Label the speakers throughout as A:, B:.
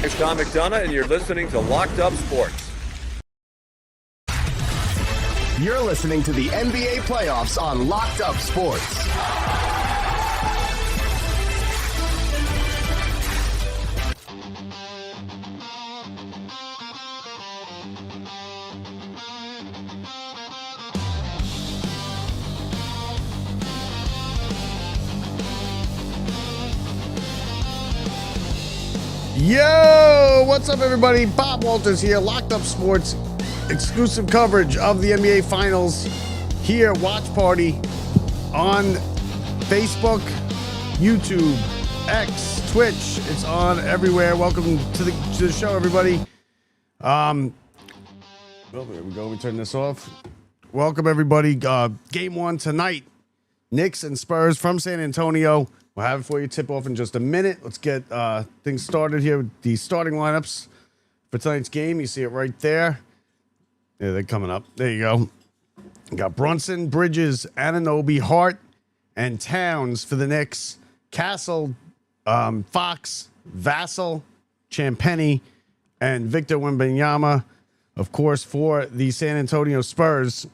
A: It's Tom McDonough, and you're listening to Locked Up Sports.
B: You're listening to the NBA playoffs on Locked Up Sports.
C: Yo, what's up, everybody? Bob Walters here, Locked Up Sports, exclusive coverage of the NBA Finals here, watch party on Facebook, YouTube, X, Twitch. It's on everywhere. Welcome to the show, everybody. Well, there we go. We turn this off. Welcome, everybody. Game one tonight. Knicks and Spurs from San Antonio. We'll have it for you. Tip off in just a minute. Let's get things started here with the starting lineups for tonight's game. You see it right there. Yeah, they're coming up. There you go. We got Brunson, Bridges, Anunoby, Hart, and Towns for the Knicks. Castle, Fox, Vassell, Champagny, and Victor Wembanyama, of course, for the San Antonio Spurs.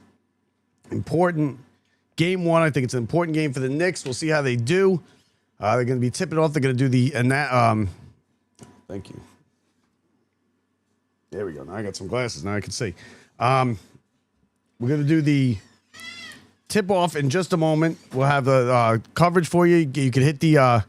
C: Important game one. I think it's an important game for the Knicks. We'll see how they do. They're going to be tipping off. They're going to do the thank you. There we go. Now I got some glasses. Now I can see. We're going to do the tip off in just a moment. We'll have the coverage for you. You can hit the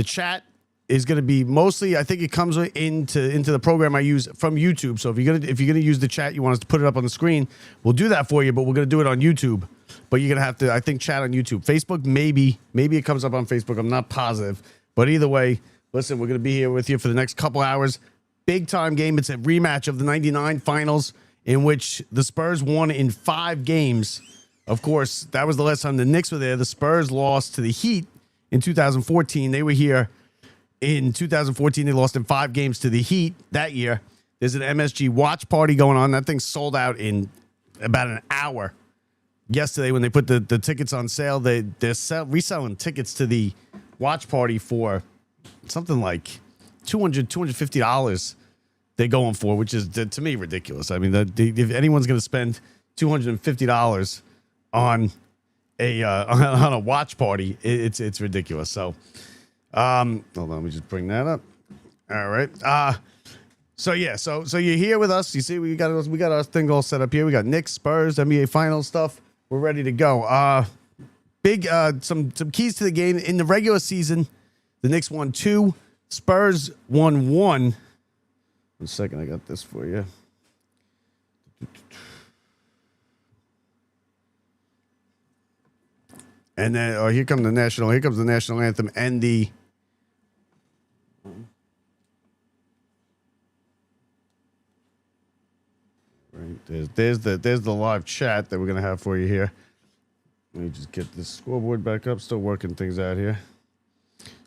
C: chat. Is going to be mostly, I think it comes into the program I use from YouTube. So if you're gonna use the chat, you want us to put it up on the screen, we'll do that for you. But we're going to do it on YouTube. But you're going to have to, I think, chat on YouTube. Facebook, maybe it comes up on Facebook. I'm not positive. But either way, listen, we're going to be here with you for the next couple hours. Big time game. It's a rematch of the 99 finals in which the Spurs won in 5 games. Of course, that was the last time the Knicks were there. The Spurs lost to the Heat in 2014. They were here in 2014. They lost in 5 games to the Heat that year. There's an MSG watch party going on. That thing sold out in about an hour. Yesterday, when they put the tickets on sale, they're reselling tickets to the watch party for something like $250 they're going for, which is, to me, ridiculous. I mean, if anyone's going to spend $250 on a watch party, it's ridiculous. So, hold on, let me just bring that up. All right. So you're here with us. You see, we got our thing all set up here. We got Knicks, Spurs, NBA Finals stuff. We're ready to go. Some keys to the game. In the regular season, the Knicks won 2, Spurs won 1. 1 second, I got this for you. And then, here comes the national anthem and the right there's the live chat that we're gonna have for you here. Let me just get this scoreboard back up. Still working things out here.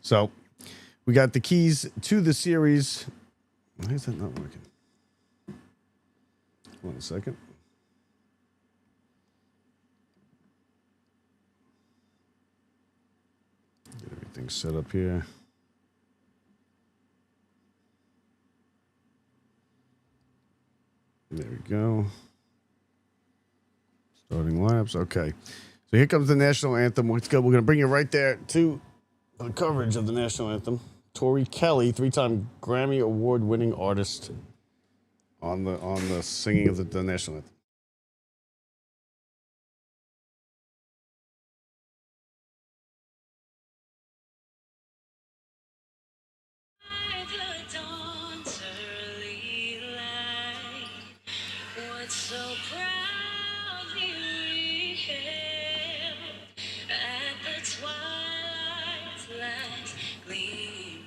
C: So we got the keys to the series. Why is that not working? 1 second. Get everything set up here. There we go. Starting lineups. Okay. So here comes the national anthem. Let's go. We're going to bring you right there to the coverage of the national anthem. Tori Kelly, 3-time Grammy Award-winning artist, on the singing of the national anthem.
D: So proudly we hailed at the twilight's last gleaming,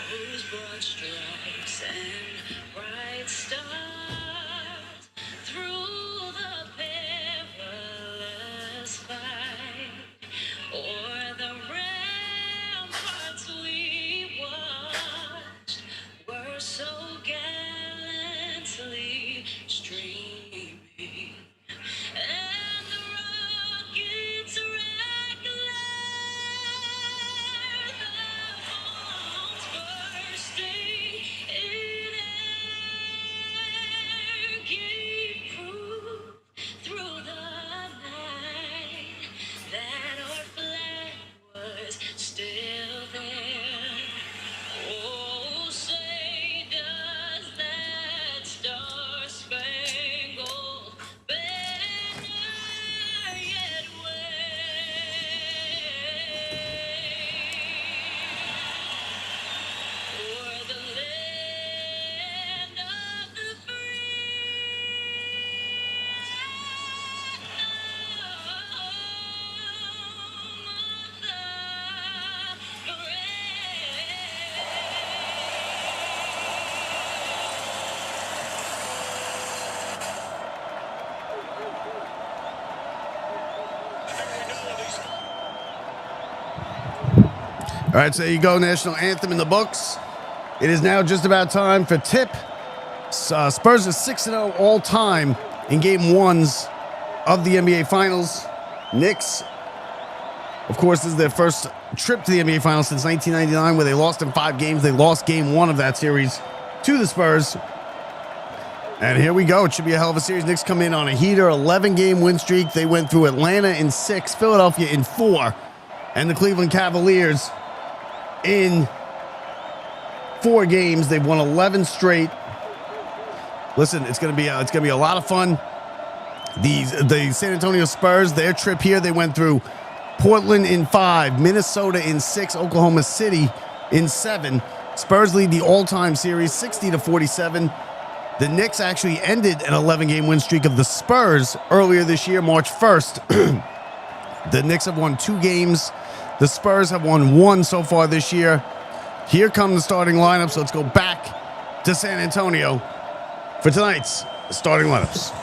D: whose broad stripes and bright stars through the perilous fight o'er the ramparts we watched were so gallantly streaming, and the rockets regular, the bombs bursting
C: All right, so there you go. National anthem in the books. It is now just about time for tip. Spurs are 6-0 all time in game ones of the NBA Finals. Knicks, of course, this is their first trip to the NBA Finals since 1999, where they lost in 5 games. They lost game 1 of that series to the Spurs. And here we go. It should be a hell of a series. Knicks come in on a heater, 11-game win streak. They went through Atlanta in 6, Philadelphia in 4, and the Cleveland Cavaliers in 4 games. They've won 11 straight. Listen, it's gonna be a lot of fun. The San Antonio Spurs, their trip here, they went through Portland in 5, Minnesota in 6, Oklahoma City in 7. Spurs lead the all-time series 60-47. The Knicks actually ended an 11-game win streak of the Spurs earlier this year, March 1st. The Knicks have won 2 games. The Spurs have won 1 so far this year. Here come the starting lineup, so let's go back to San Antonio for tonight's starting lineups.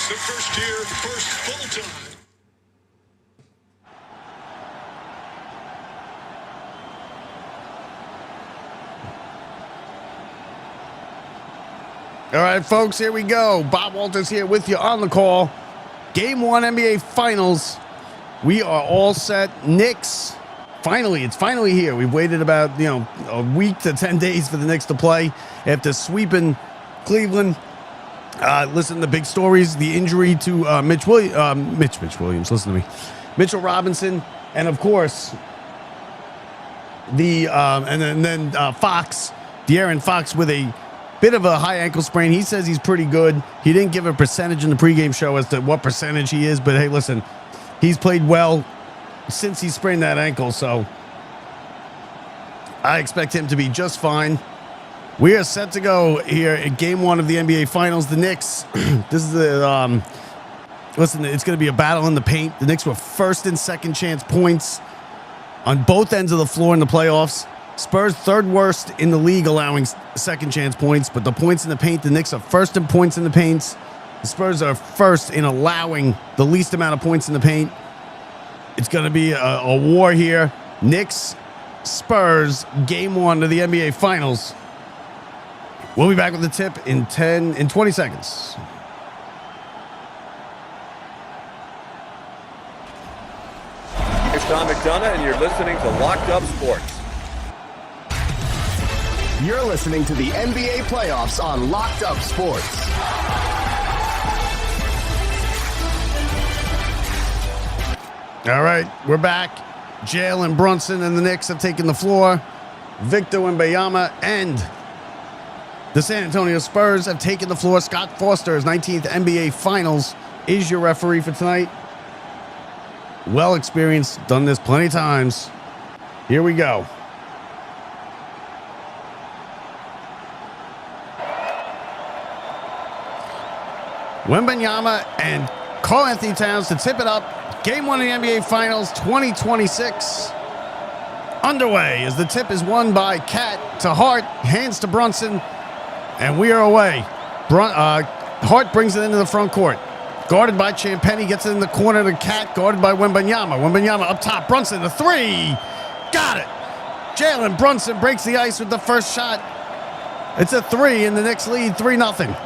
E: The first year, first full time.
C: All right, folks, here we go. Bob Walters here with you on the call. Game 1 NBA Finals. We are all set. Knicks, finally, it's finally here. We've waited about, a week to 10 days for the Knicks to play after sweeping Cleveland. Listen, the big stories, the injury to Mitch Williams, listen to me. Mitchell Robinson, and of course, and then Fox, De'Aaron Fox with a bit of a high ankle sprain. He says he's pretty good. He didn't give a percentage in the pregame show as to what percentage he is, but hey, listen, he's played well since he sprained that ankle, so I expect him to be just fine. We are set to go here at Game 1 of the NBA Finals. The Knicks, this is the, listen, it's going to be a battle in the paint. The Knicks were first and second chance points on both ends of the floor in the playoffs. Spurs third worst in the league allowing second chance points, but the points in the paint, the Knicks are first in points in the paints. The Spurs are first in allowing the least amount of points in the paint. It's going to be a war here. Knicks, Spurs, Game 1 of the NBA Finals. We'll be back with the tip in 20 seconds.
A: It's Tom McDonough, and you're listening to Locked Up Sports.
B: You're listening to the NBA playoffs on Locked Up Sports.
C: All right, we're back. Jalen Brunson and the Knicks have taken the floor. Victor Wembanyama and The San Antonio Spurs have taken the floor. Scott Foster's 19th NBA Finals is your referee for tonight. Well experienced, done this plenty of times. Here we go. Wembanyama and Karl Anthony Towns to tip it up. Game 1 of the NBA Finals 2026 underway as the tip is won by Cat to Hart, hands to Brunson, and we are away. Hart brings it into the front court. Guarded by Champagnie, gets it in the corner to Cat, guarded by Wembanyama. Wembanyama up top, Brunson, the three. Got it. Jalen Brunson breaks the ice with the first shot. It's a three, and the Knicks lead 3-0.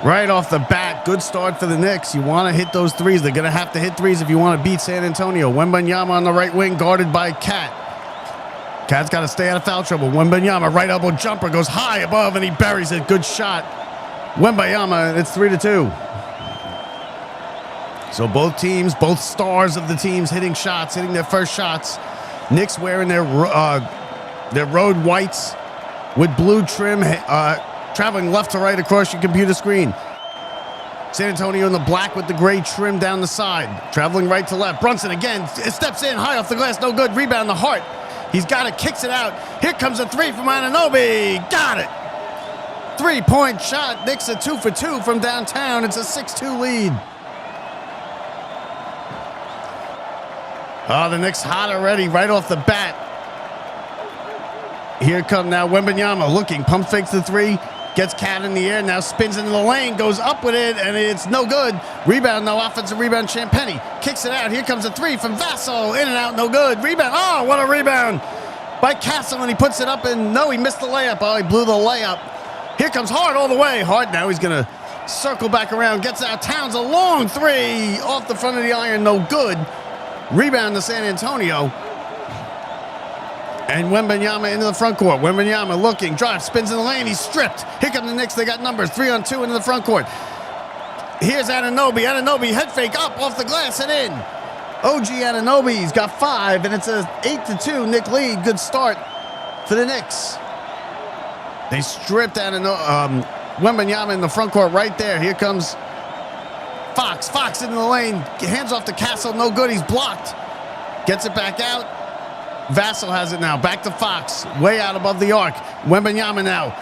C: Right off the bat, good start for the Knicks. You want to hit those threes. They're going to have to hit threes if you want to beat San Antonio. Wembanyama on the right wing, guarded by Cat. Cat's got to stay out of foul trouble. Wembanyama, right elbow jumper, goes high above, and he buries it. Good shot. Wembanyama, it's 3-2. So both teams, both stars of the teams hitting shots, hitting their first shots. Knicks wearing their road whites with blue trim, traveling left to right across your computer screen. San Antonio in the black with the gray trim down the side. Traveling right to left. Brunson again, it steps in, high off the glass, no good. Rebound, the Hart. He's got it, kicks it out. Here comes a three from Anunoby. Got it. 3-point shot. Knicks are 2 for 2 from downtown. It's a 6-2 lead. Oh, the Knicks hot already right off the bat. Here come now Wembanyama looking. Pump fakes the three. Gets Cat in the air. Now spins into the lane. Goes up with it, and it's no good. Rebound, no offensive rebound. Champagnie kicks it out. Here comes a three from Vassell. In and out, no good. Rebound. Oh, what a rebound by Castle, and he puts it up, and no, he missed the layup. Oh, he blew the layup. Here comes Hart all the way. Hart now he's going to circle back around. Gets out. Towns, a long three off the front of the iron. No good. Rebound to San Antonio. And Wembanyama into the front court. Wembanyama looking, drive, spins in the lane. He's stripped. Here come the Knicks. They got numbers. 3-on-2 into the front court. Here's Anunoby. Anunoby head fake up off the glass and in. OG Anunoby's got 5, and it's a 8-2 Knick lead. Good start for the Knicks. They stripped Wembanyama in the front court right there. Here comes Fox. Fox into the lane. Hands off to Castle. No good. He's blocked. Gets it back out. Vassell has it now. Back to Fox. Way out above the arc. Wembanyama now.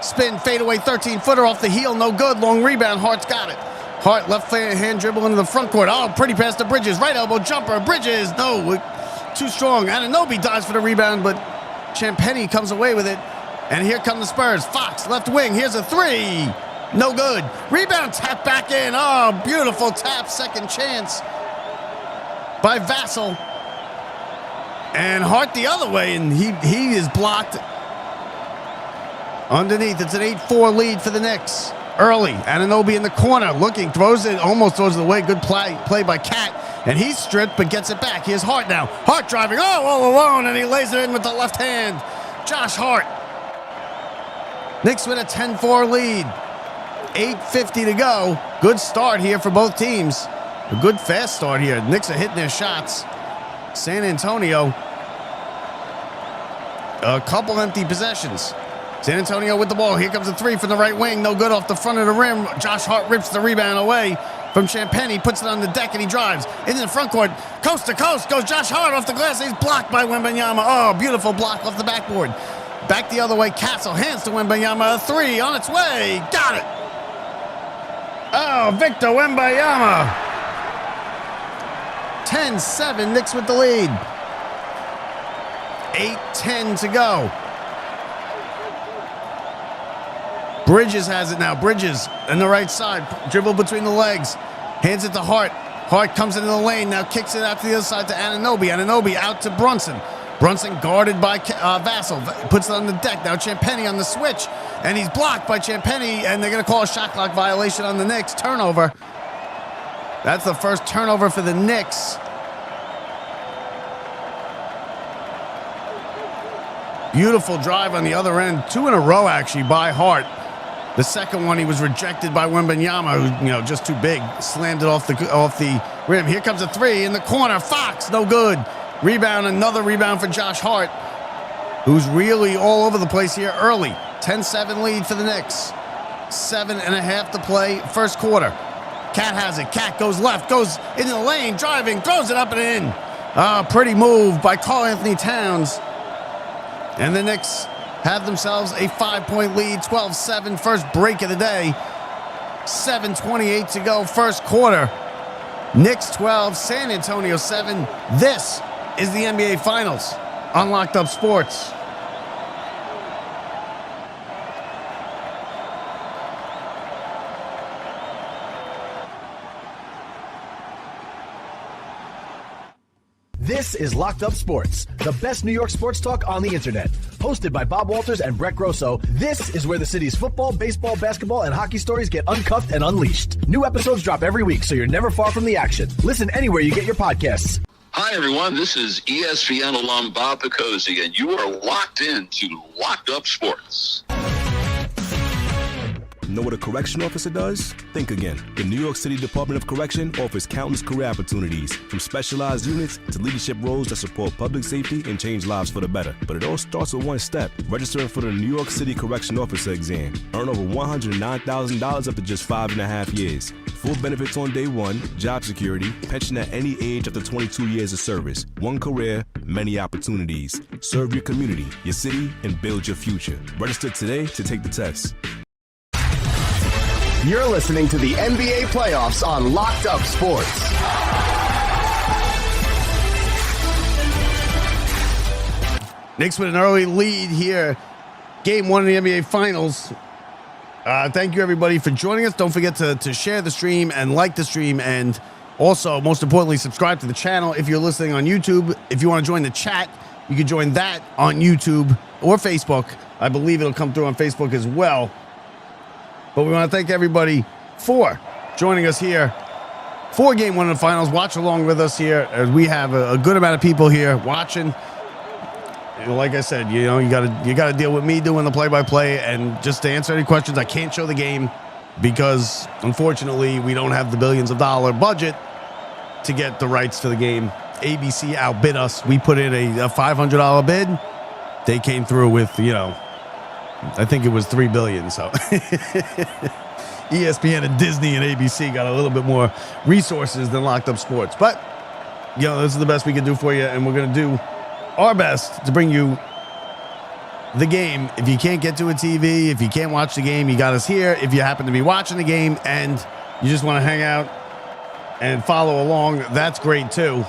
C: Spin, fade away, 13-footer off the heel. No good. Long rebound. Hart's got it. Hart left hand dribble into the front court. Oh, pretty pass to Bridges. Right elbow jumper. Bridges. No, too strong. Anunoby dives for the rebound, but Champagnie comes away with it. And here come the Spurs. Fox, left wing. Here's a three. No good. Rebound, tap back in. Oh, beautiful tap. Second chance by Vassell. And Hart the other way, and he is blocked. Underneath, it's an 8-4 lead for the Knicks. Early, Anunoby in the corner, looking, throws it, almost throws it away. Good play by Cat, and he's stripped, but gets it back. Here's Hart now. Hart driving, all alone, and he lays it in with the left hand. Josh Hart. Knicks with a 10-4 lead. 8:50 to go. Good start here for both teams. A good fast start here. Knicks are hitting their shots. San Antonio, a couple empty possessions. San Antonio with the ball. Here comes a three from the right wing. No good off the front of the rim. Josh Hart rips the rebound away from Champagnie. Puts it on the deck, and he drives into the front court. Coast to coast goes Josh Hart off the glass. He's blocked by Wembanyama. Oh, beautiful block off the backboard. Back the other way. Castle hands to Wembanyama. A three on its way. Got it. Oh, Victor Wembanyama. 10-7, Knicks with the lead. 8:10 to go. Bridges has it now. Bridges on the right side. Dribble between the legs. Hands it to Hart. Hart comes into the lane. Now kicks it out to the other side to Anunoby. Anunoby out to Brunson. Brunson guarded by Vassell. Puts it on the deck. Now Champagnie on the switch. And he's blocked by Champagnie. And they're going to call a shot clock violation on the Knicks. Turnover. That's the first turnover for the Knicks. Beautiful drive on the other end. 2 in a row, actually, by Hart. The second one, he was rejected by Wembanyama, who, just too big. Slammed it off the rim. Here comes a three in the corner. Fox, no good. Rebound, another rebound for Josh Hart. who's really all over the place here early. 10-7 lead for the Knicks. 7.5 to play, first quarter. Cat has it. Cat goes left, goes into the lane, driving, throws it up and in. Pretty move by Karl-Anthony Towns. And the Knicks have themselves a 5-point lead, 12-7, first break of the day. 7:28 to go, first quarter. Knicks 12, San Antonio 7. This is the NBA Finals on Locked Up Sports.
B: This is Locked Up Sports, the best New York sports talk on the internet. Hosted by Bob Walters and Brett Grosso, this is where the city's football, baseball, basketball, and hockey stories get uncuffed and unleashed. New episodes drop every week, so you're never far from the action. Listen anywhere you get your podcasts.
F: Hi, everyone. This is ESPN alum Bob Picozzi, and you are locked in to Locked Up Sports.
G: Know what a correction officer does? Think again. The New York City Department of Correction offers countless career opportunities, from specialized units to leadership roles that support public safety and change lives for the better. But it all starts with one step: registering for the New York City Correction Officer exam. Earn over $109,000 up to just 5.5 years. Full benefits on day one, job security, pension at any age up to 22 years of service. One career, many opportunities. Serve your community, your city, and build your future. Register today to take the test.
B: You're listening to the NBA playoffs on Locked Up Sports.
C: Knicks with an early lead here. Game 1 of the NBA Finals. Thank you, everybody, for joining us. Don't forget to share the stream and like the stream. And also, most importantly, subscribe to the channel if you're listening on YouTube. If you want to join the chat, you can join that on YouTube or Facebook. I believe it'll come through on Facebook as well. But we want to thank everybody for joining us here for Game 1 of the Finals. Watch along with us here as we have a good amount of people here watching. You know, like I said, you gotta deal with me doing the play-by-play, and just to answer any questions, I can't show the game because unfortunately we don't have the billions of dollar budget to get the rights to the game. ABC outbid us. We put in a $500 bid. They came through with, I think it was $3 billion. So ESPN and Disney and ABC got a little bit more resources than Locked Up Sports. But, this is the best we can do for you, and we're going to do our best to bring you the game. If you can't get to a TV, if you can't watch the game, you got us here. If you happen to be watching the game and you just want to hang out and follow along, that's great too.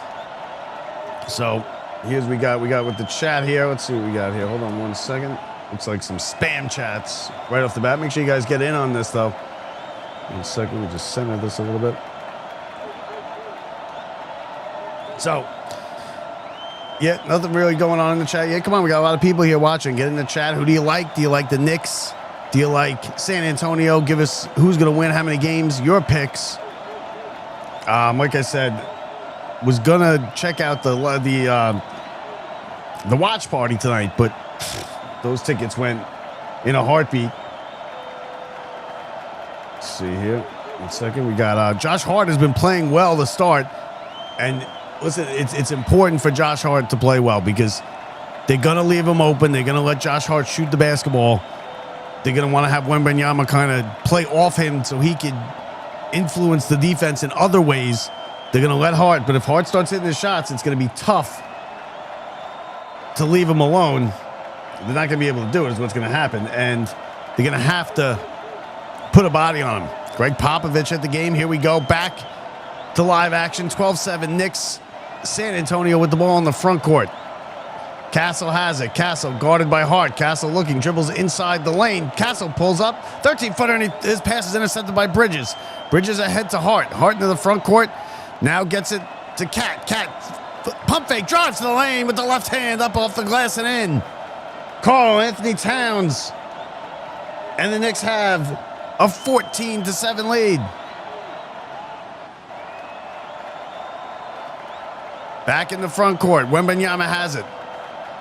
C: So here's we got with the chat here. Let's see what we got here. Hold on one second. Looks like some spam chats right off the bat. Make sure you guys get in on this, though. 1 second. We just center this a little bit. So, yeah, nothing really going on in the chat yet. Come on, we got a lot of people here watching. Get in the chat. Who do you like? Do you like the Knicks? Do you like San Antonio? Give us who's going to win, how many games, your picks. Like I said, was going to check out the watch party tonight, but those tickets went in a heartbeat. Let's see here. 1 second. We got Josh Hart has been playing well to start. And listen, it's important for Josh Hart to play well because they're going to leave him open. They're going to let Josh Hart shoot the basketball. They're going to want to have Wembanyama kind of play off him so he could influence the defense in other ways. They're going to let Hart. But if Hart starts hitting his shots, it's going to be tough to leave him alone. They're not going to be able to do it is what's going to happen. And they're going to have to put a body on him. Greg Popovich at the game. Here we go. Back to live action. 12-7 Knicks. San Antonio with the ball in the front court. Castle has it. Castle guarded by Hart. Castle looking. Dribbles inside the lane. Castle pulls up. 13-footer. And his pass is intercepted by Bridges. Bridges ahead to Hart. Hart into the front court. Now gets it to Cat. Cat pump fake. Drives to the lane with the left hand up off the glass and in. Karl-Anthony Towns. And the Knicks have a 14-7 lead. Back in the front court. Wembanyama has it.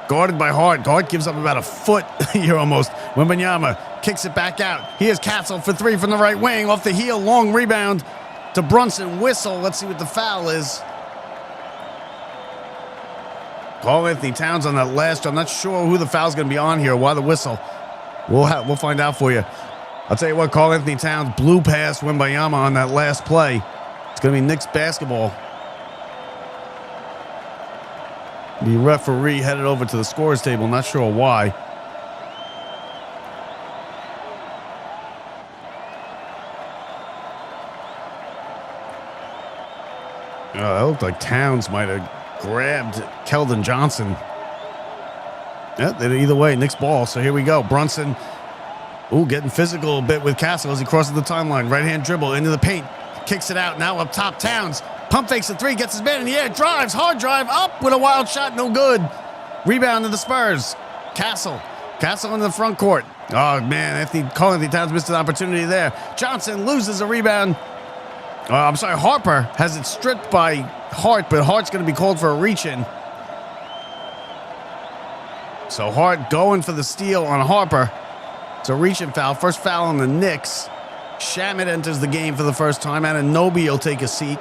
C: Guarded by Hart. Hart gives up about a foot here almost. Wembanyama kicks it back out. Here's Castle for three from the right wing. Off the heel. Long rebound to Brunson. Whistle. Let's see what the foul is. Call Anthony Towns on that last. I'm not sure who the foul's going to be on here. Why the whistle? We'll find out for you. I'll tell you what, Call Anthony Towns blew past Wembayama on that last play. It's going to be Knicks basketball. The referee headed over to the scores table. Not sure why. That looked like Towns might have grabbed Keldon Johnson. Yeah, either way, Knicks ball. So here we go. Brunson, getting physical a bit with Castle as he crosses the timeline. Right-hand dribble into the paint. Kicks it out. Now up top, Towns. Pump fakes the three. Gets his man in the air. Drives. Hard drive. Up with a wild shot. No good. Rebound to the Spurs. Castle in the front court. Oh, man. Call Anthony Towns missed an opportunity there. Johnson loses a rebound. Harper has it stripped by Hart, but Hart's going to be called for a reach-in. So Hart going for the steal on Harper. It's a reach-in foul. First foul on the Knicks. Shamet enters the game for the first time. Anunoby will take a seat.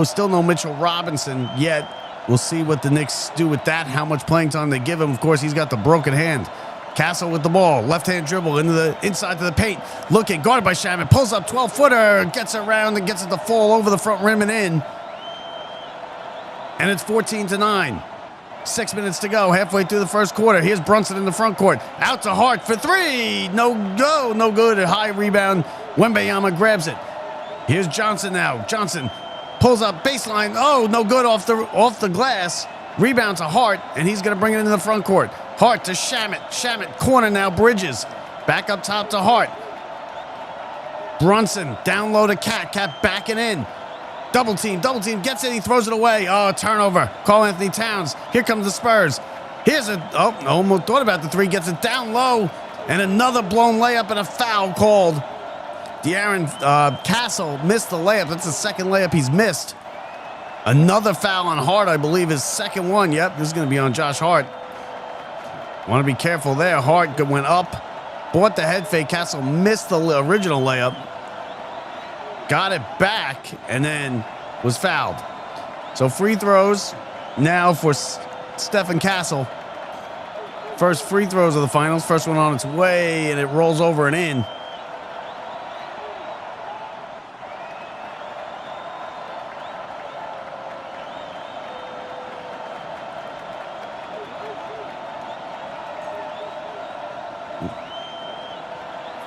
C: Still no Mitchell Robinson yet. We'll see what the Knicks do with that, how much playing time they give him. Of course, he's got the broken hand. Castle with the ball, left-hand dribble into the inside to the paint. Looking, guarded by Shamet, pulls up 12-footer, gets around and gets it to fall over the front rim and in. And it's 14-9. 6 minutes to go, halfway through the first quarter. Here's Brunson in the front court. Out to Hart for three. No good. A high rebound. Wembayama grabs it. Here's Johnson now. Johnson pulls up baseline. Oh, no good off the glass. Rebound to Hart, and he's going to bring it into the front court. Hart to Shamet. Shamet, corner now, Bridges. Back up top to Hart. Brunson, down low to Cat. Cat backing in. Double team, gets it, he throws it away. Oh, turnover. Call Anthony Towns. Here comes the Spurs. Almost thought about the three, gets it down low. And another blown layup and a foul called. De'Aaron Castle missed the layup. That's the second layup he's missed. Another foul on Hart, I believe, his second one. Yep, this is going to be on Josh Hart. Want to be careful there. Hart went up, bought the head fake. Castle missed the original layup. Got it back, and then was fouled. So free throws now for Stephen Castle. First free throws of the finals. First one on its way, and it rolls over and in.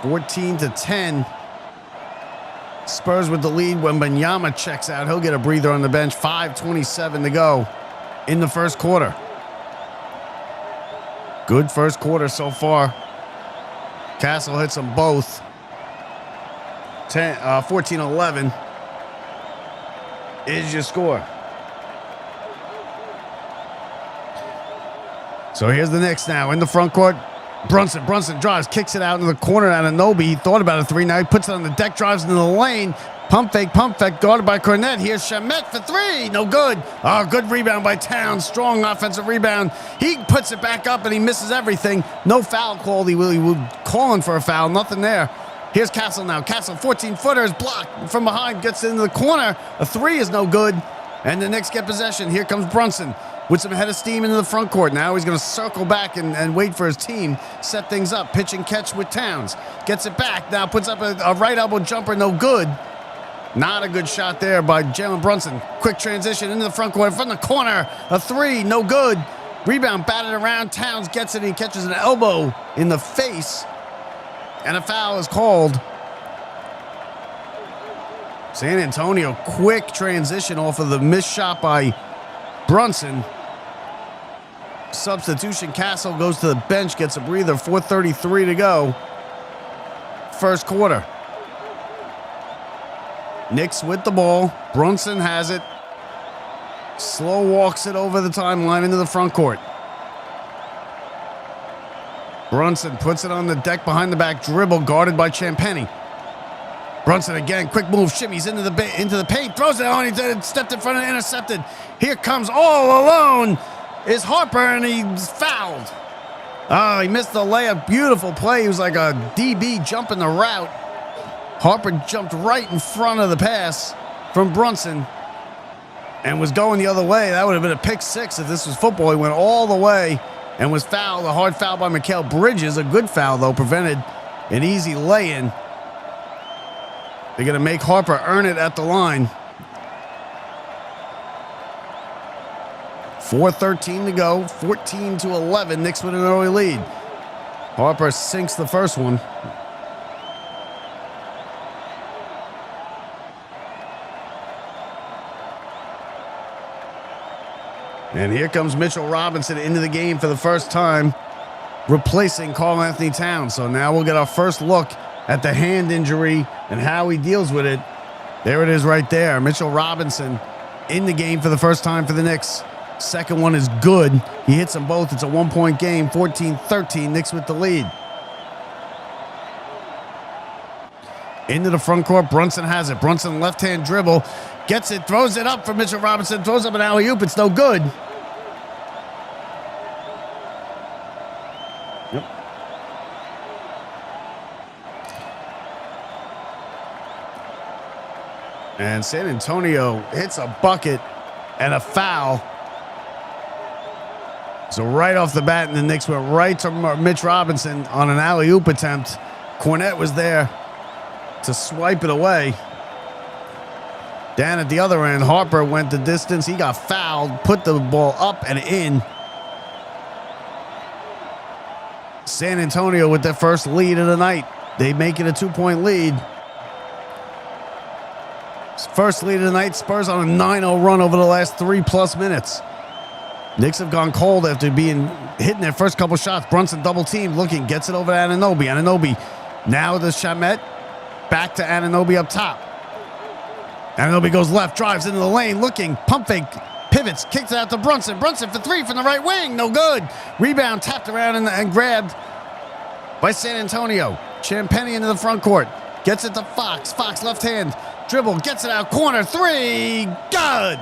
C: (14-10). Spurs with the lead when Wembanyama checks out. He'll get a breather on the bench. 5:27 to go in the first quarter. Good first quarter so far. Castle hits them both. 14-11 is your score. So here's the Knicks now in the front court. Brunson drives, kicks it out in the corner. Anunoby, he thought about a three. Now he puts it on the deck, drives into the lane. Pump fake, guarded by Cornette. Here's Shamet for three. No good. Oh, good rebound by Towns. Strong offensive rebound. He puts it back up and he misses everything. No foul called. He was calling for a foul. Nothing there. Here's Castle now. Castle, 14-footer is blocked from behind. Gets into the corner. A three is no good. And the Knicks get possession. Here comes Brunson with some head of steam into the front court. Now he's going to circle back and wait for his team. Set things up. Pitch and catch with Towns. Gets it back. Now puts up a right elbow jumper. No good. Not a good shot there by Jalen Brunson. Quick transition into the front court. From the corner. A three. No good. Rebound batted around. Towns gets it. He catches an elbow in the face. And a foul is called. San Antonio, quick transition off of the missed shot by Brunson. Substitution, Castle goes to the bench, gets a breather. 4:33 to go. First quarter. Knicks with the ball. Brunson has it. Slow walks it over the timeline into the front court. Brunson puts it on the deck behind the back dribble, guarded by Champagnie. Brunson again, quick move, shimmies into the paint, throws it on, he stepped in front and intercepted. Here comes all alone is Harper, and he's fouled. Oh, he missed the layup. Beautiful play. He was like a DB jumping the route. Harper jumped right in front of the pass from Brunson. and was going the other way. That would have been a pick six if this was football. He went all the way and was fouled. A hard foul by Mikal Bridges. A good foul, though, prevented an easy lay-in. They're going to make Harper earn it at the line. 4:13 to go. 14-11. Knicks with an early lead. Harper sinks the first one. And here comes Mitchell Robinson into the game for the first time, replacing Karl Anthony Towns. So now we'll get our first look at the hand injury and how he deals with it. There it is right there. Mitchell Robinson in the game for the first time for the Knicks. Second one is good. He hits them both. It's a 1-point game, 14-13. Knicks with the lead. Into the front court. Brunson has it. Brunson left-hand dribble. Gets it. Throws it up for Mitchell Robinson. Throws up an alley-oop. It's no good. Yep. And San Antonio hits a bucket and a foul. So right off the bat, and the Knicks went right to Mitch Robinson on an alley-oop attempt. Cornette was there to swipe it away. Down at the other end, Harper went the distance. He got fouled, put the ball up and in. San Antonio with their first lead of the night. They make it a 2-point lead. First lead of the night. Spurs on a 9-0 run over the last 3+ minutes. Knicks have gone cold after hitting their first couple shots. Brunson double teamed, looking, gets it over to Anunoby. Anunoby now to Shamet. Back to Anunoby up top. Anunoby goes left, drives into the lane, looking, pump fake, pivots, kicks it out to Brunson. Brunson for three from the right wing, no good. Rebound tapped around and grabbed by San Antonio. Champagnie into the front court, gets it to Fox. Fox left hand, dribble, gets it out, corner, three, good.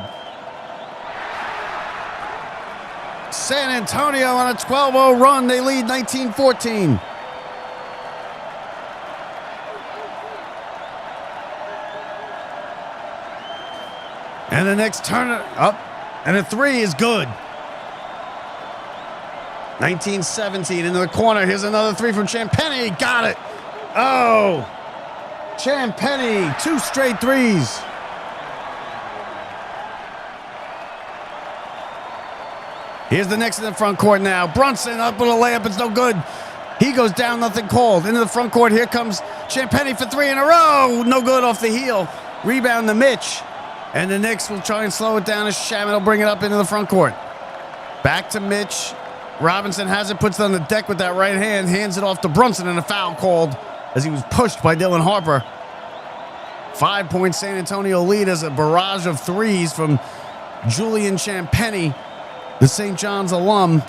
C: San Antonio on a 12-0 run, they lead 19-14. And the Knicks turn it up, and a three is good. 19-17 into the corner. Here's another three from Champagnie. Got it. Oh, Champagnie, 2 straight threes. Here's the Knicks in the front court now. Brunson up with a layup. It's no good. He goes down, nothing called. Into the front court. Here comes Champagnie for 3 in a row. No good off the heel. Rebound to Mitch. And the Knicks will try and slow it down as Shamet will bring it up into the front court. Back to Mitch. Robinson has it, puts it on the deck with that right hand, hands it off to Brunson, and a foul called as he was pushed by Dylan Harper. 5-point San Antonio lead as a barrage of threes from Julian Champagnie, the St. John's alum,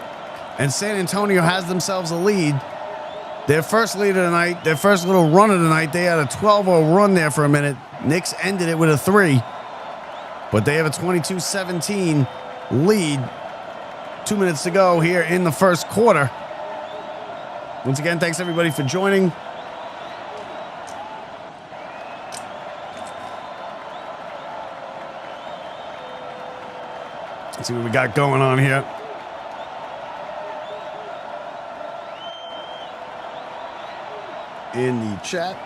C: and San Antonio has themselves a lead. Their first lead of the night, their first little run of the night, they had a 12-0 run there for a minute. Knicks ended it with a 3, but they have a 22-17 lead. 2 minutes to go here in the first quarter. Once again, thanks everybody for joining. Let's see what we got going on here. In the chat.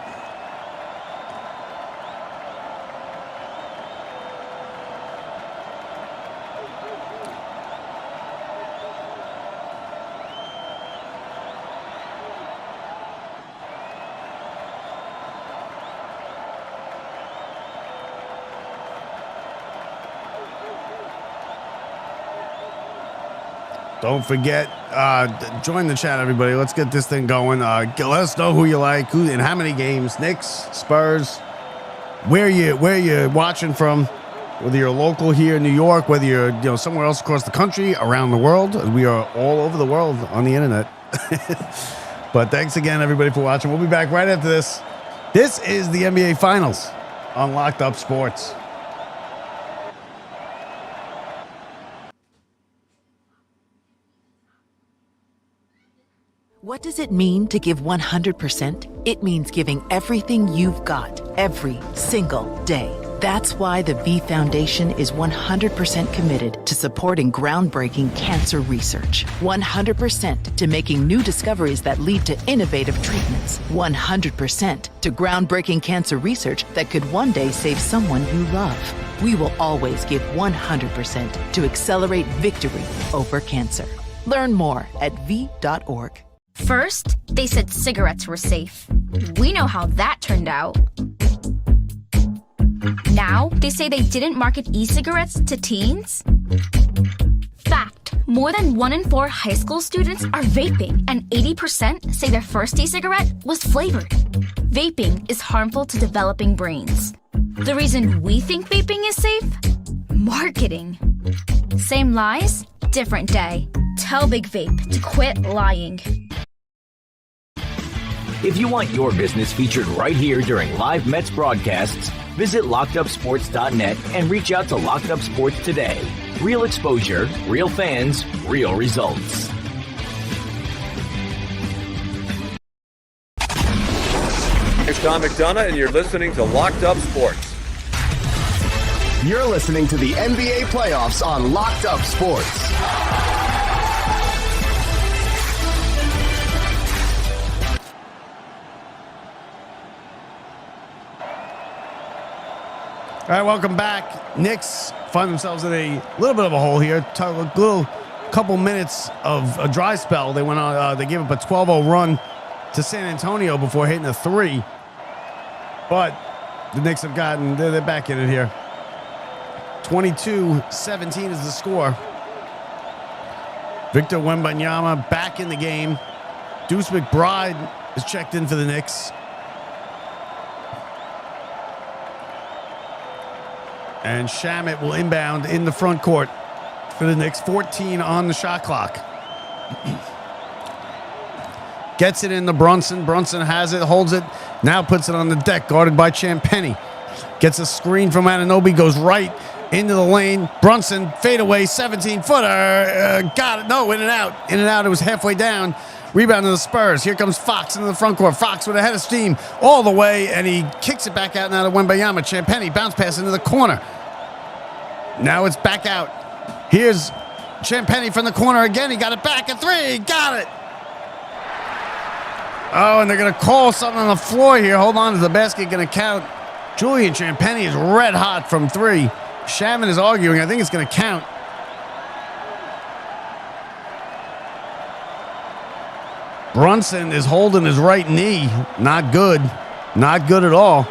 C: Don't forget, join the chat, everybody. Let's get this thing going. Let us know who you like, who in how many games. Knicks, Spurs, where you're watching from, whether you're local here in New York, whether you're somewhere else across the country, around the world. We are all over the world on the internet. But thanks again, everybody, for watching. We'll be back right after this. This is the NBA Finals on Locked Up Sports.
H: What does it mean to give 100%? It means giving everything you've got every single day. That's why the V Foundation is 100% committed to supporting groundbreaking cancer research. 100% to making new discoveries that lead to innovative treatments. 100% to groundbreaking cancer research that could one day save someone you love. We will always give 100% to accelerate victory over cancer. Learn more at V.org.
I: First, they said cigarettes were safe. We know how that turned out. Now, they say they didn't market e-cigarettes to teens? Fact, more than 1 in 4 high school students are vaping, and 80% say their first e-cigarette was flavored. Vaping is harmful to developing brains. The reason we think vaping is safe? Marketing. Same lies, different day. Tell Big Vape to quit lying.
J: If you want your business featured right here during live Mets broadcasts, visit LockedUpSports.net and reach out to Locked Up Sports today. Real exposure, real fans, real results.
A: It's Tom McDonough, and you're listening to Locked Up Sports.
B: You're listening to the NBA playoffs on Locked Up Sports.
C: All right, welcome back. Knicks find themselves in a little bit of a hole here. A little couple minutes of a dry spell. They went on. They gave up a 12-0 run to San Antonio before hitting a 3. But the Knicks have gotten. They're back in it here. 22-17 is the score. Victor Wembanyama back in the game. Deuce McBride is checked in for the Knicks. And Shamet will inbound in the front court for the Knicks. 14 on the shot clock. Gets it into Brunson. Brunson has it, holds it. Now puts it on the deck, guarded by Champagnie. Gets a screen from Anunoby, goes right into the lane. Brunson, fadeaway, 17-footer. Got it. No, in and out. In and out. It was halfway down. Rebound to the Spurs. Here comes Fox into the front court. Fox with a head of steam all the way, and he kicks it back out now to Wembanyama. Champagnie bounce pass into the corner. Now it's back out. Here's Champagnie from the corner again. He got it back at 3. Got it. Oh, and they're going to call something on the floor here. Hold on. Is the basket going to count? Julian Champagnie is red hot from 3. Shaman is arguing. I think it's going to count. Brunson is holding his right knee. Not good. Not good at all.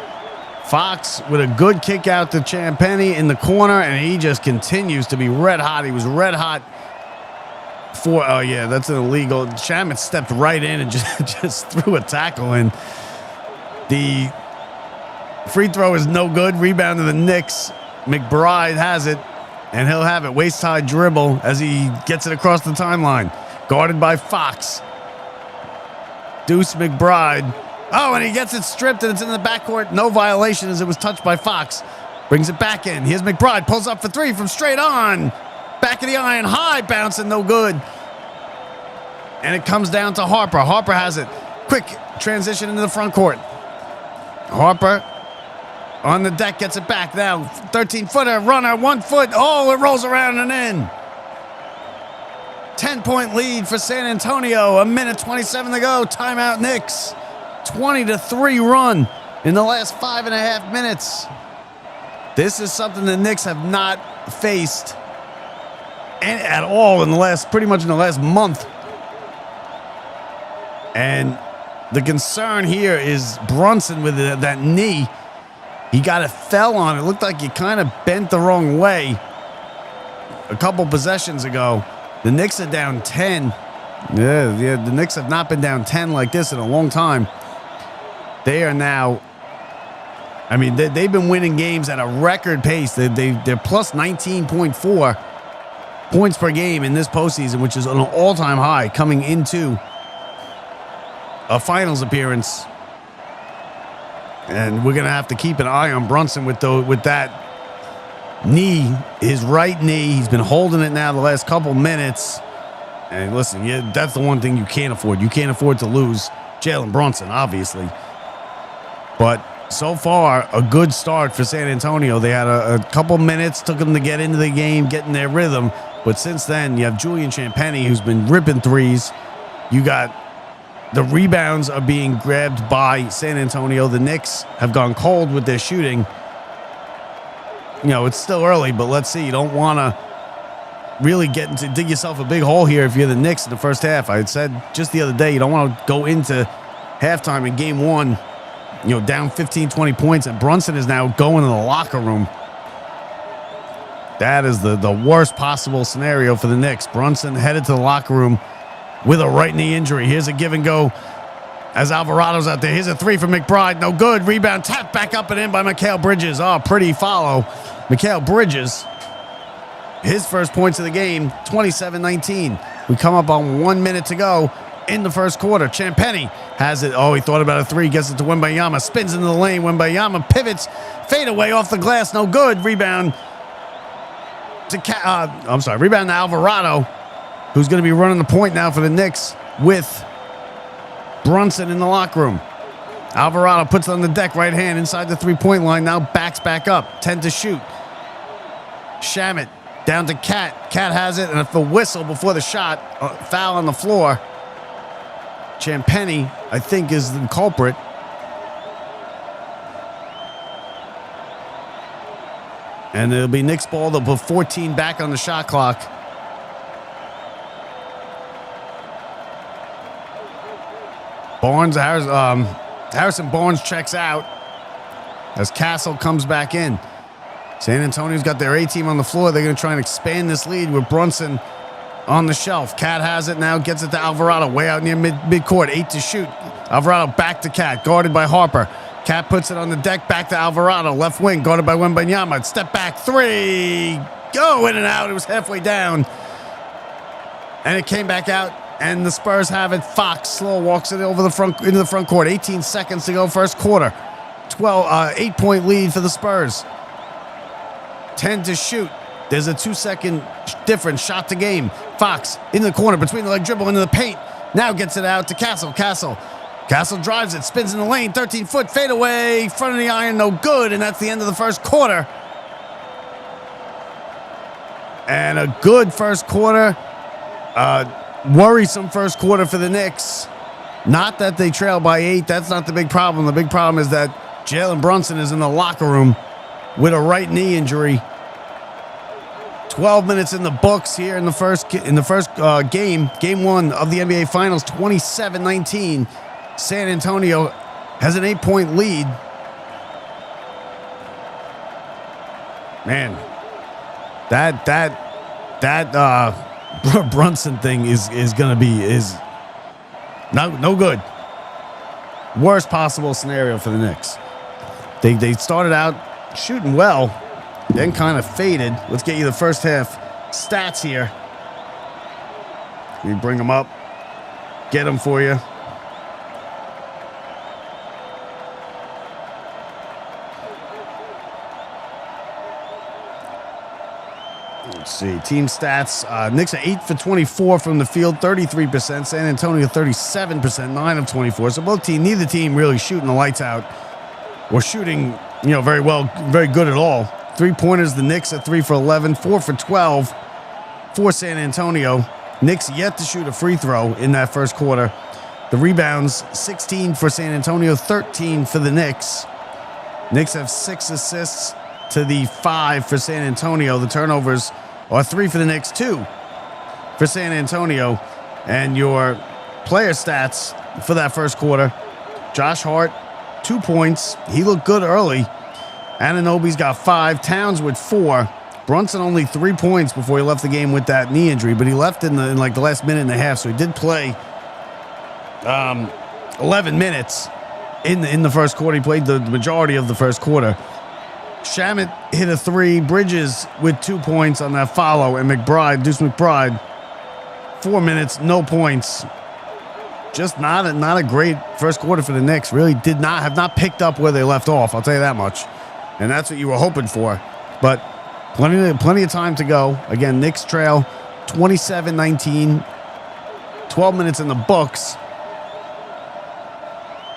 C: Fox with a good kick out to Champagnie in the corner, and he just continues to be red hot. He was red hot for, oh yeah, that's an illegal. Shaman stepped right in and just threw a tackle in. The free throw is no good. Rebound to the Knicks. McBride has it, and he'll have it. Waist-high dribble as he gets it across the timeline. Guarded by Fox. Deuce McBride. Oh, and he gets it stripped, and it's in the backcourt. No violation as it was touched by Fox. Brings it back in. Here's McBride. Pulls up for 3 from straight on. Back of the iron. High bouncing. No good. And it comes down to Harper. Harper has it. Quick transition into the front court. Harper on the deck. Gets it back now. 13-footer. Runner. 1 foot. Oh, it rolls around and in. 10-point lead for San Antonio. 1:27 to go. Timeout Knicks. 20-3 run in the last 5.5 minutes. This is something the Knicks have not faced at all in the last, pretty much in the last month. And the concern here is Brunson with that knee. He fell on it. Looked like he kind of bent the wrong way a couple possessions ago. The Knicks are down 10. Yeah, the Knicks have not been down 10 like this in a long time. They are now, I mean, they've been winning games at a record pace. They're plus 19.4 points per game in this postseason, which is an all-time high coming into a finals appearance. And we're going to have to keep an eye on Brunson with that knee, his right knee. He's been holding it now the last couple minutes. And listen, that's the one thing you can't afford. You can't afford to lose Jalen Brunson, obviously. But so far, a good start for San Antonio. They had a couple minutes, took them to get into the game, get in their rhythm. But since then, you have Julian Champagny, who's been ripping threes. You got the rebounds are being grabbed by San Antonio. The Knicks have gone cold with their shooting. You know, it's still early, but let's see. You don't want to really dig yourself a big hole here if you're the Knicks in the first half. I had said just the other day, you don't want to go into halftime in game one, you know, down 15, 20 points, and Brunson is now going to the locker room. That is the worst possible scenario for the Knicks. Brunson headed to the locker room with a right knee injury. Here's a give and go as Alvarado's out there. Here's a three from McBride. No good. Rebound tapped back up and in by Mikal Bridges. Oh, pretty follow. Mikal Bridges, his first points of the game, 27-19. We come up on 1 minute to go in the first quarter. Champagny has it. Oh, he thought about a three. Gets it to Wembanyama. Spins into the lane. Wembanyama pivots. Fade away off the glass. No good. Rebound to rebound to Alvarado, who's going to be running the point now for the Knicks with Brunson in the locker room. Alvarado puts it on the deck, right hand inside the three-point line. Now backs back up. 10 to shoot. Shamet down to Cat. Cat has it, and if the whistle before the shot, foul on the floor. Champagny, I think, is the culprit. And it'll be Knicks ball. They'll put 14 back on the shot clock. Harrison Barnes checks out as Castle comes back in. San Antonio's got their A-team on the floor. They're going to try and expand this lead with Brunson on the shelf. Cat has it now, gets it to Alvarado way out near midcourt. 8 to shoot. Alvarado back to Cat, guarded by Harper. Cat puts it on the deck, back to Alvarado. Left wing, guarded by Wembanyama. Step back, three. Go in and out. It was halfway down. And it came back out, and the Spurs have it. Fox slow walks it over into the front court. 18 seconds to go, first quarter. 8-point lead for the Spurs. 10 to shoot. There's a 2-second difference. Shot to game. Fox in the corner between the leg dribble into the paint. Now gets it out to Castle. Castle drives it, spins in the lane, 13-foot fadeaway, front of the iron, no good, and that's the end of the first quarter. And a good first quarter. Worrisome first quarter for the Knicks. Not that they trail by 8. That's not the big problem. The big problem is that Jalen Brunson is in the locker room with a right knee injury. 12 minutes in the books here in the first game one of the NBA Finals, 27-19. San Antonio has an 8-point lead. Man, that Brunson thing is gonna be no good. Worst possible scenario for the Knicks. They started out shooting well, then kind of faded. Let's get you the first half stats here. We bring them up, get them for you. Let's see. Team stats. Knicks are 8 for 24 from the field, 33%. San Antonio 37%, 9 of 24. So neither team really shooting the lights out or shooting, very well, very good at all. 3-pointers, the Knicks are 3 for 11, 4 for 12 for San Antonio. Knicks yet to shoot a free throw in that first quarter. The rebounds, 16 for San Antonio, 13 for the Knicks. Knicks have 6 assists to the 5 for San Antonio. The turnovers are 3 for the Knicks, 2 for San Antonio. And your player stats for that first quarter. Josh Hart, 2 points. He looked good early. Anunoby's got 5. Towns with 4. Brunson only 3 points before he left the game with that knee injury, but he left in the last minute and a half, so he did play 11 minutes in the first quarter. He played the majority of the first quarter. Shamet hit a 3. Bridges with 2 points on that follow, and Deuce McBride, 4 minutes, no points. Just not a great first quarter for the Knicks. Really have not picked up where they left off. I'll tell you that much. And that's what you were hoping for. But plenty of time to go. Again, Knicks trail 27-19. 12 minutes in the books.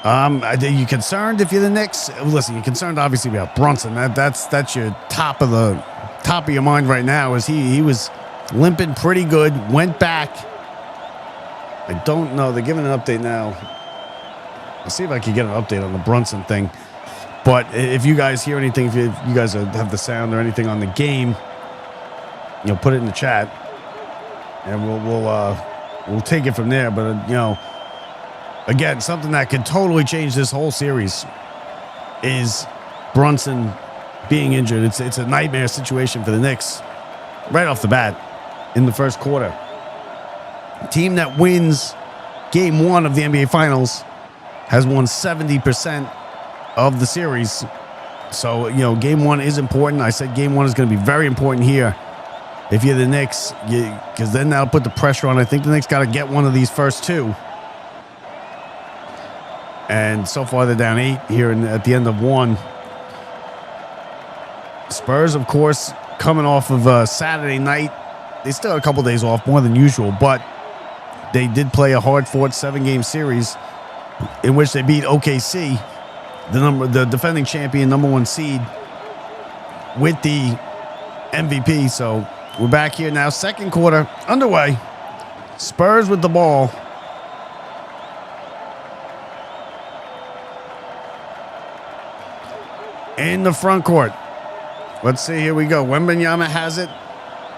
C: Are you concerned if you're the Knicks? Listen, you're concerned obviously about Brunson. That's your top of your mind right now. Is he was limping pretty good, went back. I don't know. They're giving an update now. I'll see if I can get an update on the Brunson thing. But if you guys hear anything, if you guys have the sound or anything on the game, put it in the chat, and we'll take it from there. But again, something that could totally change this whole series is Brunson being injured. It's a nightmare situation for the Knicks right off the bat in the first quarter. Team that wins game 1 of the NBA Finals has won 70% of the series. So, game 1 is important. I said game 1 is going to be very important here. If you're the Knicks, because then that'll put the pressure on. I think the Knicks got to get one of these first 2. And so far, they're down 8 here at the end of 1. Spurs, of course, coming off of Saturday night. They still had a couple days off, more than usual, but they did play a hard-fought 7-game series in which they beat OKC, the defending champion, number 1 seed, with the MVP. So we're back here now. Second quarter underway. Spurs with the ball. In the front court. Let's see. Here we go. Wembanyama has it.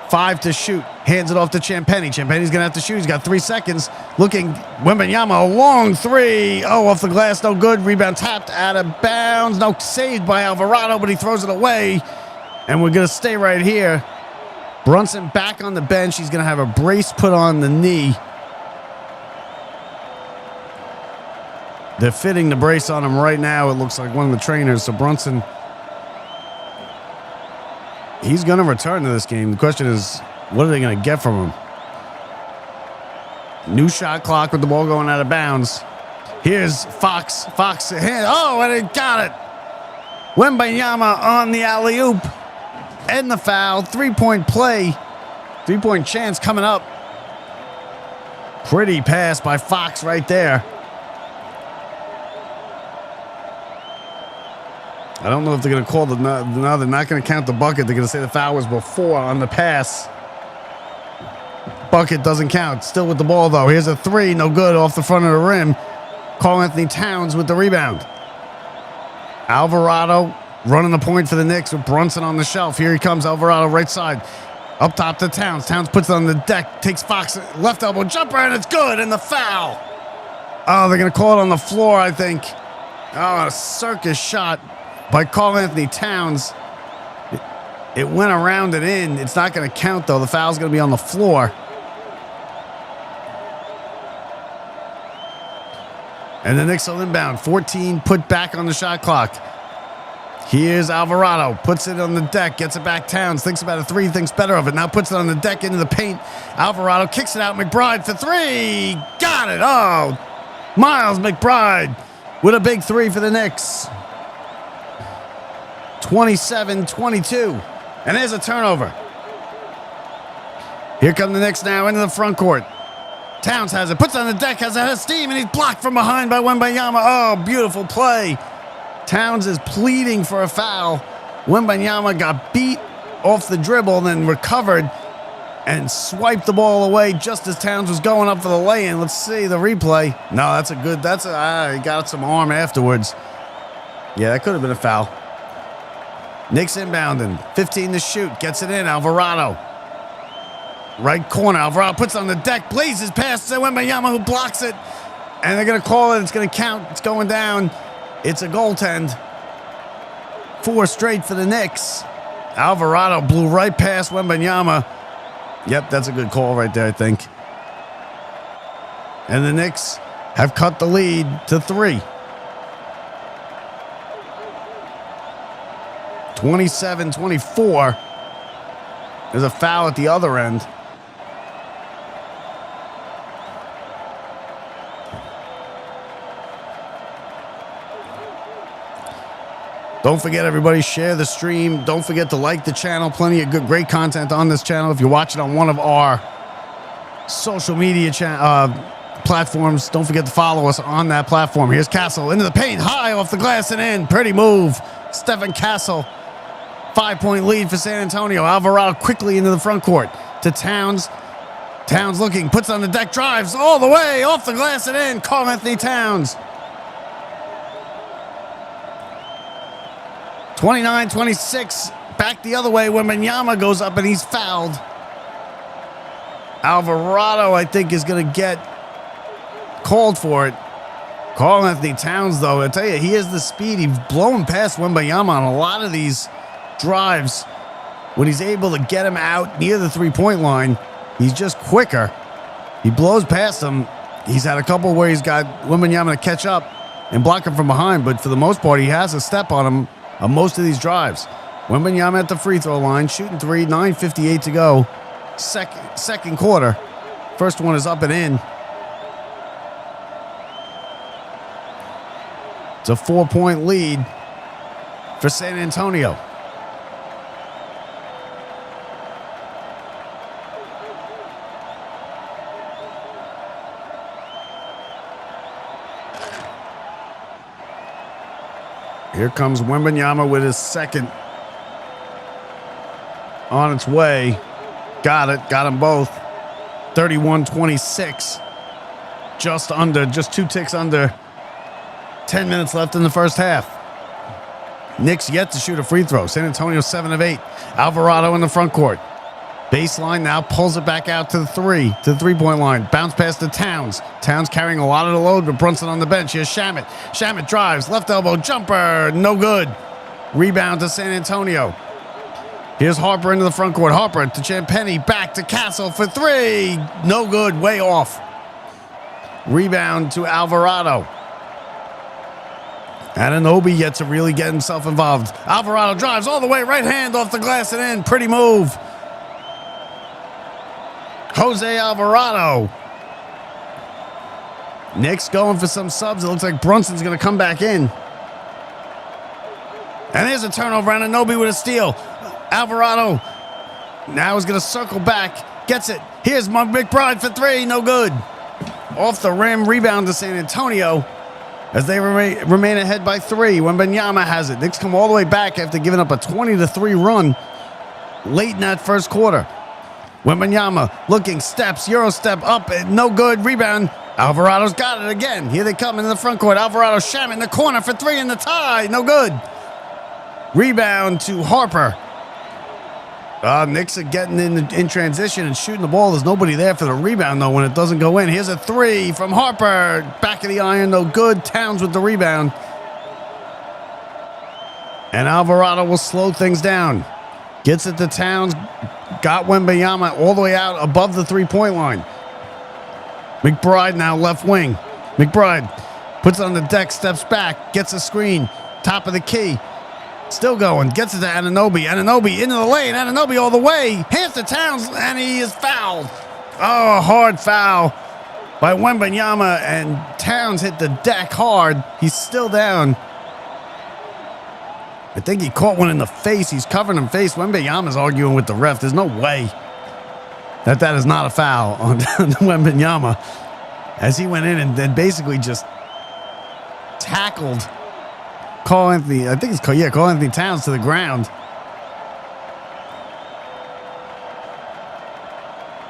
C: 5 to shoot. Hands it off to Champagnie. Champagnie's going to have to shoot. He's got 3 seconds. Looking. Wembanyama, a long 3. Oh, off the glass. No good. Rebound tapped out of bounds. No, saved by Alvarado, but he throws it away. And we're going to stay right here. Brunson back on the bench. He's going to have a brace put on the knee. They're fitting the brace on him right now. It looks like one of the trainers. So Brunson, he's going to return to this game. The question is, what are they going to get from him? New shot clock with the ball going out of bounds. Here's Fox. Fox, oh, and it got it. Wembanyama on the alley-oop. And the foul. 3-point play. 3-point chance coming up. Pretty pass by Fox right there. I don't know if they're going to call no, they're not going to count the bucket. They're going to say the foul was before on the pass. Bucket doesn't count. Still with the ball, though. Here's a 3. No good off the front of the rim. Karl-Anthony Towns with the rebound. Alvarado running the point for the Knicks with Brunson on the shelf. Here he comes, Alvarado, right side. Up top to Towns. Towns puts it on the deck. Takes Fox, left elbow jumper, and it's good. And the foul. Oh, they're going to call it on the floor, I think. Oh, a circus shot by Karl-Anthony Towns. It went around and in. It's not going to count, though. The foul's going to be on the floor. And the Knicks will inbound. 14 put back on the shot clock. Here's Alvarado. Puts it on the deck. Gets it back. Towns thinks about a 3. Thinks better of it. Now puts it on the deck into the paint. Alvarado kicks it out. McBride for 3. Got it. Oh, Miles McBride with a big 3 for the Knicks. 27-22. And there's a turnover. Here come the Knicks now into the front court. Towns has it. Puts it on the deck. Has steam. And he's blocked from behind by Wembanyama. Oh, beautiful play. Towns is pleading for a foul. Wembanyama got beat off the dribble, then recovered and swiped the ball away just as Towns was going up for the lay-in. Let's see the replay. No, he got some arm afterwards. Yeah, that could have been a foul. Knicks inbounding. 15 to shoot. Gets it in. Alvarado. Right corner. Alvarado puts it on the deck. Blazes past Wembanyama, who blocks it. And they're going to call it. It's going to count. It's going down. It's a goaltend. 4 straight for the Knicks. Alvarado blew right past Wembanyama. Yep, that's a good call right there, I think. And the Knicks have cut the lead to 3. 27-24. There's a foul at the other end. Don't forget, everybody, share the stream. Don't forget to like the channel. Plenty of great content on this channel. If you're watching on one of our social media platforms. Don't forget to follow us on that platform. Here's Castle into the paint, high off the glass and in. Pretty move. Stephen Castle. 5-point lead for San Antonio. Alvarado quickly into the front court to Towns. Towns looking, puts on the deck, drives all the way off the glass and in. Karl Anthony Towns. 29-26. Back the other way when Wembanyama goes up and he's fouled. Alvarado, I think, is going to get called for it. Karl Anthony Towns, though, I tell you, he has the speed. He's blowing past Wembanyama on a lot of these drives. When he's able to get him out near the three-point line, he's just quicker. He blows past him. He's had a couple where he's got Wembanyama to catch up and block him from behind, but for the most part, he has a step on him on most of these drives. Wembanyama at the free throw line, shooting three, 9:58 to go. Second quarter. First one is up and in. It's a 4-point lead for San Antonio. Here comes Wembanyama with his second on its way. Got it. Got them both. 31-26. Just 2 ticks under. 10 minutes left in the first half. Knicks yet to shoot a free throw. San Antonio 7 of 8. Alvarado in the front court. Baseline now pulls it back out to the three-point line. Bounce pass to Towns. Towns carrying a lot of the load, but Brunson on the bench. Here's Shamet. Shamet drives. Left elbow jumper. No good. Rebound to San Antonio. Here's Harper into the front court. Harper to Champagnie. Back to Castle for three. No good. Way off. Rebound to Alvarado. Anunoby yet to really get himself involved. Alvarado drives all the way. Right hand off the glass and in. Pretty move. Jose Alvarado. Knicks going for some subs. It looks like Brunson's going to come back in. And there's a turnover. Anunoby with a steal. Alvarado now is going to circle back. Gets it. Here's McBride for three. No good. Off the rim. Rebound to San Antonio as they remain ahead by 3. Wembanyama has it. Knicks come all the way back after giving up a 20-3 run late in that first quarter. Wembanyama looking, steps, Euro step up, no good, rebound. Alvarado's got it again. Here they come into the front court. Alvarado Shamet in the corner for 3 in the tie, no good. Rebound to Harper. Knicks are getting in transition and shooting the ball. There's nobody there for the rebound, though, when it doesn't go in. Here's a 3 from Harper. Back of the iron, no good. Towns with the rebound. And Alvarado will slow things down. Gets it to Towns. Got Wembanyama all the way out above the three-point line. McBride now left wing. McBride puts it on the deck, steps back, gets a screen. Top of the key. Still going. Gets it to Anunoby. Anunoby into the lane. Anunoby all the way. Hands to Towns, and he is fouled. Oh, hard foul by Wembanyama, and Towns hit the deck hard. He's still down. I think he caught one in the face. He's covering him face. Wembanyama's arguing with the ref. There's no way that is not a foul on Wembanyama, as he went in and then basically just tackled Karl Anthony Towns to the ground.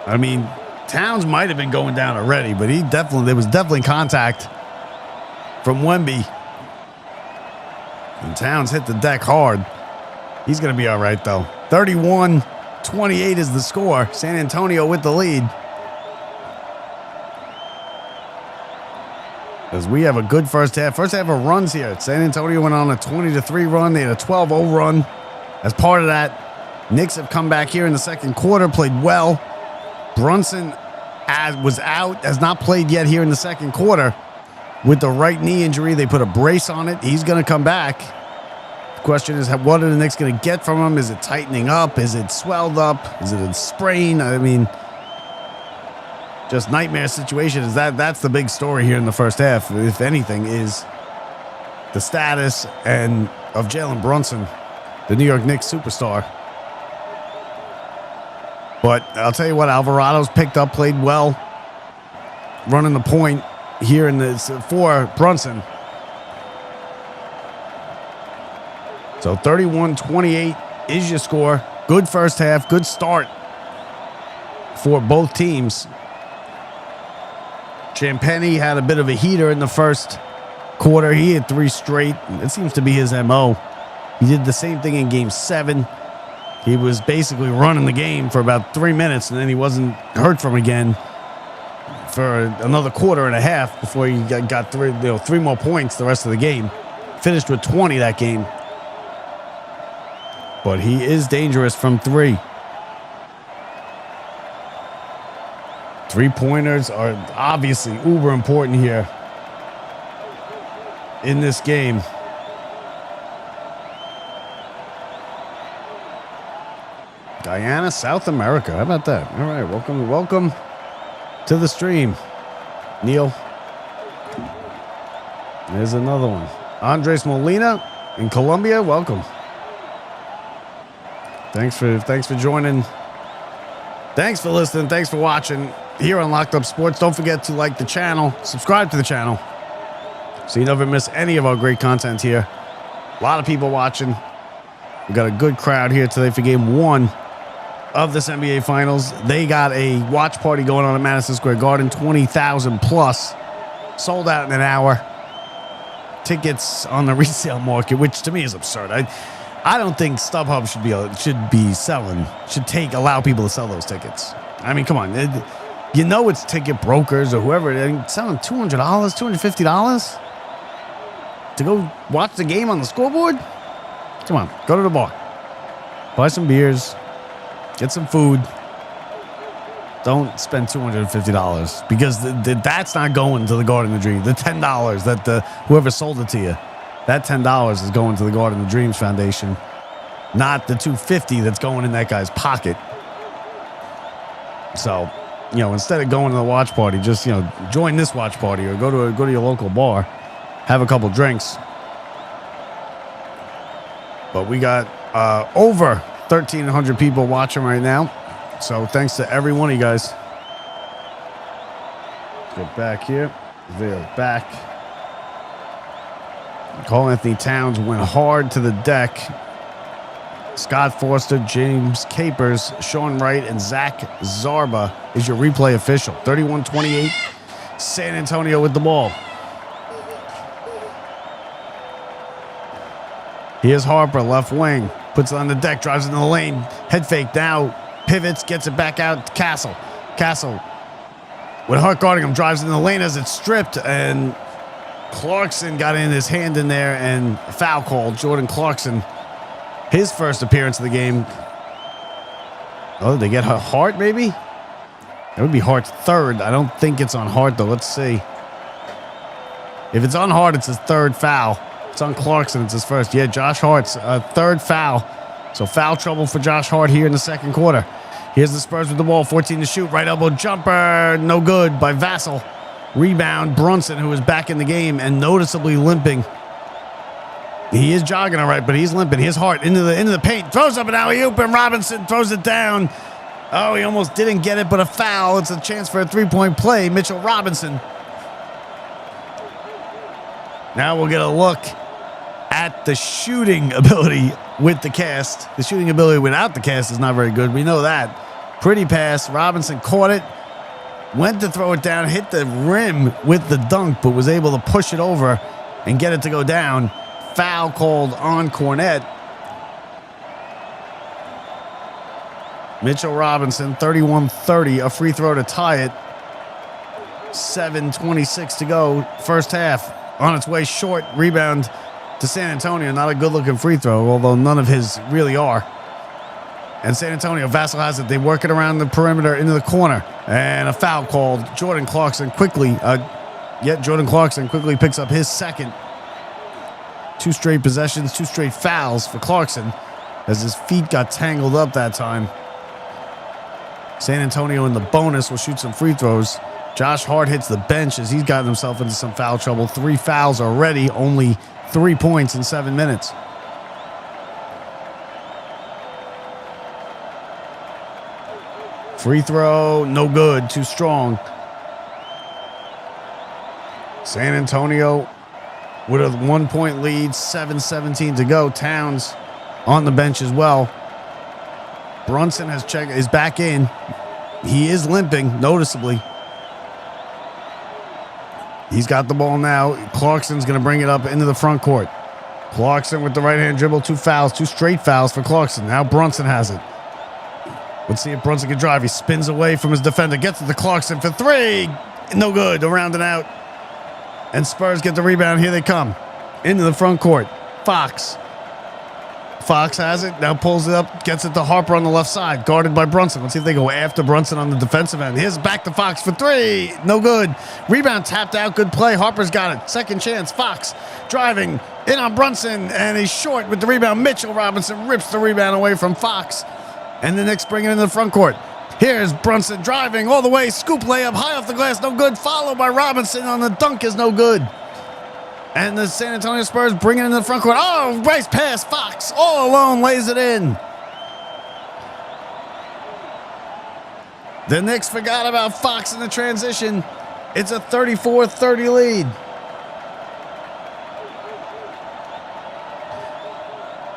C: I mean, Towns might have been going down already, but there was definitely contact from Wemby. And Towns hit the deck hard. He's going to be all right, though. 31-28 is the score. San Antonio with the lead. As we have a good first half. First half of runs here. San Antonio went on a 20-3 run. They had a 12-0 run. As part of that, Knicks have come back here in the second quarter, played well. Brunson was out, has not played yet here in the second quarter. With the right knee injury, they put a brace on it. He's going to come back. The question is, what are the Knicks going to get from him? Is it tightening up? Is it swelled up? Is it a sprain? I mean, just nightmare situation. That's the big story here in the first half, if anything, is the status of Jalen Brunson, the New York Knicks superstar. But I'll tell you what, Alvarado's picked up, played well. running the point here in this for Brunson. So 31-28 is your score. Good first half, good start for both teams. Champagny had a bit of a heater in the first quarter. He had 3 straight. It seems to be his MO. He did the same thing in game 7. He was basically running the game for about 3 minutes, and then he wasn't heard from again for another quarter and a half before he got 3 more points the rest of the game. Finished with 20 that game. But he is dangerous from 3. 3-pointers are obviously uber important here in this game. Guyana, South America. How about that? All right, welcome to the stream, Neil. There's another one. Andres Molina in Colombia. Welcome. Thanks for joining. Thanks for listening. Thanks for watching here on Locked Up Sports. Don't forget to like the channel, subscribe to the channel, so you never miss any of our great content here. A lot of people watching. We got a good crowd here today for game 1 of this NBA Finals. They got a watch party going on at Madison Square Garden. 20,000 plus. Sold out in an hour. Tickets on the resale market, which to me is absurd. I don't think StubHub should allow people to sell those tickets. I mean, come on. You know it's ticket brokers or whoever. Selling $200, $250 to go watch the game on the scoreboard? Come on, go to the bar. Buy some beers. Get some food. Don't spend $250 because that's not going to the Garden of Dreams. The $10 that whoever sold it to you, that $10 is going to the Garden of Dreams Foundation, not the $250 that's going in that guy's pocket. So, instead of going to the watch party, just join this watch party or go to your local bar, have a couple drinks. But we got over 1,300 people watching right now. So thanks to every one of you guys. Let's get back here. Video back. Carl Anthony Towns went hard to the deck. Scott Forster, James Capers, Sean Wright, and Zach Zarba is your replay official. 31-28, San Antonio with the ball. Here's Harper, left wing. Puts it on the deck, drives into the lane. Head fake now. Pivots, gets it back out to Castle. Castle, with Hart guarding him, drives into the lane as it's stripped. And Clarkson got in his hand in there and foul called. Jordan Clarkson, his first appearance of the game. Oh, did they get Hart maybe? That would be Hart's third. I don't think it's on Hart though. Let's see. If it's on Hart, it's his third foul. It's on Clarkson. It's his first. Yeah, Josh Hart's third foul. So foul trouble for Josh Hart here in the second quarter. Here's the Spurs with the ball. 14 to shoot. Right elbow jumper. No good by Vassell. Rebound, Brunson, who is back in the game and noticeably limping. He is jogging all right, but he's limping. Here's Hart into the paint. Throws up an alley-oop, and Robinson throws it down. Oh, he almost didn't get it, but a foul. It's a chance for a three-point play. Mitchell Robinson. Now we'll get a look at the shooting ability with the cast. The shooting ability without the cast is not very good. We know that. Pretty pass. Robinson caught it. Went to throw it down. Hit the rim with the dunk, but was able to push it over and get it to go down. Foul called on Cornette. Mitchell Robinson, 31-30. A free throw to tie it. 7:26 to go. First half. On its way short. Rebound to San Antonio. Not a good-looking free throw, although none of his really are. And San Antonio, Vassell has it. They work it around the perimeter into the corner. And a foul called. Jordan Clarkson quickly picks up his second. 2 straight possessions, 2 straight fouls for Clarkson as his feet got tangled up that time. San Antonio in the bonus will shoot some free throws. Josh Hart hits the bench as he's gotten himself into some foul trouble. 3 fouls already, only 3 points in 7 minutes. Free throw, no good, too strong. San Antonio with a 1-point lead, 7:17 to go. Towns on the bench as well. Brunson is back in. He is limping noticeably. He's got the ball now. Clarkson's going to bring it up into the front court. Clarkson with the right-hand dribble. 2 straight fouls for Clarkson. Now Brunson has it. Let's see if Brunson can drive. He spins away from his defender. Gets it to Clarkson for 3. No good. Around and out. And Spurs get the rebound. Here they come. Into the front court. Fox has it. Now pulls it up. Gets it to Harper on the left side. Guarded by Brunson. Let's see if they go after Brunson on the defensive end. Here's back to Fox for 3. No good. Rebound tapped out. Good play. Harper's got it. Second chance. Fox driving in on Brunson. And he's short with the rebound. Mitchell Robinson rips the rebound away from Fox. And the Knicks bring it into the front court. Here's Brunson driving all the way. Scoop layup high off the glass. No good. Followed by Robinson on the dunk is no good. And the San Antonio Spurs bring it into the front court. Oh, nice pass. Fox all alone lays it in. The Knicks forgot about Fox in the transition. It's a 34-30 lead.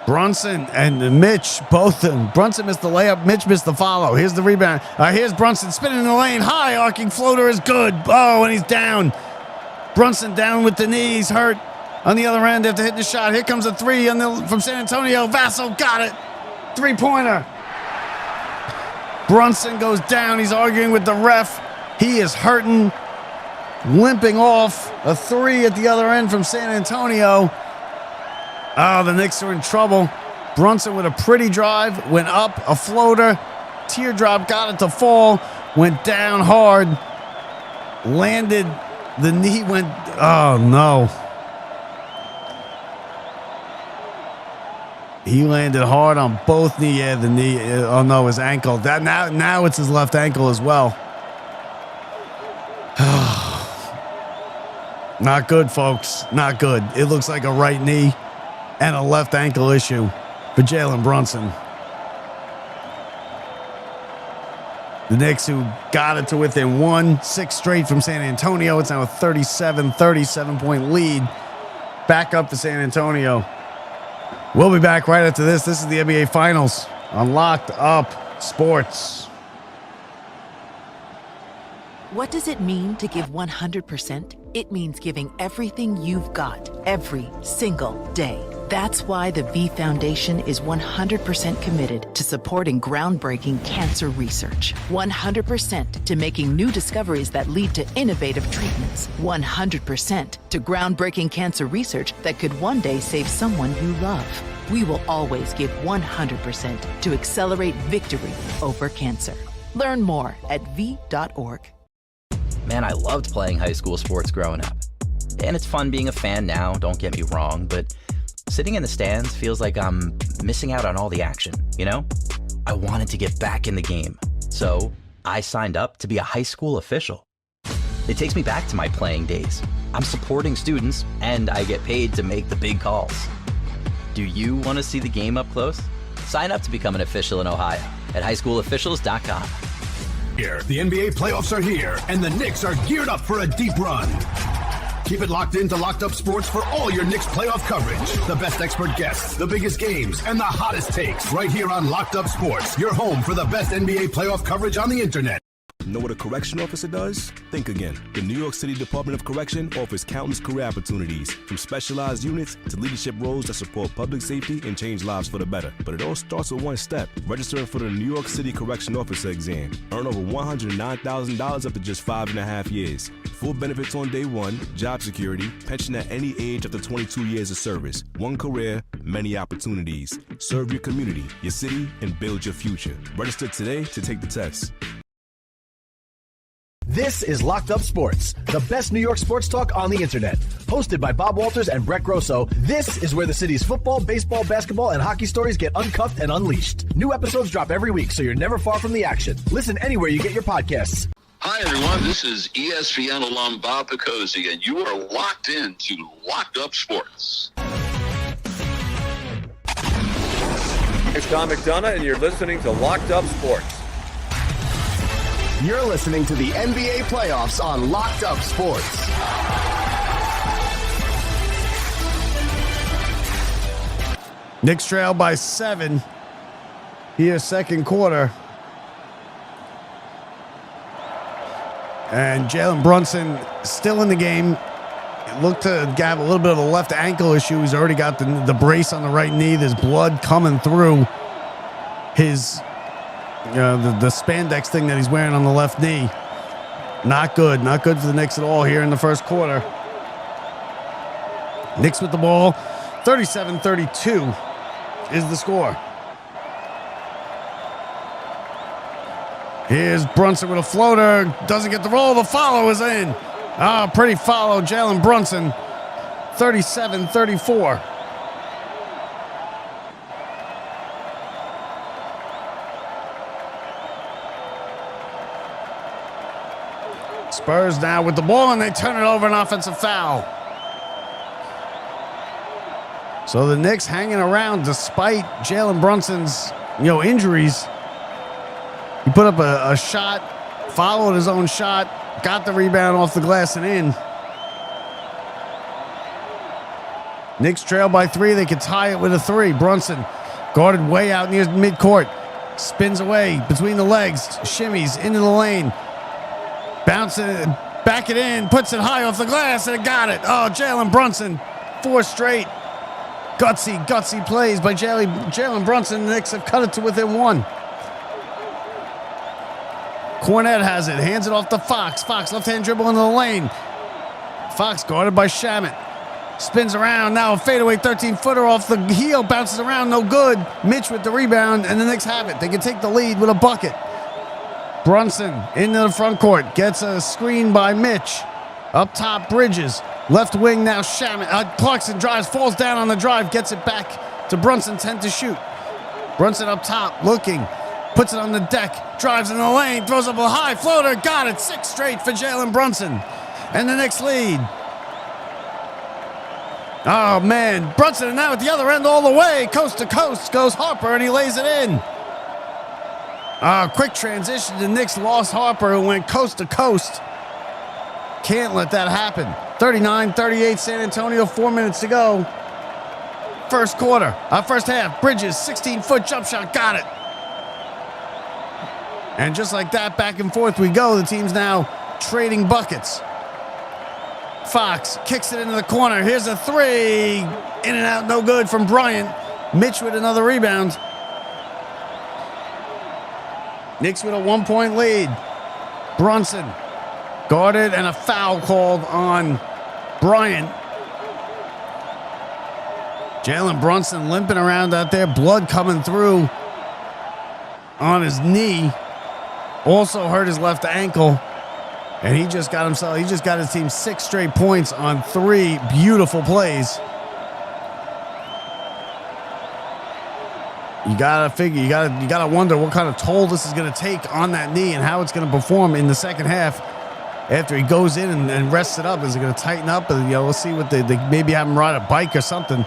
C: Brunson and Mitch, both of them. Brunson missed the layup. Mitch missed the follow. Here's the rebound. Here's Brunson spinning in the lane. High arcing floater is good. Oh, and he's down. Brunson down with the knee. He's hurt on the other end after hitting the shot. Here comes a 3 from San Antonio. Vassell got it. 3-pointer. Brunson goes down. He's arguing with the ref. He is hurting. Limping off. A 3 at the other end from San Antonio. Oh, the Knicks are in trouble. Brunson with a pretty drive. Went up, a floater. Teardrop got it to fall. Went down hard. Landed. The knee went. Oh, no. He landed hard on both knee. Yeah, the knee. Oh, no, his ankle. Now it's his left ankle as well. Not good, folks. Not good. It looks like a right knee and a left ankle issue for Jalen Brunson. The Knicks, who got it to within 1, 6 straight from San Antonio. It's now a 37-point lead. Back up to San Antonio. We'll be back right after this. This is the NBA Finals on Locked Up Sports.
H: What does it mean to give 100%? It means giving everything you've got every single day. That's why the V Foundation is 100% committed to supporting groundbreaking cancer research. 100% to making new discoveries that lead to innovative treatments. 100% to groundbreaking cancer research that could one day save someone you love. We will always give 100% to accelerate victory over cancer. Learn more at v.org.
K: Man, I loved playing high school sports growing up. And it's fun being a fan now, don't get me wrong, but sitting in the stands feels like I'm missing out on all the action, you know? I wanted to get back in the game, so I signed up to be a high school official. It takes me back to my playing days. I'm supporting students, and I get paid to make the big calls. Do you want to see the game up close? Sign up to become an official in Ohio at highschoolofficials.com.
B: Here, the NBA playoffs are here, and the Knicks are geared up for a deep run. Keep it locked into Locked Up Sports for all your Knicks playoff coverage. The best expert guests, the biggest games, and the hottest takes right here on Locked Up Sports, your home for the best NBA playoff coverage on the internet.
G: Know what a correction officer does? Think again. The New York City Department of Correction offers countless career opportunities, from specialized units to leadership roles that support public safety and change lives for the better. But it all starts with one step: registering for the New York City Correction Officer exam. Earn over $109,000 after just 5.5 years. Full benefits on day one, job security, pension at any age up to 22 years of service. One career, many opportunities. Serve your community, your city, and build your future. Register today to take the test.
B: This is Locked Up Sports, the best New York sports talk on the internet. Hosted by Bob Walters and Brett Grosso, this is where the city's football, baseball, basketball, and hockey stories get uncuffed and unleashed. New episodes drop every week, so you're never far from the action. Listen anywhere you get your podcasts.
F: Hi, everyone. This is ESPN alum Bob Picosi, and you are locked in to Locked Up Sports.
A: It's Tom McDonough, and you're listening to Locked Up Sports.
B: You're listening to the NBA playoffs on Locked Up Sports.
C: Knicks trail by 7 here, second quarter. And Jalen Brunson still in the game. Looked to have a little bit of a left ankle issue. He's already got the brace on the right knee. There's blood coming through his the spandex thing that he's wearing on the left knee. Not good. Not good for the Knicks at all here in the first quarter. Knicks with the ball. 37-32 is the score. Here's Brunson with a floater. Doesn't get the roll. The follow is in. Pretty follow. Jalen Brunson. 37-34. Spurs now with the ball, and they turn it over, an offensive foul. So the Knicks hanging around despite Jalen Brunson's, injuries. He put up a shot, followed his own shot, got the rebound off the glass and in. Knicks trail by 3. They could tie it with a 3. Brunson guarded way out near midcourt. Spins away between the legs, shimmies into the lane. Bouncing it, back it in, puts it high off the glass, and it got it. Oh, Jalen Brunson, 4 straight. Gutsy plays by Jalen Brunson. The Knicks have cut it to within 1. Cornette has it, hands it off to Fox. Fox, left-hand dribble into the lane. Fox guarded by Shamet. Spins around, now a fadeaway 13-footer off the heel, bounces around, no good. Mitch with the rebound, and the Knicks have it. They can take the lead with a bucket. Brunson into the front court, gets a screen by Mitch. Up top, Bridges. Left wing now, Shamet. Clarkson drives, falls down on the drive, gets it back to Brunson, 10 to shoot. Brunson up top, looking. Puts it on the deck, drives in the lane, throws up a high floater, got it, 6 straight for Jalen Brunson. And the Knicks lead. Oh, man, Brunson now at the other end all the way, coast to coast, goes Harper, and he lays it in. Quick transition, the Knicks lost Harper, who went coast to coast. Can't let that happen. 39-38 San Antonio, 4 minutes to go. First quarter, first half, Bridges, 16-foot jump shot, got it. And just like that, back and forth we go. The team's now trading buckets. Fox kicks it into the corner. Here's a 3. In and out, no good from Bryant. Mitch with another rebound. Knicks with a 1-point lead. Brunson guarded and a foul called on Bryant. Jalen Brunson limping around out there. Blood coming through on his knee. Also hurt his left ankle, and he just got his team 6 straight points on 3 beautiful plays. You gotta wonder what kind of toll this is gonna take on that knee and how it's gonna perform in the second half after he goes in and rests it up. Is it gonna tighten up? And we'll see what they maybe have him ride a bike or something.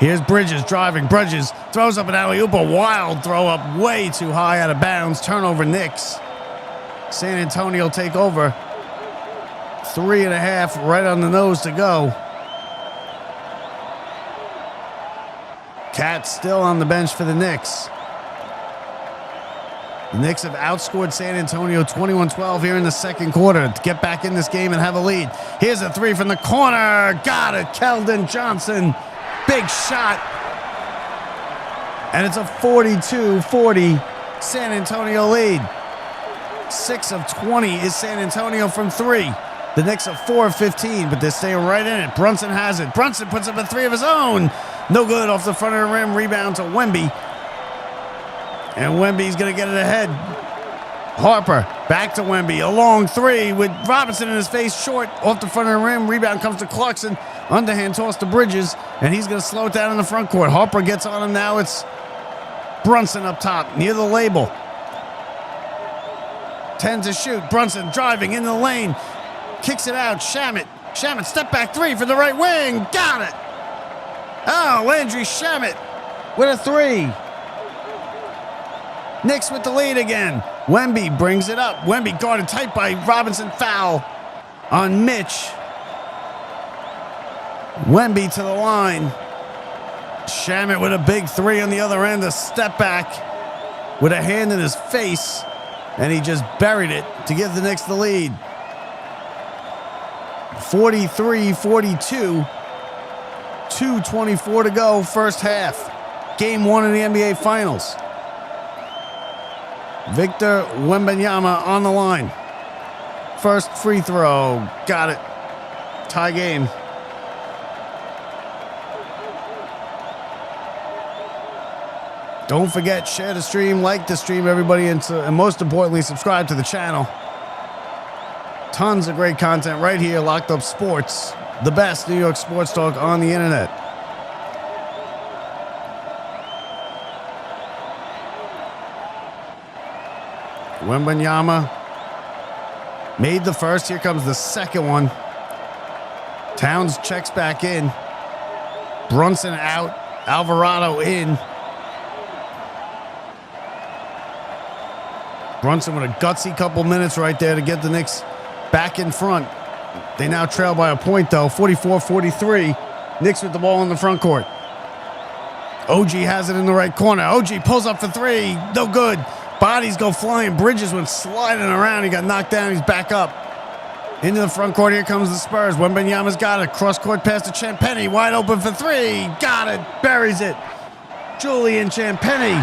C: Here's Bridges driving. Bridges throws up an alley-oop, a wild throw up way too high out of bounds. Turnover Knicks. San Antonio take over. 3.5 right on the nose to go. Cat still on the bench for the Knicks. The Knicks have outscored San Antonio 21-12 here in the second quarter to get back in this game and have a lead. Here's a 3 from the corner. Got it, Keldon Johnson. Big shot. And it's a 42-40 San Antonio lead. 6 of 20 is San Antonio from 3. The Knicks are 4 of 15, but they're staying right in it. Brunson has it. Brunson puts up a 3 of his own. No good off the front of the rim. Rebound to Wemby. And Wemby's going to get it ahead. Harper back to Wemby. A long 3 with Robinson in his face, short off the front of the rim. Rebound comes to Clarkson. Underhand toss to Bridges, and he's going to slow it down in the front court. Harper gets on him now. It's Brunson up top near the label. 10 to shoot. Brunson driving in the lane. Kicks it out. Shamet. Shamet step back 3 for the right wing. Got it. Oh, Landry Shamet with a 3. Knicks with the lead again. Wemby brings it up. Wemby guarded tight by Robinson. Foul on Mitch. Wemby to the line. Shamit with a big three on the other end, a step back with a hand in his face, and he just buried it to give the Knicks the lead. 43-42, 2:24 to go, first half. Game 1 in the NBA Finals. Victor Wembanyama on the line. First free throw, got it. Tie game. Don't forget, share the stream, like the stream, everybody, and most importantly, subscribe to the channel. Tons of great content right here, Locked Up Sports, the best New York sports talk on the internet. Wembanyama made the first. Here comes the second one. Towns checks back in. Brunson out. Alvarado in. Brunson with a gutsy couple minutes right there to get the Knicks back in front. They now trail by a point, though, 44-43. Knicks with the ball in the front court. OG has it in the right corner. OG pulls up for three. No good. Bodies go flying. Bridges went sliding around. He got knocked down. He's back up. Into the front court. Here comes the Spurs. Wembanyama's got it. Cross-court pass to Champagnie. Wide open for three. Got it. Buries it. Julian Champagnie.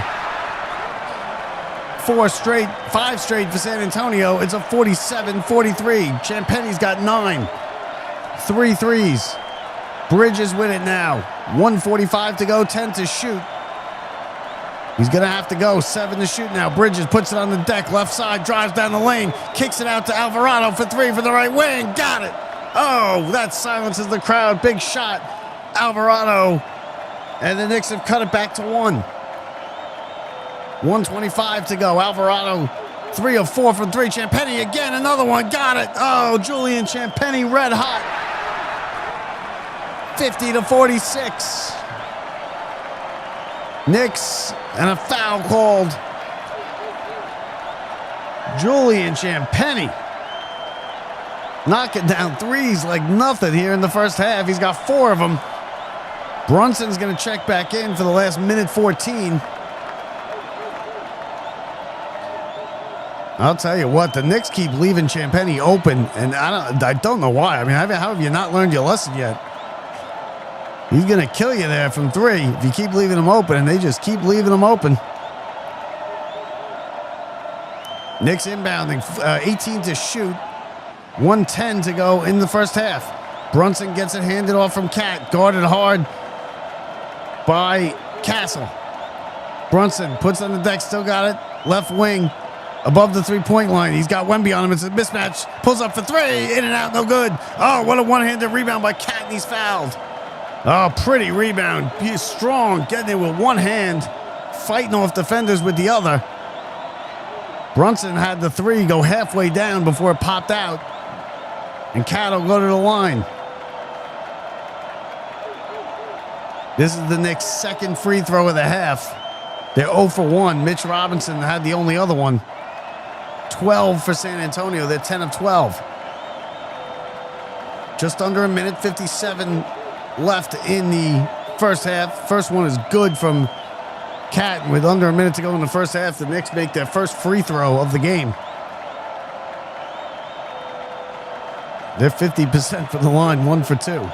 C: 5 straight for San Antonio. It's a 47-43. Champagnie's got 9. 3 threes. Bridges with it now. 1:45 to go, 10 to shoot. He's going to have to go. 7 to shoot now. Bridges puts it on the deck. Left side, drives down the lane. Kicks it out to Alvarado for 3 for the right wing. Got it. Oh, that silences the crowd. Big shot. Alvarado. And the Knicks have cut it back to 1. 1:25 to go. Alvarado, 3 of 4 from 3. Champagnie again, another one. Got it. Oh, Julian Champagnie red hot. 50-46. Knicks and a foul called. Julian Champagnie knocking down threes like nothing here in the first half. He's got 4 of them. Brunson's going to check back in for the last minute 14. I'll tell you what, the Knicks keep leaving Champagnie open, and I don't know why. I mean, how have you not learned your lesson yet? He's going to kill you there from 3 if you keep leaving him open, and they just keep leaving him open. Knicks inbounding, 18 to shoot, 1:10 to go in the first half. Brunson gets it handed off from Cat, guarded hard by Castle. Brunson puts on the deck, still got it, left wing. Above the three-point line. He's got Wemby on him. It's a mismatch. Pulls up for 3. In and out. No good. Oh, what a one-handed rebound by Cat, and he's fouled. Oh, pretty rebound. He's strong. Getting it with one hand. Fighting off defenders with the other. Brunson had the 3 go halfway down before it popped out. And Cat will go to the line. This is the Knicks' second free throw of the half. They're 0 for 1. Mitch Robinson had the only other one. 12 for San Antonio. They're 10 of 12. Just under a minute, 57 left in the first half. First one is good from Cat. With under a minute to go in the first half, the Knicks make their first free throw of the game. They're 50% from the line, 1 for 2.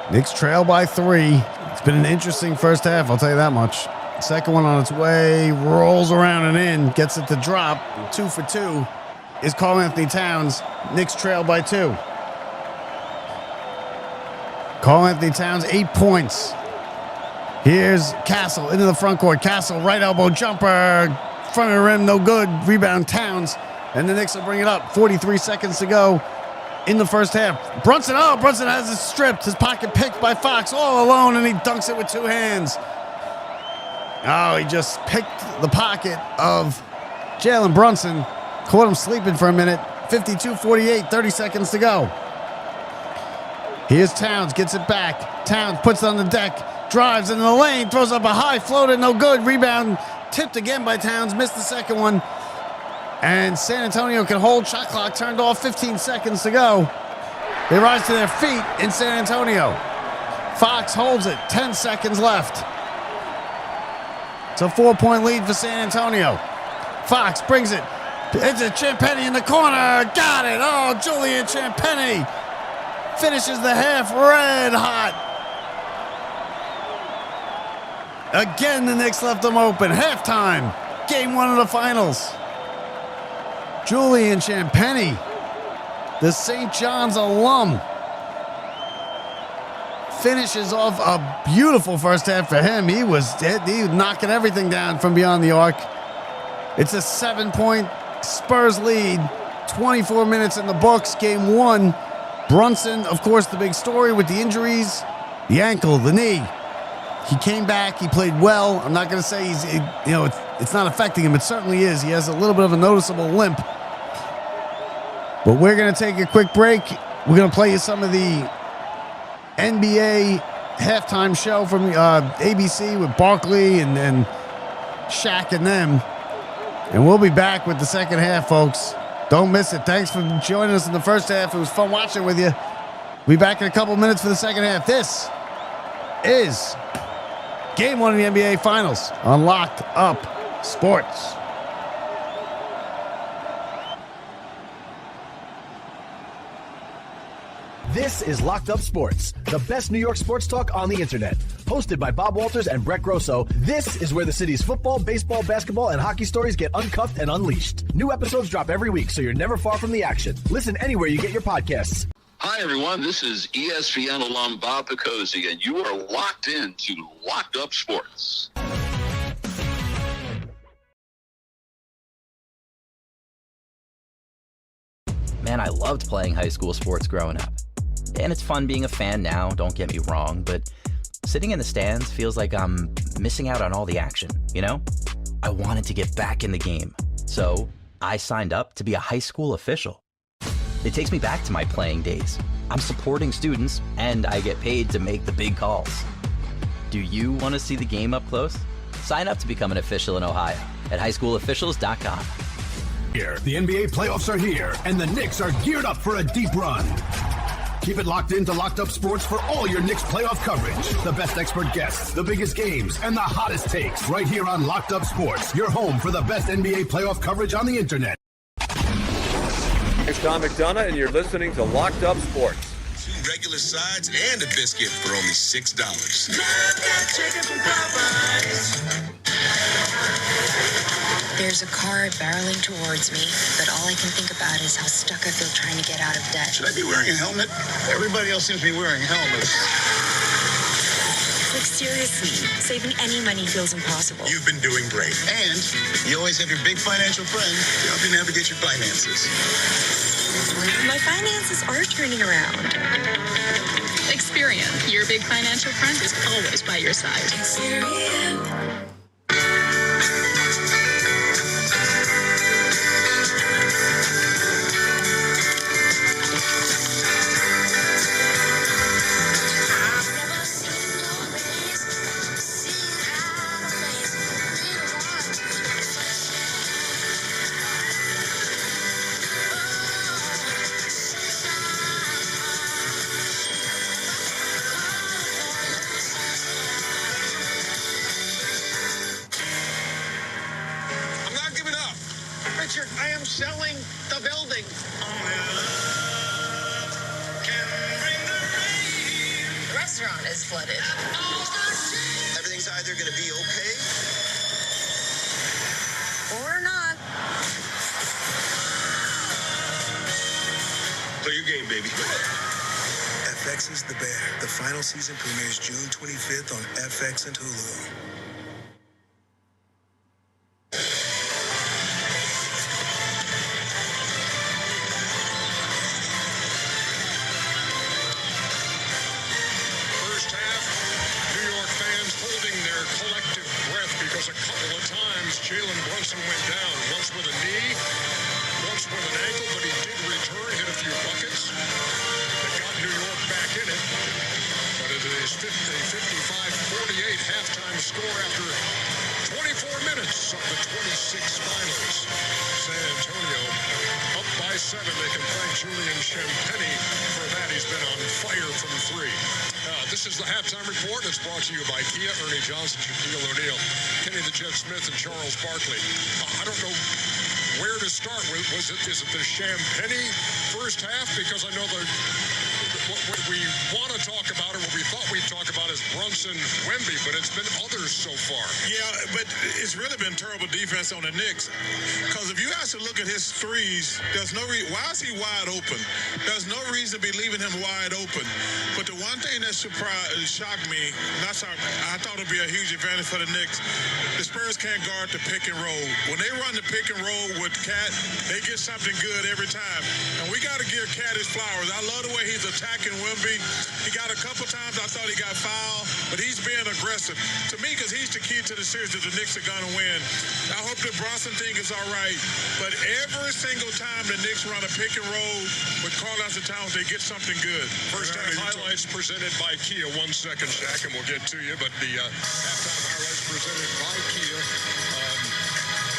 C: Knicks trail by 3. It's been an interesting first half, I'll tell you that much. Second one on its way, rolls around and in, gets it to drop. 2 for 2 is Karl-Anthony Towns. Knicks trail by 2. Karl-Anthony Towns, 8 points. Here's Castle into the front court. Castle, right elbow jumper, front of the rim, no good. Rebound Towns, and the Knicks will bring it up. 43 seconds to go in the first half. Brunson has it stripped. His pocket picked by Fox all alone, and he dunks it with 2 hands. Oh, he just picked the pocket of Jalen Brunson. Caught him sleeping for a minute. 52-48, 30 seconds to go. Here's Towns, gets it back. Towns puts it on the deck, drives into the lane, throws up a high floater, no good. Rebound tipped again by Towns, missed the second one. And San Antonio can hold. Shot clock turned off. 15 seconds to go. They rise to their feet in San Antonio. Fox holds it. 10 seconds left. It's a 4-point lead for San Antonio. Fox brings it. It's a Champagny in the corner. Got it. Oh, Julian Champagny finishes the half red hot. Again, the Knicks left them open. Halftime. Game 1 of the finals. Julian Champagny, the St. John's alum, finishes off a beautiful first half for him. He was knocking everything down from beyond the arc. It's a 7-point Spurs lead. 24 minutes in the books. Game 1. Brunson, of course, the big story with the injuries. The ankle, the knee. He came back. He played well. I'm not going to say it's not affecting him. It certainly is. He has a little bit of a noticeable limp. But we're going to take a quick break. We're going to play you some of the NBA halftime show from ABC with Barkley and Shaq and them. And we'll be back with the second half, folks. Don't miss it. Thanks for joining us in the first half. It was fun watching with you. We'll be back in a couple minutes for the second half. This is Game 1 of the NBA Finals on Locked Up Sports.
B: This is Locked Up Sports, the best New York sports talk on the internet. Hosted by Bob Walters and Brett Grosso, this is where the city's football, baseball, basketball, and hockey stories get uncuffed and unleashed. New episodes drop every week, so you're never far from the action. Listen anywhere you get your podcasts.
F: Hi, everyone. This is ESPN alum Bob Picosi, and you are locked in to Locked Up Sports.
K: Man, I loved playing high school sports growing up. And it's fun being a fan now, don't get me wrong, but sitting in the stands feels like I'm missing out on all the action, you know? I wanted to get back in the game, so I signed up to be a high school official. It takes me back to my playing days. I'm supporting students, and I get paid to make the big calls. Do you want to see the game up close? Sign up to become an official in Ohio at highschoolofficials.com.
B: Here, the NBA playoffs are here, and the Knicks are geared up for a deep run. Keep it locked into Locked Up Sports for all your Knicks playoff coverage. The best expert guests, the biggest games, and the hottest takes right here on Locked Up Sports, your home for the best NBA playoff coverage on the internet.
A: It's Tom McDonough, and you're listening to Locked Up Sports.
E: 2 regular sides and a biscuit for only $6.
D: There's a car barreling towards me, but all I can think about is how stuck I feel trying to get out of debt.
E: Should I be wearing a helmet? Everybody else seems to be wearing helmets.
D: Like, seriously, saving any money feels impossible.
E: You've been doing great. And you always have your big financial friend to help you navigate your finances.
D: My finances are turning around.
L: Experian, your big financial friend, is always by your side.
D: Experian.
E: Richard, I am selling the building.
L: The restaurant is flooded.
E: Everything's either going to be okay
L: Or not.
E: play your game, baby. FX is the Bear. The final season premieres June 25th on FX and Hulu. First half, New York fans holding their collective breath because a couple of times Jalen Brunson went down. Once with a knee, once with an ankle, but he did return, hit a few buckets. That got New York back in it. But it is 55-48 halftime score after 24 minutes of the 26 finals. San Antonio 7. They can thank Julian Champagny for that. He's been on fire from 3. This is the halftime report. It's brought to you by Kia, Ernie Johnson, Shaquille O'Neal, Kenny the Jet Smith, and Charles Barkley. I don't know where to start with. Is it the Champagny first half? Because I know what we want to talk about, or what we thought we'd talk about, is Brunson, Wemby, but it's been others so far.
M: Yeah, but it's really been terrible defense on the Knicks. Because if you actually look at his threes, there's no reason. Why is he wide open? There's no reason to be leaving him wide open. But the one thing that shocked me, I thought it would be a huge advantage for the Knicks. The Spurs can't guard the pick and roll. When they run the pick and roll with Cat, they get something good every time. And we got to give Cat his flowers. I love the way he's attacking Wemby. He got a couple times I thought he got fouled, but he's being aggressive. To me, because he's the key to the series that the Knicks are going to win. I hope the Bronson thing is all right, but every single time the Knicks run a pick and roll with Karl-Anthony Towns, they get something good.
E: First half highlights presented by Kia. 1 second, Shaq, and we'll get to you. But the halftime highlights presented by Kia.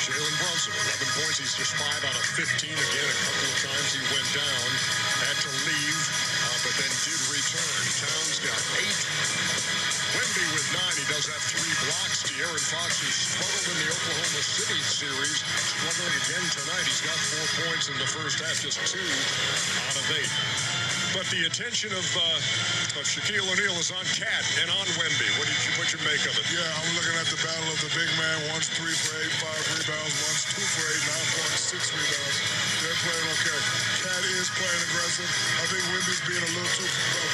E: Jalen Brunson, 11 points. He's just 5 out of 15. Again, a couple of times he went down, had to leave, but then did return. Towns got 8. Wemby with 9. He does have 3 blocks. De'Aaron Fox, who struggled in the Oklahoma City series, struggling again tonight. He's got 4 points in the first half, just 2 out of 8. But the attention of Shaquille O'Neal is on Cat and on Wemby. What you make of it?
N: Yeah, I'm looking at the battle of the big man. One's 3 for 8, 5 rebounds. One's 2 for 8, 9 points, 6 rebounds. They're playing okay. Cat is playing aggressive. I think Wemby's being a little too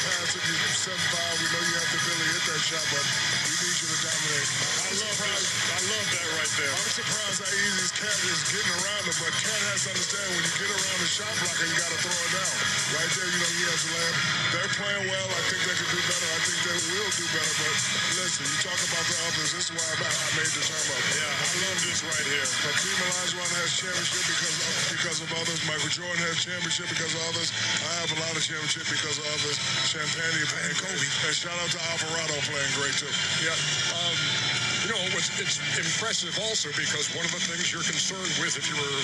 N: passive. You're 7'5". We know you have the ability to hit that shot, but we need you to dominate.
E: I love that right there.
N: I'm surprised how easy Cat is getting around him, but Cat has to understand when you get around the shot blocker, you got to throw it down. Right there, he has to land. They're playing well. I think they can do better. I think they will do better. But listen, you talk about the others. This is why I made the term up.
E: Yeah, I love this right here.
N: Hakeem Olajuwon has championship because of others. Michael Jordan has championship because of others. I have a lot of championship because of others. Champagne and Kobe. And shout out to Alvarado playing great too.
E: Yeah. It's impressive also because one of the things you're concerned with if you were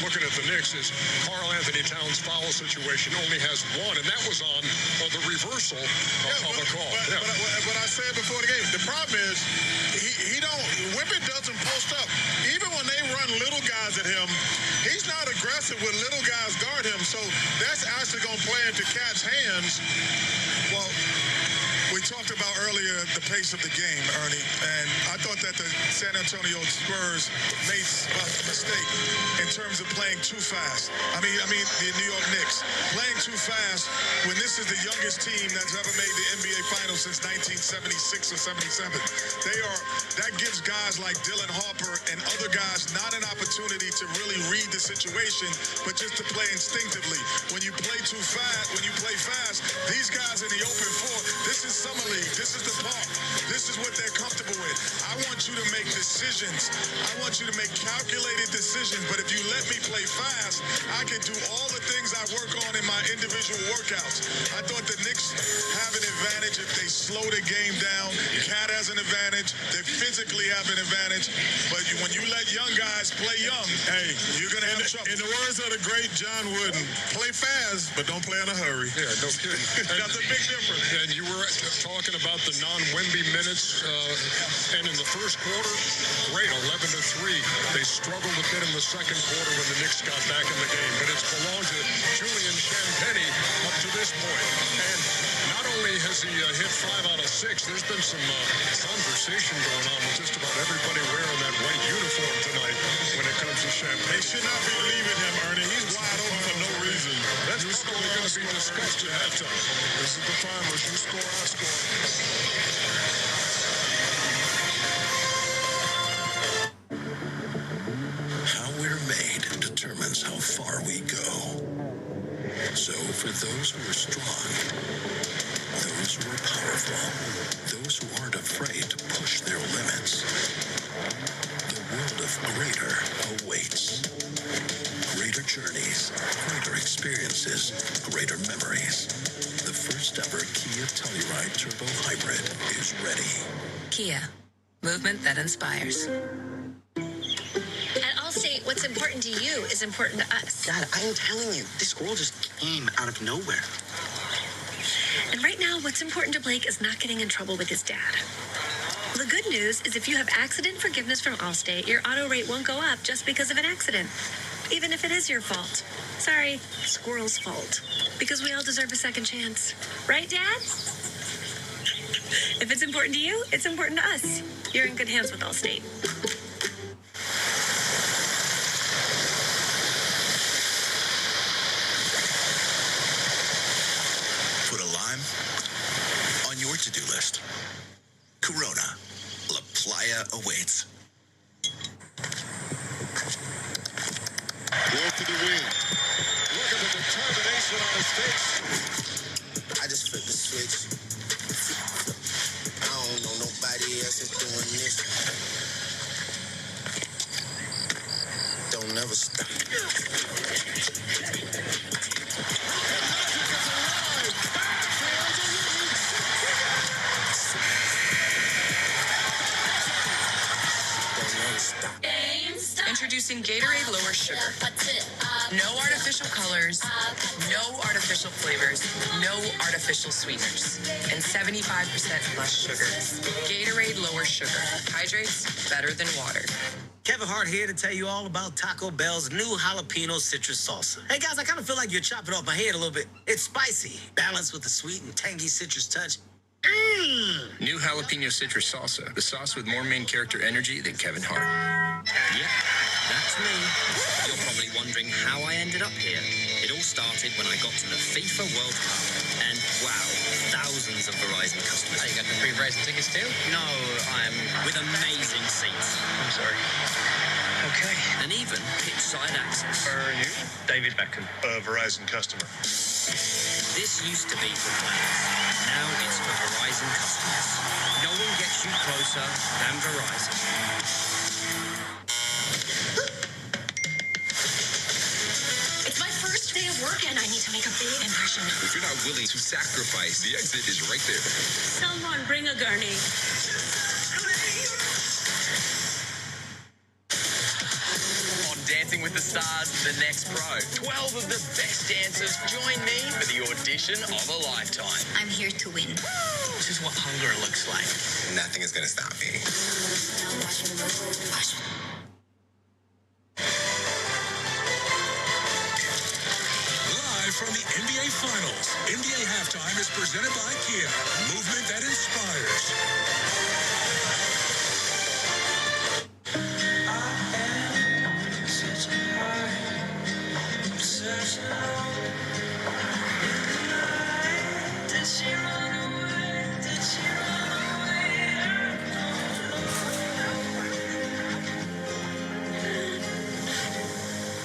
E: looking at the Knicks is Karl-Anthony Towns' foul situation only has 1, and that was on the reversal of a call.
M: But I said before the game, the problem is Wemby doesn't post up. Even when they run little guys at him, he's not aggressive when little guys guard him. So that's actually going to play into Cat's hands. Well, we talked about earlier the pace of the game, Ernie, and I thought that the San Antonio Spurs made a mistake in terms of playing too fast. I mean the New York Knicks playing too fast when this is the youngest team that's ever made the NBA Finals since 1976 or 77. That gives guys like Dylan Harper and other guys not an opportunity to really read the situation, but just to play instinctively. When you play too fast, when you play fast, these guys in the open floor, this is Summer League. This is the park. This is what they're comfortable with. I want you to make decisions. I want you to make calculated decisions. But if you let me play fast, I can do all the things I work on in my individual workouts. I thought the Knicks have an advantage if they slow the game down. Cat has an advantage. They physically have an advantage. But when you let young guys play young, hey, you're going to have trouble.
N: In the words of the great John Wooden, play fast, but don't play in a hurry.
E: Yeah, no kidding.
N: That's a big difference.
E: And you were talking about the non-Wemby minutes, and in the first quarter, great, 11-3. They struggled a bit in the second quarter when the Knicks got back in the game, but it's belonged to Julian Champagny up to this point. And not only has he hit 5 out of 6, there's been some conversation going on with just about everybody wearing that white uniform tonight when it comes to Champagny.
M: They should not be leaving him, Ernie. He's wide open for no reason.
E: That's probably going to be discussed at halftime.
N: This is the finals. You score, I score.
O: How we're made determines how far we go. So for those who are strong, those who are powerful, those who aren't afraid to push their limits, the world of greater awaits. Greater journeys, greater experiences, greater memories. The first ever Kia Telluride Turbo Hybrid is ready.
D: Kia, movement that inspires.
P: At Allstate, what's
L: what's important to you is important to us.
P: Dad, I am telling you, this squirrel just came out of nowhere.
L: And right now, what's important to Blake is not getting in trouble with his dad. The good news is if you have accident forgiveness from Allstate, your auto rate won't go up just because of an accident, even if it is your fault. Sorry, squirrel's fault. Because we all deserve a second chance. Right, Dad? If it's important to you, it's important to us. You're in good hands with Allstate.
O: Put a lime on your to-do list. Corona. La Playa awaits.
E: Goes to the wing. Look at the determination on his face.
Q: I just flipped the switch. I don't know nobody else is doing this. Don't never stop.
R: Introducing Gatorade Lower Sugar. No artificial colors, no artificial flavors, no artificial sweeteners, and 75% less sugar. Gatorade Lower Sugar. Hydrates better than water.
S: Kevin Hart here to tell you all about Taco Bell's new jalapeno citrus salsa. Hey guys, I kind of feel like you're chopping off my head a little bit. It's spicy, balanced with a sweet and tangy citrus touch.
T: New jalapeno citrus salsa. The sauce with more main character energy than Kevin Hart.
U: Yep, that's me. You're probably wondering how I ended up here. It all started when I got to the FIFA World Cup. And wow, thousands of Verizon customers.
V: Oh, you got the free Verizon tickets too?
U: No, I'm with amazing seats.
V: I'm sorry.
U: Okay. And even pitch side access.
E: For you, David Beckham, a Verizon customer.
U: This used to be for players. Now it's for Verizon customers. No one gets you closer than Verizon.
L: It's my first day of work and I need to make a big impression.
T: If you're not willing to sacrifice, the exit is right there.
L: Someone bring a gurney.
V: Dancing with the Stars, The Next Pro. 12 of the best dancers join me for the audition of a lifetime.
L: I'm here to win.
V: This is what hunger looks like.
Q: Nothing is gonna stop me.
E: Live from the NBA Finals, NBA Halftime is presented by Kia, movement that inspires.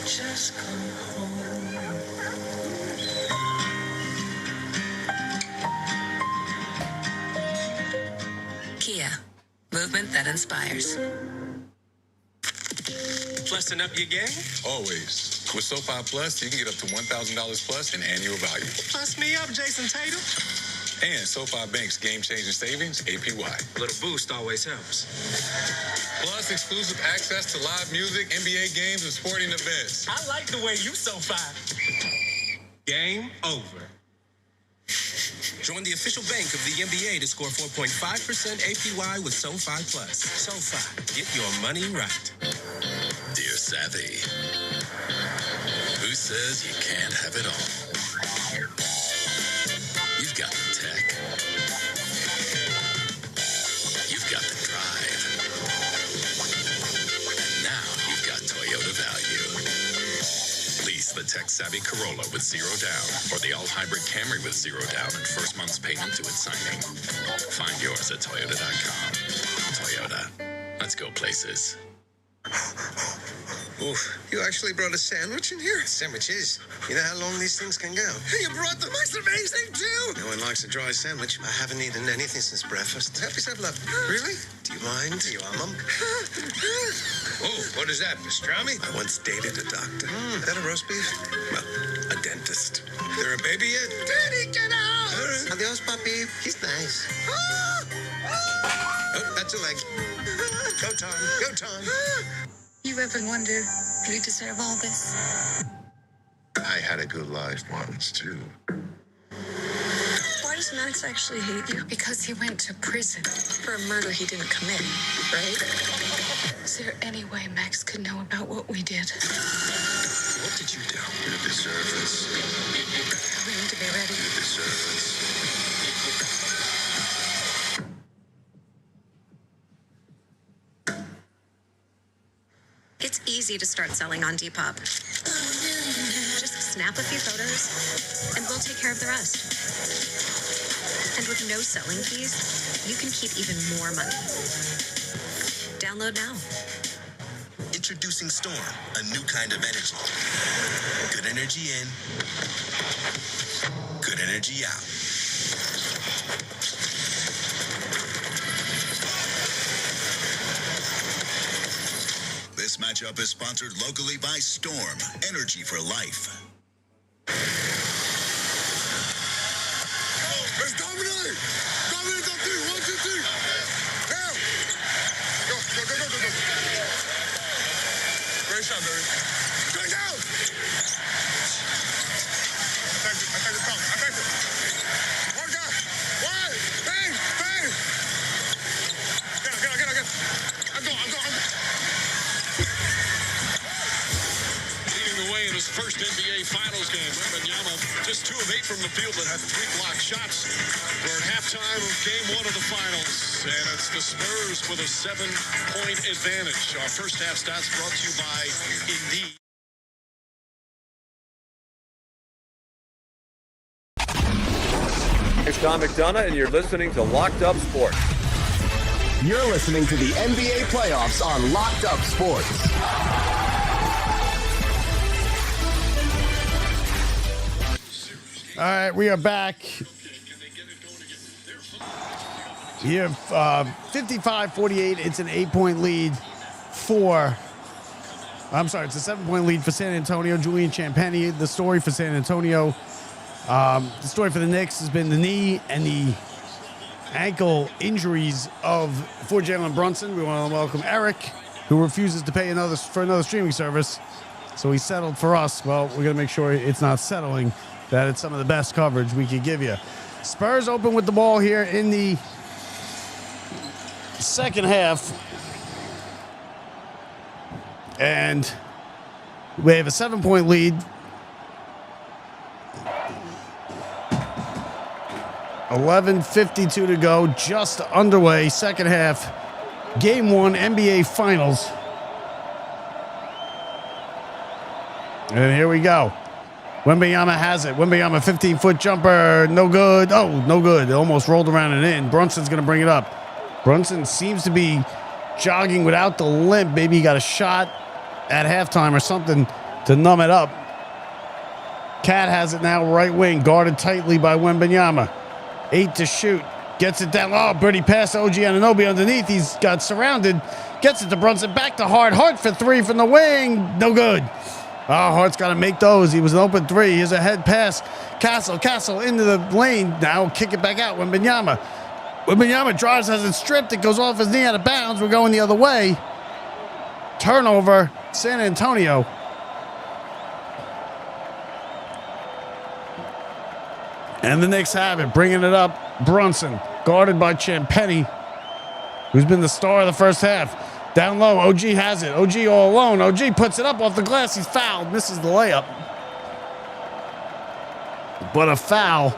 L: Just come home. Kia, movement that inspires.
T: Plussing up your game? Always. With SoFi Plus, you can get up to $1,000 plus in annual value.
S: Plus me up, Jason Tatum.
T: And SoFi Bank's game-changing savings, APY.
U: A little boost always helps.
T: Plus exclusive access to live music, NBA games, and sporting events.
S: I like the way you SoFi.
T: Game over.
U: Join the official bank of the NBA to score 4.5% APY with SoFi Plus. SoFi, get your money right.
O: Dear Savvy, who says you can't have it all? You've got the tech. You've got the drive. And now you've got Toyota value. Lease the tech-savvy Corolla with 0 down or the all-hybrid Camry with 0 down and first month's payment to its signing. Find yours at Toyota.com. Toyota. Let's go places.
Q: Ooh, you actually brought a sandwich in here? Sandwiches. You know how long these things can go. You brought them. That's amazing, too. No one likes a dry sandwich. I haven't eaten anything since breakfast. Help yourself, love. Really? Do you mind? You are, Mum?
T: Oh, what is that, pastrami?
Q: I once dated a doctor. Is that a roast beef? Well, a dentist. There a baby yet? Daddy, get out! All right. Adios, puppy. He's nice. Oh, that's a leg. Go, Tom. Go, Tom.
D: You ever wonder if you deserve all this?
O: I had a good life once, too.
D: Why does Max actually hate you? Because he went to prison for a murder he didn't commit, right? Is there any way Max could know about what we did?
O: What did you do? You deserve this.
D: We need to be ready.
O: You deserve this.
L: It's easy to start selling on Depop. Just snap a few photos, and we'll take care of the rest. And with no selling fees, you can keep even more money. Download now.
O: Introducing Storm, a new kind of energy. Good energy in, good energy out. This matchup is sponsored locally by Storm, Energy for Life.
N: Let's dominate! Dominate on 3. 1, 2, 3. Now! Go. Great shot, baby. Straight down! I thank you. One guy. One. Bang! Get him. I'm going.
E: Leading the way in his first NBA Finals game, Wembanyama just 2 of 8 from the field, but had 3 blocked shots. We're at halftime of Game 1 of the Finals, and it's the Spurs with a 7-point advantage. Our first half stats brought to you by Indeed.
A: It's Tom McDonough, and you're listening to Locked Up Sports.
B: You're listening to the NBA playoffs on Locked Up Sports.
C: All right, we are back. Here, 55-48. It's an 8-point lead for... it's a 7-point lead for San Antonio. Julian Champagnie, the story for San Antonio. The story for the Knicks has been the knee and the ankle injuries for Jalen Brunson. We want to welcome Eric, who refuses to pay for another streaming service. So he settled for us. Well, we're going to make sure it's not settling, that it's some of the best coverage we could give you. Spurs open with the ball here in the second half. And we have a 7-point lead. 11:52 to go, just underway, second half, Game 1, NBA Finals. And here we go. Wembanyama has it. Wembanyama, 15-foot jumper, no good. Oh, no good. It almost rolled around and in. Brunson's going to bring it up. Brunson seems to be jogging without the limp. Maybe he got a shot at halftime or something to numb it up. Cat has it now, right wing, guarded tightly by Wembanyama. 8 to shoot. Gets it down. Oh, birdie pass to OG Anunoby underneath. He's got surrounded. Gets it to Brunson. Back to Hart. Hart for 3 from the wing. No good. Oh, Hart's got to make those. He was an open 3. Here's a head pass. Castle into the lane. Now kick it back out. Wembanyama drives, has it stripped. It goes off his knee out of bounds. We're going the other way. Turnover. San Antonio. And the Knicks have it, bringing it up. Brunson, guarded by Champagnie, who's been the star of the first half. Down low, OG has it. OG all alone. OG puts it up off the glass. He's fouled, misses the layup. But a foul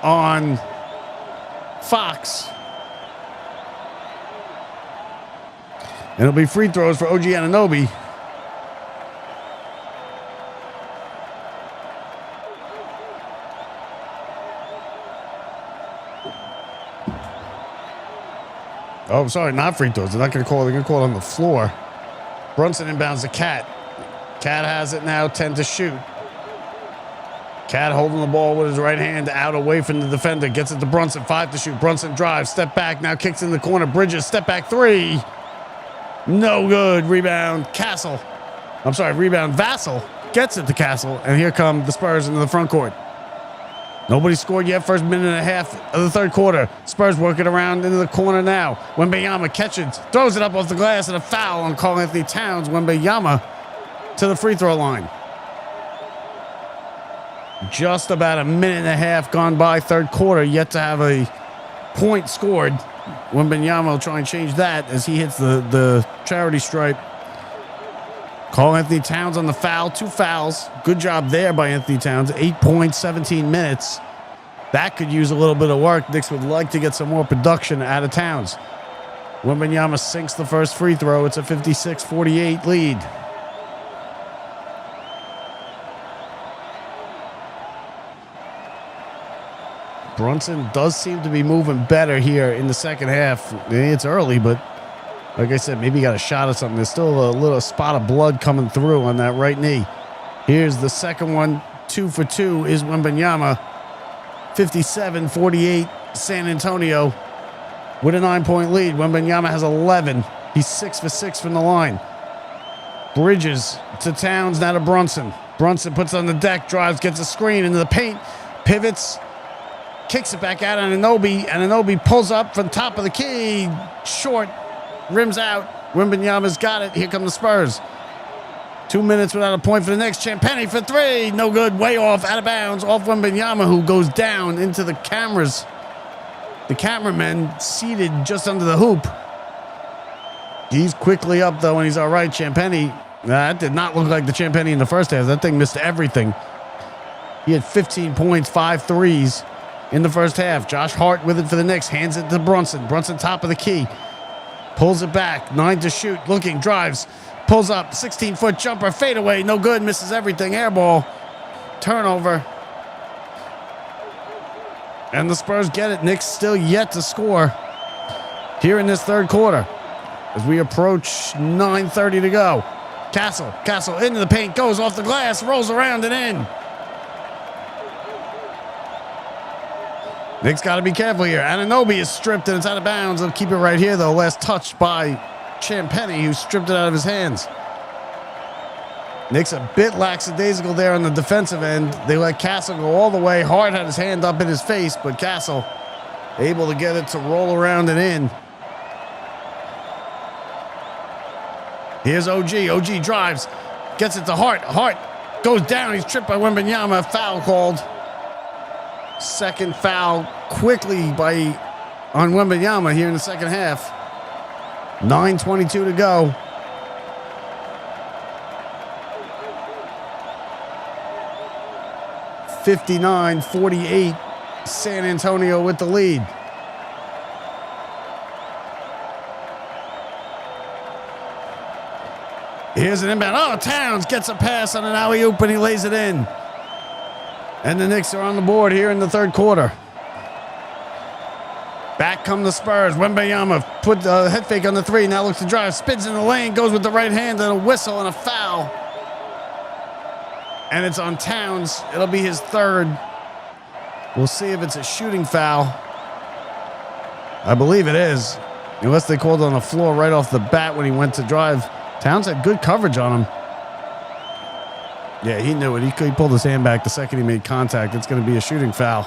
C: on Fox. And it'll be free throws for OG Anunoby. Oh, sorry, not free throws. They're not going to call it. They're going to call it on the floor. Brunson inbounds the Cat. Cat has it now, 10 to shoot. Cat holding the ball with his right hand out away from the defender. Gets it to Brunson, 5 to shoot. Brunson drives, step back, now kicks in the corner. Bridges, step back 3. No good. Rebound, rebound, Vassell. Gets it to Castle, and here come the Spurs into the front court. Nobody scored yet. First minute and a half of the third quarter. Spurs working around into the corner now. Wembanyama catches, throws it up off the glass, and a foul on Karl Anthony Towns. Wembanyama to the free throw line. Just about a minute and a half gone by third quarter, yet to have a point scored. Wembanyama will try and change that as he hits the charity stripe. Karl Anthony Towns on the foul, 2 fouls. Good job there by Anthony Towns. 8 points, 17 minutes. That could use a little bit of work. Knicks would like to get some more production out of Towns. Wembanyama sinks the first free throw. It's a 56-48 lead. Brunson does seem to be moving better here in the second half. It's early, but like I said, maybe he got a shot or something. There's still a little spot of blood coming through on that right knee. Here's the second one. 2 for 2 is Wembanyama. 57-48 San Antonio with a 9-point lead. Wembanyama has 11. He's 6 for 6 from the line. Bridges to Towns, now to Brunson. Brunson puts it on the deck, drives, gets a screen into the paint, pivots, kicks it back out on Anunoby, and Anunoby pulls up from top of the key. Short, rims out. Wembanyama's got it. Here come the Spurs. 2 minutes without a point for the Knicks. Champagny for 3. No good. Way off. Out of bounds. Off Wembanyama, who goes down into the cameras. The cameraman seated just under the hoop. He's quickly up, though, and he's all right. Champagny, that did not look like the Champagny in the first half. That thing missed everything. He had 15 points, 5 threes in the first half. Josh Hart with it for the Knicks. Hands it to Brunson. Brunson top of the key. Pulls it back. 9 to shoot. Looking. Drives. Pulls up. 16-foot jumper. Fadeaway. No good. Misses everything. Air ball. Turnover. And the Spurs get it. Knicks still yet to score here in this third quarter as we approach 9:30 to go. Castle into the paint. Goes off the glass. Rolls around and in. Knicks got to be careful here. Anunoby is stripped and it's out of bounds. They'll keep it right here, though. Last touch by Champagny, who stripped it out of his hands. Knicks a bit lackadaisical there on the defensive end. They let Castle go all the way. Hart had his hand up in his face, but Castle able to get it to roll around and in. Here's OG. OG drives. Gets it to Hart. Hart goes down. He's tripped by Wembanyama. Foul called. Second foul quickly on Wembanyama here in the second half. 9:22 to go. $59-48 San Antonio with the lead. Here's an inbound. Oh, Towns gets a pass on an alley-oop and he lays it in. And the Knicks are on the board here in the third quarter. Back come the Spurs. Wembanyama put the head fake on the 3. Now looks to drive. Spins in the lane. Goes with the right hand and a whistle and a foul. And it's on Towns. It'll be his third. We'll see if it's a shooting foul. I believe it is. Unless they called on the floor right off the bat when he went to drive. Towns had good coverage on him. Yeah, he knew it. He pulled his hand back the second he made contact. It's going to be a shooting foul,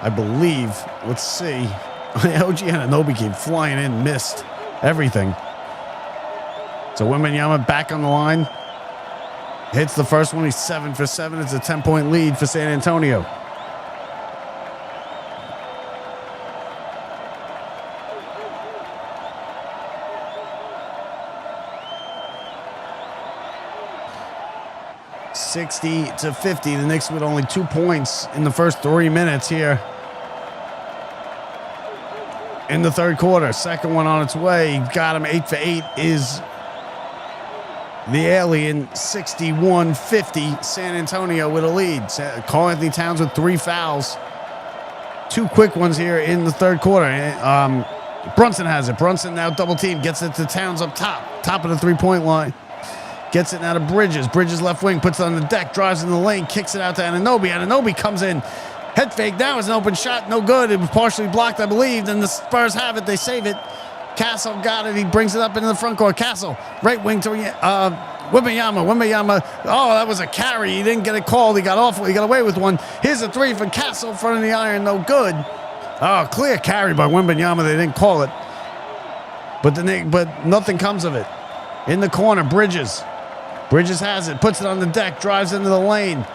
C: I believe. Let's see. OG Anunoby came flying in, missed everything. So Wembanyama back on the line. Hits the first one. He's 7 for 7. It's a 10-point lead for San Antonio. $60-50. The Knicks with only 2 points in the first 3 minutes here in the third quarter. Second one on its way. Got him. 8 for 8 is the alien. 61-50. San Antonio with a lead. Karl Anthony Towns with 3 fouls. 2 quick ones here in the third quarter. Brunson has it. Brunson now double team. Gets it to Towns up top. Top of the 3-point line. Gets it now to Bridges. Bridges left wing. Puts it on the deck. Drives in the lane. Kicks it out to Anunoby. Anunoby comes in. Head fake. Now it's an open shot. No good. It was partially blocked, I believe. Then the Spurs have it. They save it. Castle got it. He brings it up into the front court. Castle. Right wing to Wembanyama. Oh, that was a carry. He didn't get it called. He got away with one. Here's a three from Castle in front of the iron. No good. Oh, clear carry by Wembanyama. They didn't call it. But nothing comes of it. In the corner, Bridges. Bridges has it. Puts it on the deck. Drives into the lane.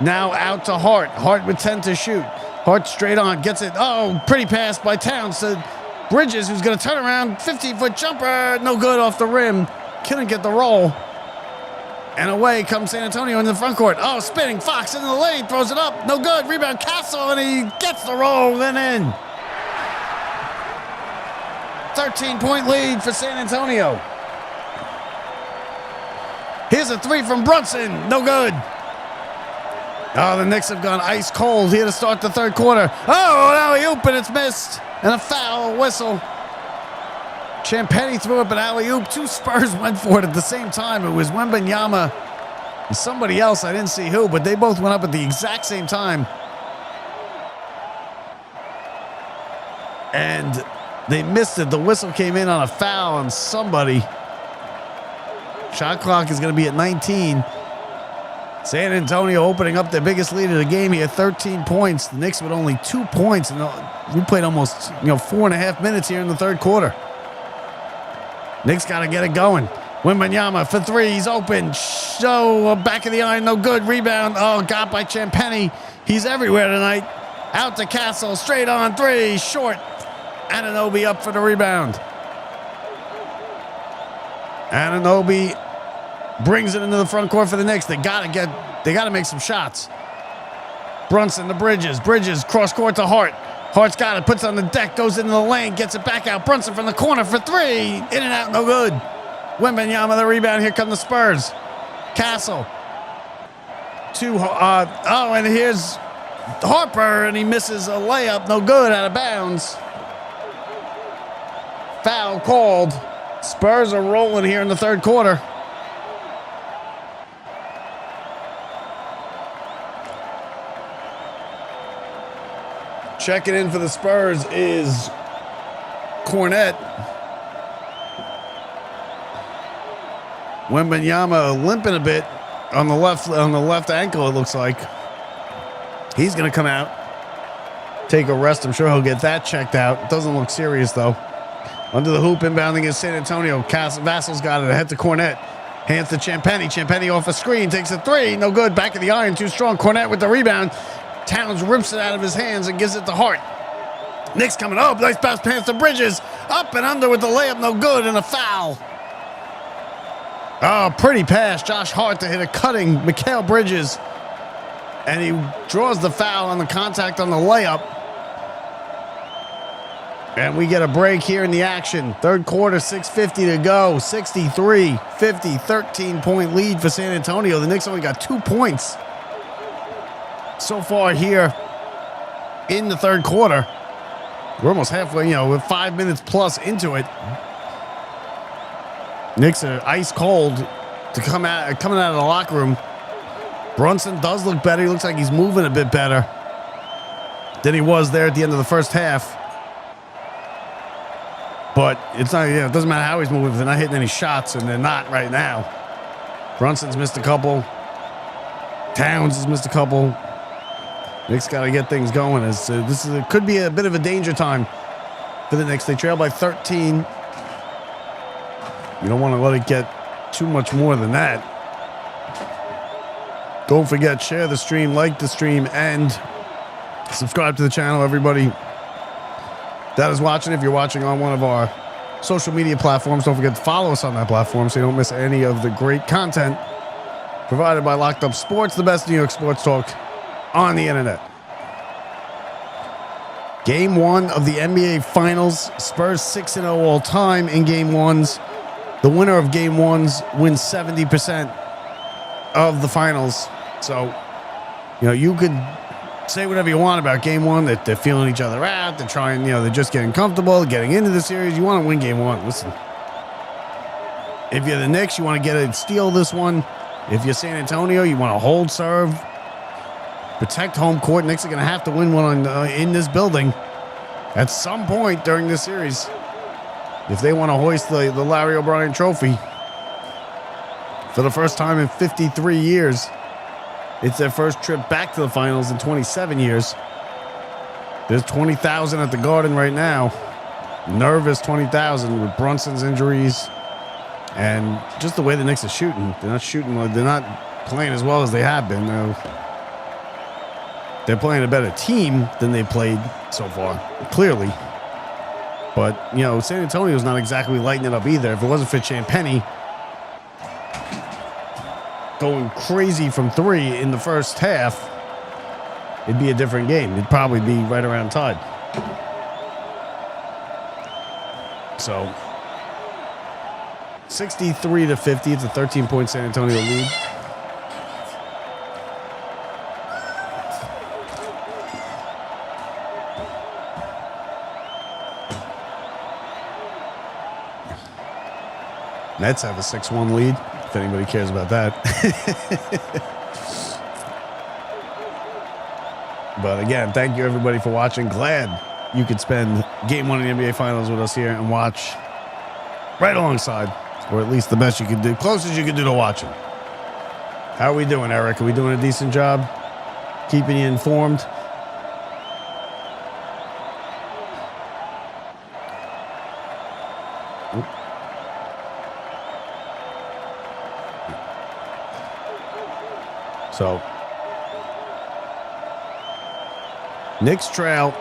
C: Now out to Hart. Hart with 10 to shoot. Hart straight on. Gets it. Oh, pretty pass by Towns to Bridges, who's going to turn around. 15-foot jumper. No good off the rim. Couldn't get the roll. And away comes San Antonio in the front court. Oh, spinning Fox into the lane. Throws it up. No good. Rebound Castle, and he gets the roll and in. 13-point lead for San Antonio. Here's a three from Brunson. No good. Oh, the Knicks have gone ice cold here to start the third quarter. Oh, an alley-oop, and it's missed. And a foul whistle. Champagny threw up an alley-oop. Two Spurs went for it at the same time. It was Wembanyama and somebody else. I didn't see who, but they both went up at the exact same time. And they missed it. The whistle came in on a foul on somebody. Shot clock is going to be at 19. San Antonio opening up their biggest lead of the game here, 13 points. The Knicks with only 2 points, and we played almost 4.5 minutes here in the third quarter. Knicks got to get it going. Wembanyama for three. He's open. Back of the iron. No good. Rebound. Oh, got by Champagny. He's everywhere tonight. Out to Castle. Straight on three. Short. Anunoby up for the rebound. Anunoby brings it into the front court for the Knicks. They gotta make some shots. Brunson to Bridges. Bridges cross court to Hart. Hart's got it, puts it on the deck, goes into the lane, gets it back out. Brunson from the corner for three. In and out, no good. Wembanyama the rebound. Here come the Spurs. Castle. And here's Harper, and he misses a layup. No good, out of bounds. Foul called. Spurs are rolling here in the third quarter. Checking in for the Spurs is Cornette. Wembanyama limping a bit on the left ankle, it looks like. He's going to come out, take a rest. I'm sure he'll get that checked out. It doesn't look serious, though. Under the hoop, inbounding is San Antonio. Vassal's got it ahead to Cornette. Hands to Champagny. Champagny off a screen, takes a three. No good. Back of the iron, too strong. Cornette with the rebound. Towns rips it out of his hands and gives it to Hart. Knicks coming up. Nice pass past to Bridges. Up and under with the layup. No good, and a foul. Oh, pretty pass. Josh Hart to hit a cutting Mikal Bridges. And he draws the foul on the contact on the layup. And we get a break here in the action. Third quarter, 6:50 to go. 63-50, 13-point lead for San Antonio. The Knicks only got 2 points so far here in the third quarter. We're almost halfway, we're 5 minutes plus into it. Knicks are ice cold to coming out of the locker room. Brunson does look better. He looks like he's moving a bit better than he was there at the end of the first half. But it's not, it doesn't matter how he's moving if they're not hitting any shots, and they're not right now. Brunson's missed a couple. Towns has missed a couple. Knicks got to get things going. It could be a bit of a danger time for the Knicks. They trail by 13. You don't want to let it get too much more than that. Don't forget, share the stream, like the stream, and subscribe to the channel, everybody that is watching. If you're watching on one of our social media platforms, don't forget to follow us on that platform so you don't miss any of the great content provided by Locked Up Sports, the best New York sports talk on the internet. Game 1 of the NBA Finals. Spurs 6-0 all time in Game 1s. The winner of Game 1s wins 70% of the Finals. So, you could say whatever you want about Game 1, that they're feeling each other out, they're trying, they're just getting comfortable, getting into the series. You want to win Game 1. Listen, if you're the Knicks, you want to get a steal this one. If you're San Antonio, you want to hold serve, protect home court. Knicks are going to have to win one in this building at some point during this series if they want to hoist the Larry O'Brien trophy for the first time in 53 years. It's their first trip back to the finals in 27 years. There's 20,000 at the Garden right now. Nervous 20,000 with Brunson's injuries and just the way the Knicks are shooting. They're not playing as well as they have been. They're playing a better team than they played so far, clearly. But, San Antonio's not exactly lighting it up either. If it wasn't for Champagnie going crazy from 3 in the first half, it'd be a different game. It'd probably be right around tied. So, 63-50. It's a 13-point San Antonio lead. Nets have a 6-1 lead, if anybody cares about that. But again, thank you everybody for watching. Glad you could spend Game 1 of the NBA Finals with us here and watch right alongside, or at least the best you could do, closest you could do to watching. How are we doing, Eric? Are we doing a decent job keeping you informed? So, Knicks trail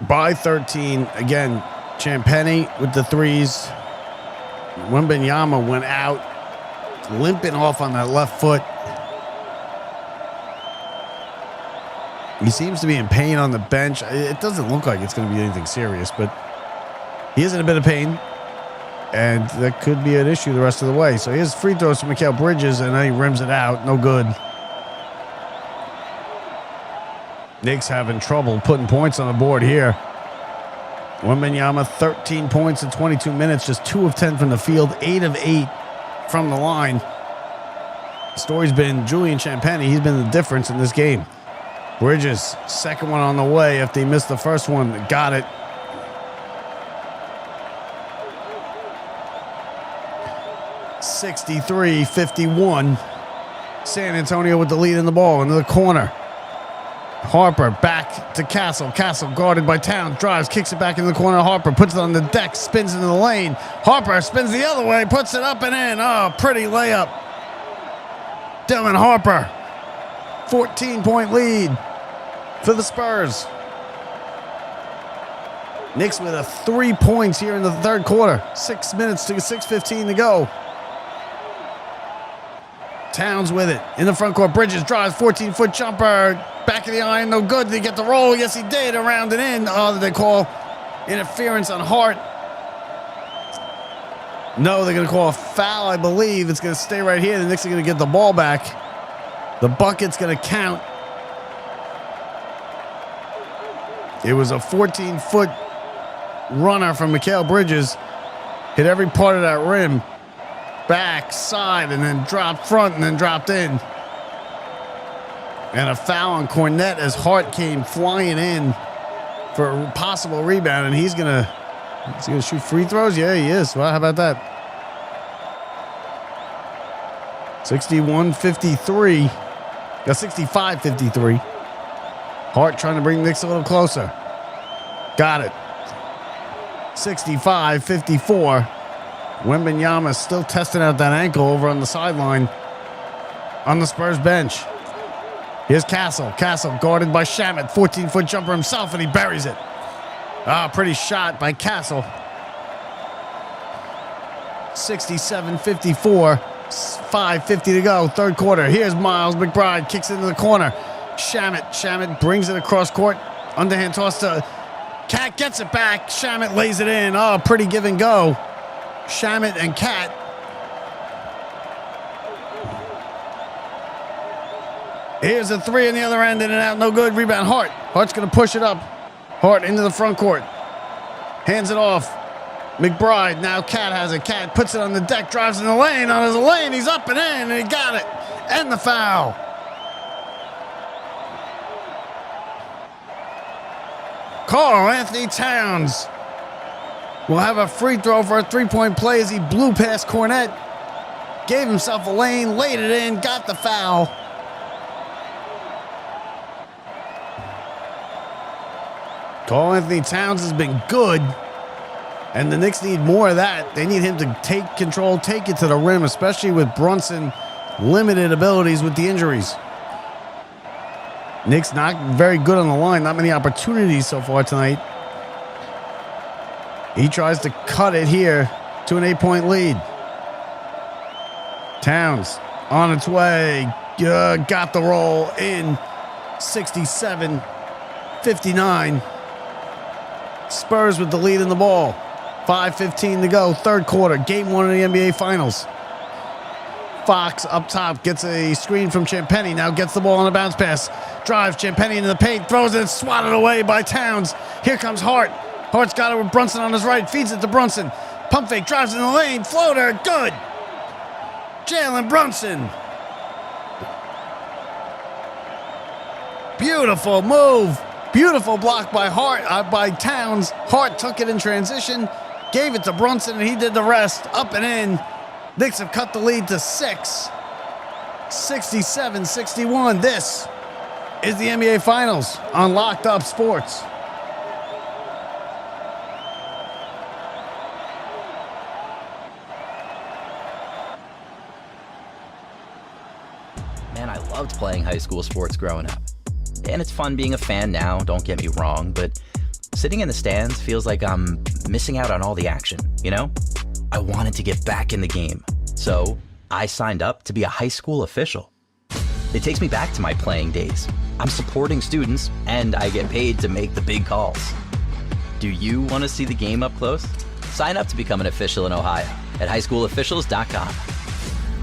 C: by 13. Again, Champagnie with the threes. Wembanyama went out, limping off on that left foot. He seems to be in pain on the bench. It doesn't look like it's going to be anything serious, but he is in a bit of pain, and that could be an issue the rest of the way. So here's free throws from Mikal Bridges, and then he rims it out. No good. Knicks having trouble putting points on the board here. Wembanyama, 13 points in 22 minutes, just 2 of 10 from the field, 8 of 8 from the line. The story's been Julian Champagnie. He's been the difference in this game. Bridges, second one on the way after he missed the first one. Got it. (63-51). San Antonio with the lead in the ball into the corner. Harper back to Castle. Castle guarded by Towns. Drives, kicks it back into the corner. Harper puts it on the deck, spins into the lane. Harper spins the other way, puts it up and in. Oh, pretty layup. Dylan Harper. 14-point lead for the Spurs. Knicks with 3 points here in the third quarter. 6 minutes to 6:15 to go. Towns with it in the front court. Bridges drives, 14-foot jumper. Back of the iron, no good. Did he get the roll? Yes, he did. Around and in. Oh, did they call interference on Hart? No, they're going to call a foul, I believe. It's going to stay right here. The Knicks are going to get the ball back. The bucket's going to count. It was a 14-foot runner from Mikal Bridges. Hit every part of that rim. Back, side, and then dropped front, and then dropped in. And a foul on Cornette as Hart came flying in for a possible rebound, and he's gonna shoot free throws? Yeah, he is. Well, how about that? 61-53. 65-53. Hart trying to bring Knicks a little closer. Got it. 65-54. Wembanyama still testing out that ankle over on the sideline on the Spurs bench. Here's Castle. Castle guarded by Shamet. 14-foot jumper himself, and he buries it. Pretty shot by Castle. 67-54. 5:50 to go. Third quarter. Here's Miles McBride. Kicks it into the corner. Shamet brings it across court. Underhand toss to Cat. Gets it back. Shamet lays it in. Pretty give and go. Shamet and Cat. Here's a three on the other end, in and out, no good. Rebound, Hart. Hart's going to push it up. Hart into the front court. Hands it off. McBride, now Cat has it. Cat puts it on the deck, drives in the lane. On his lane, he's up and in, and he got it. And the foul. Karl-Anthony Towns will have a free throw for a three-point play as he blew past Cornette. Gave himself a lane, laid it in, got the foul. Karl-Anthony Towns has been good, and the Knicks need more of that. They need him to take control, take it to the rim, especially with Brunson limited abilities with the injuries. Knicks not very good on the line, not many opportunities so far tonight. He tries to cut it here to an 8-point lead. Towns on its way, got the roll in 67-59. Spurs with the lead in the ball. 5:15 to go, third quarter, game 1 of the NBA Finals. Fox up top gets a screen from Champagnie, now gets the ball on a bounce pass. Drives Champagnie into the paint, throws it, swatted away by Towns. Here comes Hart. Hart's got it with Brunson on his right, feeds it to Brunson. Pump fake, drives in the lane, floater, good. Jalen Brunson. Beautiful move. Beautiful block by by Towns. Hart took it in transition, gave it to Brunson, and he did the rest. Up and in. Knicks have cut the lead to 6. 67-61. This is the NBA Finals on Locked Up Sports.
K: Man, I loved playing high school sports growing up. And it's fun being a fan now, don't get me wrong, but sitting in the stands feels like I'm missing out on all the action, you know? I wanted to get back in the game, so I signed up to be a high school official. It takes me back to my playing days. I'm supporting students, and I get paid to make the big calls. Do you want to see the game up close? Sign up to become an official in Ohio at highschoolofficials.com.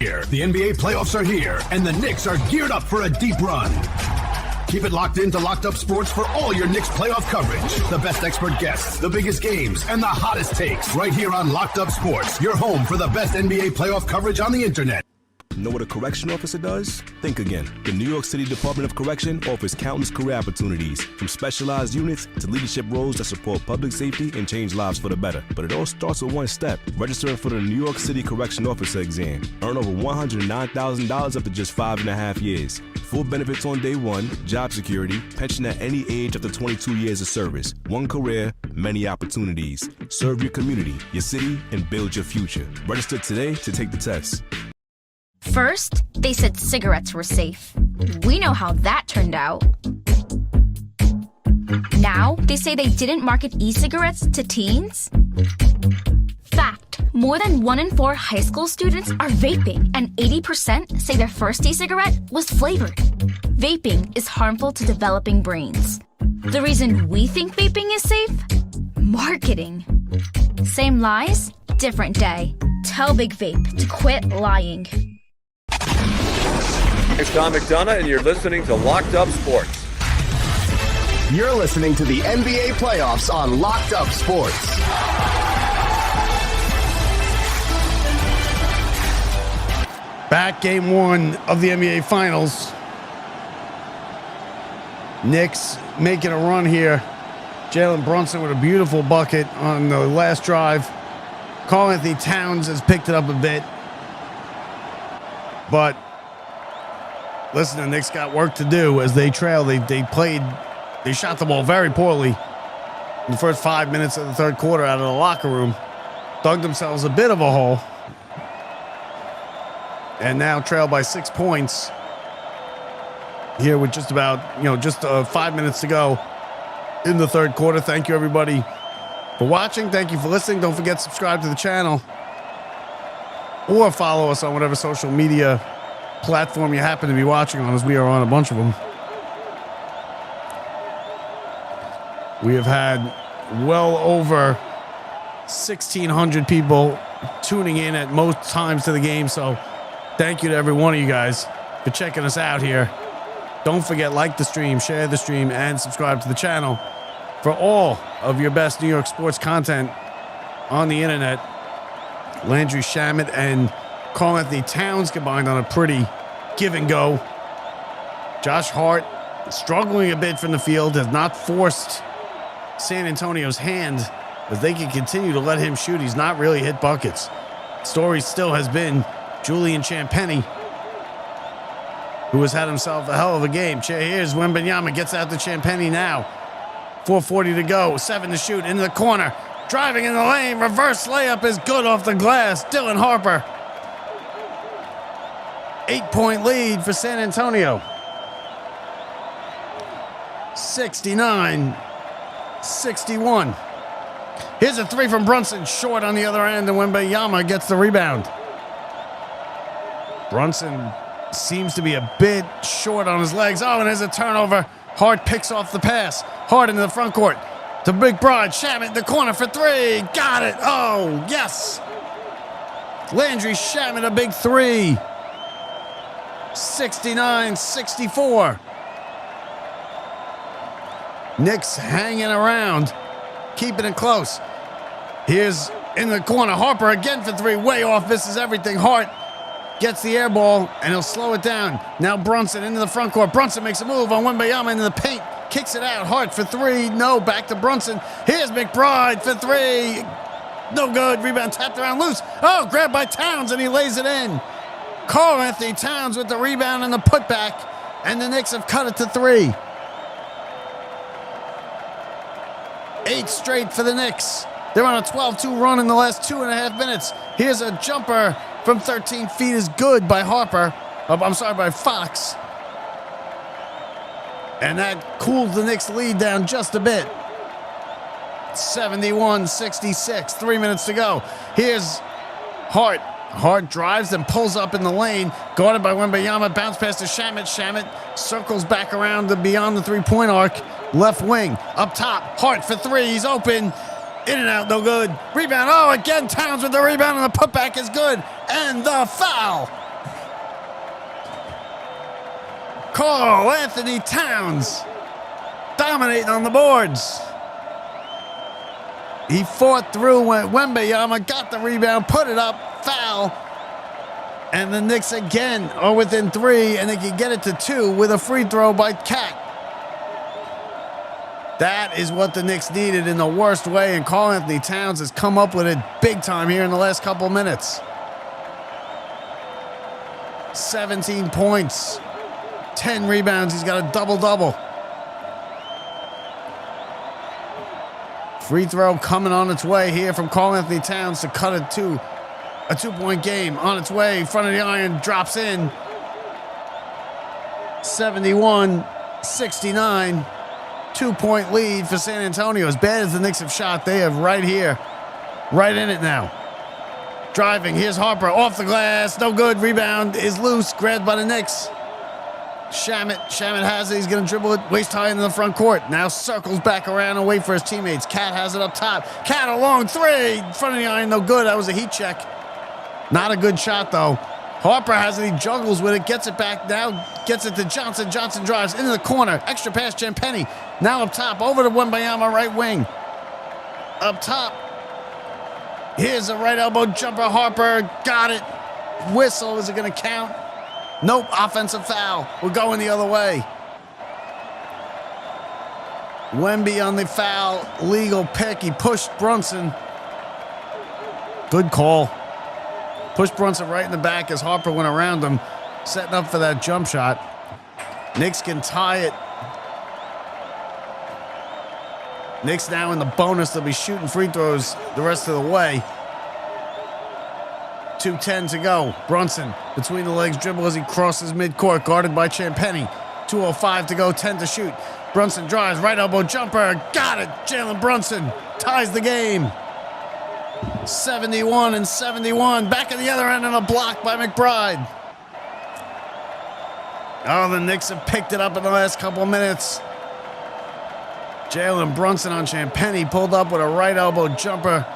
B: Here, the NBA playoffs are here, and the Knicks are geared up for a deep run. Keep it locked into Locked Up Sports for all your Knicks playoff coverage. The best expert guests, the biggest games, and the hottest takes. Right here on Locked Up Sports, your home for the best NBA playoff coverage on the internet.
G: Know what a correction officer does? Think again. The New York City Department of Correction offers countless career opportunities, from specialized units to leadership roles that support public safety and change lives for the better. But it all starts with one step: registering for the New York City Correction Officer exam. Earn over $109,000 after just 5.5 years. Full benefits on day one, job security, pension at any age after 22 years of service. One career, many opportunities. Serve your community, your city, and build your future. Register today to take the test.
I: First, they said cigarettes were safe. We know how that turned out. Now, they say they didn't market e-cigarettes to teens. Fact, more than 1 in 4 high school students are vaping, and 80% say their first e-cigarette was flavored. Vaping is harmful to developing brains. The reason we think vaping is safe? Marketing. Same lies, different day. Tell Big Vape to quit lying.
A: It's Tom McDonough, and you're listening to Locked Up Sports.
B: You're listening to the NBA playoffs on Locked Up Sports.
C: Back game 1 of the NBA Finals. Knicks making a run here. Jalen Brunson with a beautiful bucket on the last drive. Karl-Anthony Towns has picked it up a bit. But listen, the Knicks got work to do as they trail. They shot the ball very poorly in the first 5 minutes of the third quarter out of the locker room. Dug themselves a bit of a hole. And now trail by 6 points here with just about, 5 minutes to go in the third quarter. Thank you, everybody, for watching. Thank you for listening. Don't forget to subscribe to the channel or follow us on whatever social media platform you happen to be watching on, as we are on a bunch of them. We have had well over 1,600 people tuning in at most times to the game, so thank you to every one of you guys for checking us out here. Don't forget, like the stream, share the stream, and subscribe to the channel for all of your best New York sports content on the internet. Landry Shamet and Karl-Anthony Towns combined on a pretty give and go. Josh Hart struggling a bit from the field, has not forced San Antonio's hand as they can continue to let him shoot. He's not really hit buckets. Story still has been Julian Champagny, who has had himself a hell of a game. Here's Wembanyama, gets out to Champagny now. 4:40 to go, 7 to shoot, into the corner. Driving in the lane, reverse layup is good off the glass. Dylan Harper. 8-point lead for San Antonio. 69-61. Here's a three from Brunson, short on the other end, and Wembanyama gets the rebound. Brunson seems to be a bit short on his legs. Oh, and there's a turnover. Hart picks off the pass. Hart into the front court. To McBride. Shamet in the corner for three. Got it. Oh, yes. Landry Shamet, a big three. 69-64. Knicks hanging around, keeping it close. Here's in the corner. Harper again for three. Way off. Misses everything. Hart gets the air ball, and he'll slow it down. Now Brunson into the front court. Brunson makes a move on Wembanyama into the paint. Kicks it out. Hart for three. No, back to Brunson. Here's McBride for three. No good. Rebound tapped around loose. Oh, grabbed by Towns, and he lays it in. Karl-Anthony Towns with the rebound and the putback, and the Knicks have cut it to three. 8 straight for the Knicks. They're on a 12-2 run in the last 2.5 minutes. Here's a jumper from 13 feet is good by Harper. By Fox. And that cooled the Knicks lead down just a bit. 71-66. 3 minutes to go. Here's Hart. Hart drives and pulls up in the lane. Guarded by Wembanyama. Bounce pass to Shamet. Shamet circles back around to beyond the three-point arc. Left wing. Up top. Hart for three. He's open. In and out. No good. Rebound. Oh, again Towns with the rebound, and the putback is good. And the foul. Karl-Anthony Towns dominating on the boards. He fought through when Wembanyama got the rebound, put it up, foul. And the Knicks again are within 3, and they can get it to 2 with a free throw by Cat. That is what the Knicks needed in the worst way, and Karl-Anthony Towns has come up with it big time here in the last couple minutes. 17 points, 10 rebounds. He's got a double-double. Free throw coming on its way here from Karl-Anthony Towns to cut it to a 2-point game. On its way, front of the iron, drops in. 71-69. 2-point lead for San Antonio. As bad as the Knicks have shot, they have right here, right in it now. Driving, here's Harper, off the glass, no good. Rebound is loose, grabbed by the Knicks. Shamet has it. He's going to dribble it waist high into the front court. Now circles back around and wait for his teammates. Cat has it up top. Cat a long three. Front of the iron, no good. That was a heat check. Not a good shot, though. Harper has it. He juggles with it. Gets it back now. Gets it to Johnson. Johnson drives into the corner. Extra pass, Champagny. Now up top. Over to Wembanyama, right wing. Up top. Here's a right elbow jumper. Harper got it. Whistle. Is it going to count? Nope, offensive foul. We're going the other way. Wemby on the foul. Legal pick. He pushed Brunson. Good call. Pushed Brunson right in the back as Harper went around him, setting up for that jump shot. Knicks can tie it. Knicks now in the bonus. They'll be shooting free throws the rest of the way. 2:10 to go. Brunson between the legs dribble as he crosses midcourt, guarded by Champagny. 2:05 to go, 10 to shoot. Brunson drives, right elbow jumper. Got it. Jalen Brunson ties the game. 71-71. Back at the other end on a block by McBride. Oh, the Knicks have picked it up in the last couple of minutes. Jalen Brunson on Champagny pulled up with a right elbow jumper.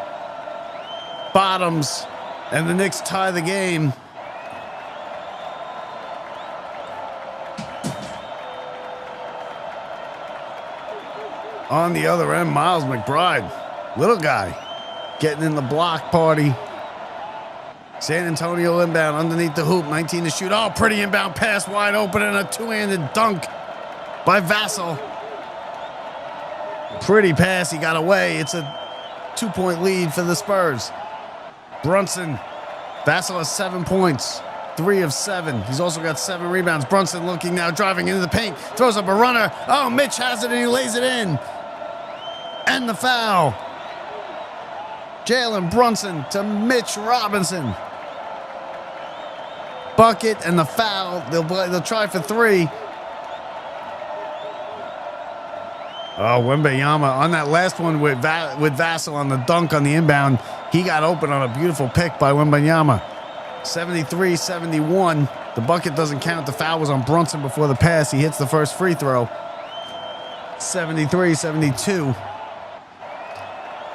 C: Bottoms. And the Knicks tie the game. On the other end, Miles McBride, little guy, getting in the block party. San Antonio inbound underneath the hoop, 19 to shoot. Oh, pretty inbound pass, wide open, and a two-handed dunk by Vassell. Pretty pass, he got away. It's a 2-point lead for the Spurs. Brunson Vassell has 7 points, 3 of 7. He's also got 7 rebounds. Brunson looking now, driving into the paint, throws up a runner. Oh, Mitch has it and he lays it in. And the foul. Jalen Brunson to Mitch Robinson. Bucket and the foul. They'll try for 3. Oh, Wembanyama on that last one with Vassell on the dunk on the inbound. He got open on a beautiful pick by Wembanyama. 73-71. The bucket doesn't count. The foul was on Brunson before the pass. He hits the first free throw. 73-72.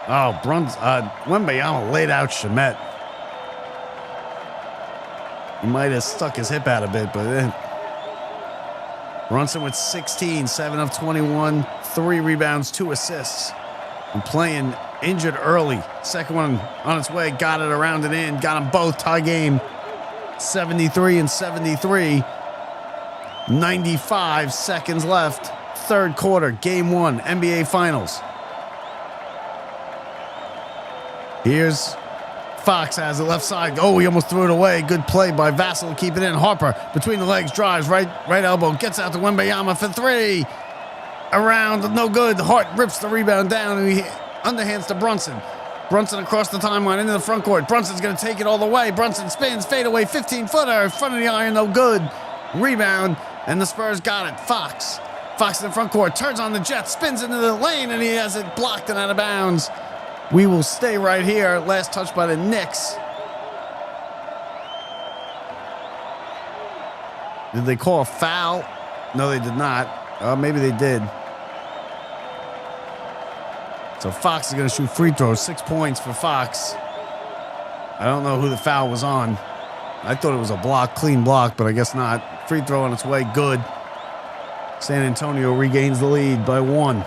C: Oh, Wembanyama laid out Shamet. He might have stuck his hip out a bit, but Brunson with 16, 7 of 21, 3 rebounds, 2 assists. And playing injured early. Second one on its way, got it around and in, got them both, tie game. 73-73. 95 seconds left. Third quarter, game 1, NBA Finals. Here's Fox has it left side. Oh, he almost threw it away. Good play by Vassell to keep it in. Harper between the legs, drives, right elbow, gets out to Wembanyama for 3. Around, no good. Hart rips the rebound down and he underhands to Brunson. Brunson across the timeline into the front court. Brunson's going to take it all the way. Brunson spins, fade away, 15-footer, front of the iron, no good. Rebound, and the Spurs got it. Fox in the front court, turns on the jet, spins into the lane, and he has it blocked and out of bounds. We will stay right here. Last touch by the Knicks. Did they call a foul? No, they did not. Maybe they did. So Fox is going to shoot free throws. 6 points for Fox. I don't know who the foul was on. I thought it was a block, clean block, but I guess not. Free throw on its way. Good. San Antonio regains the lead by 1.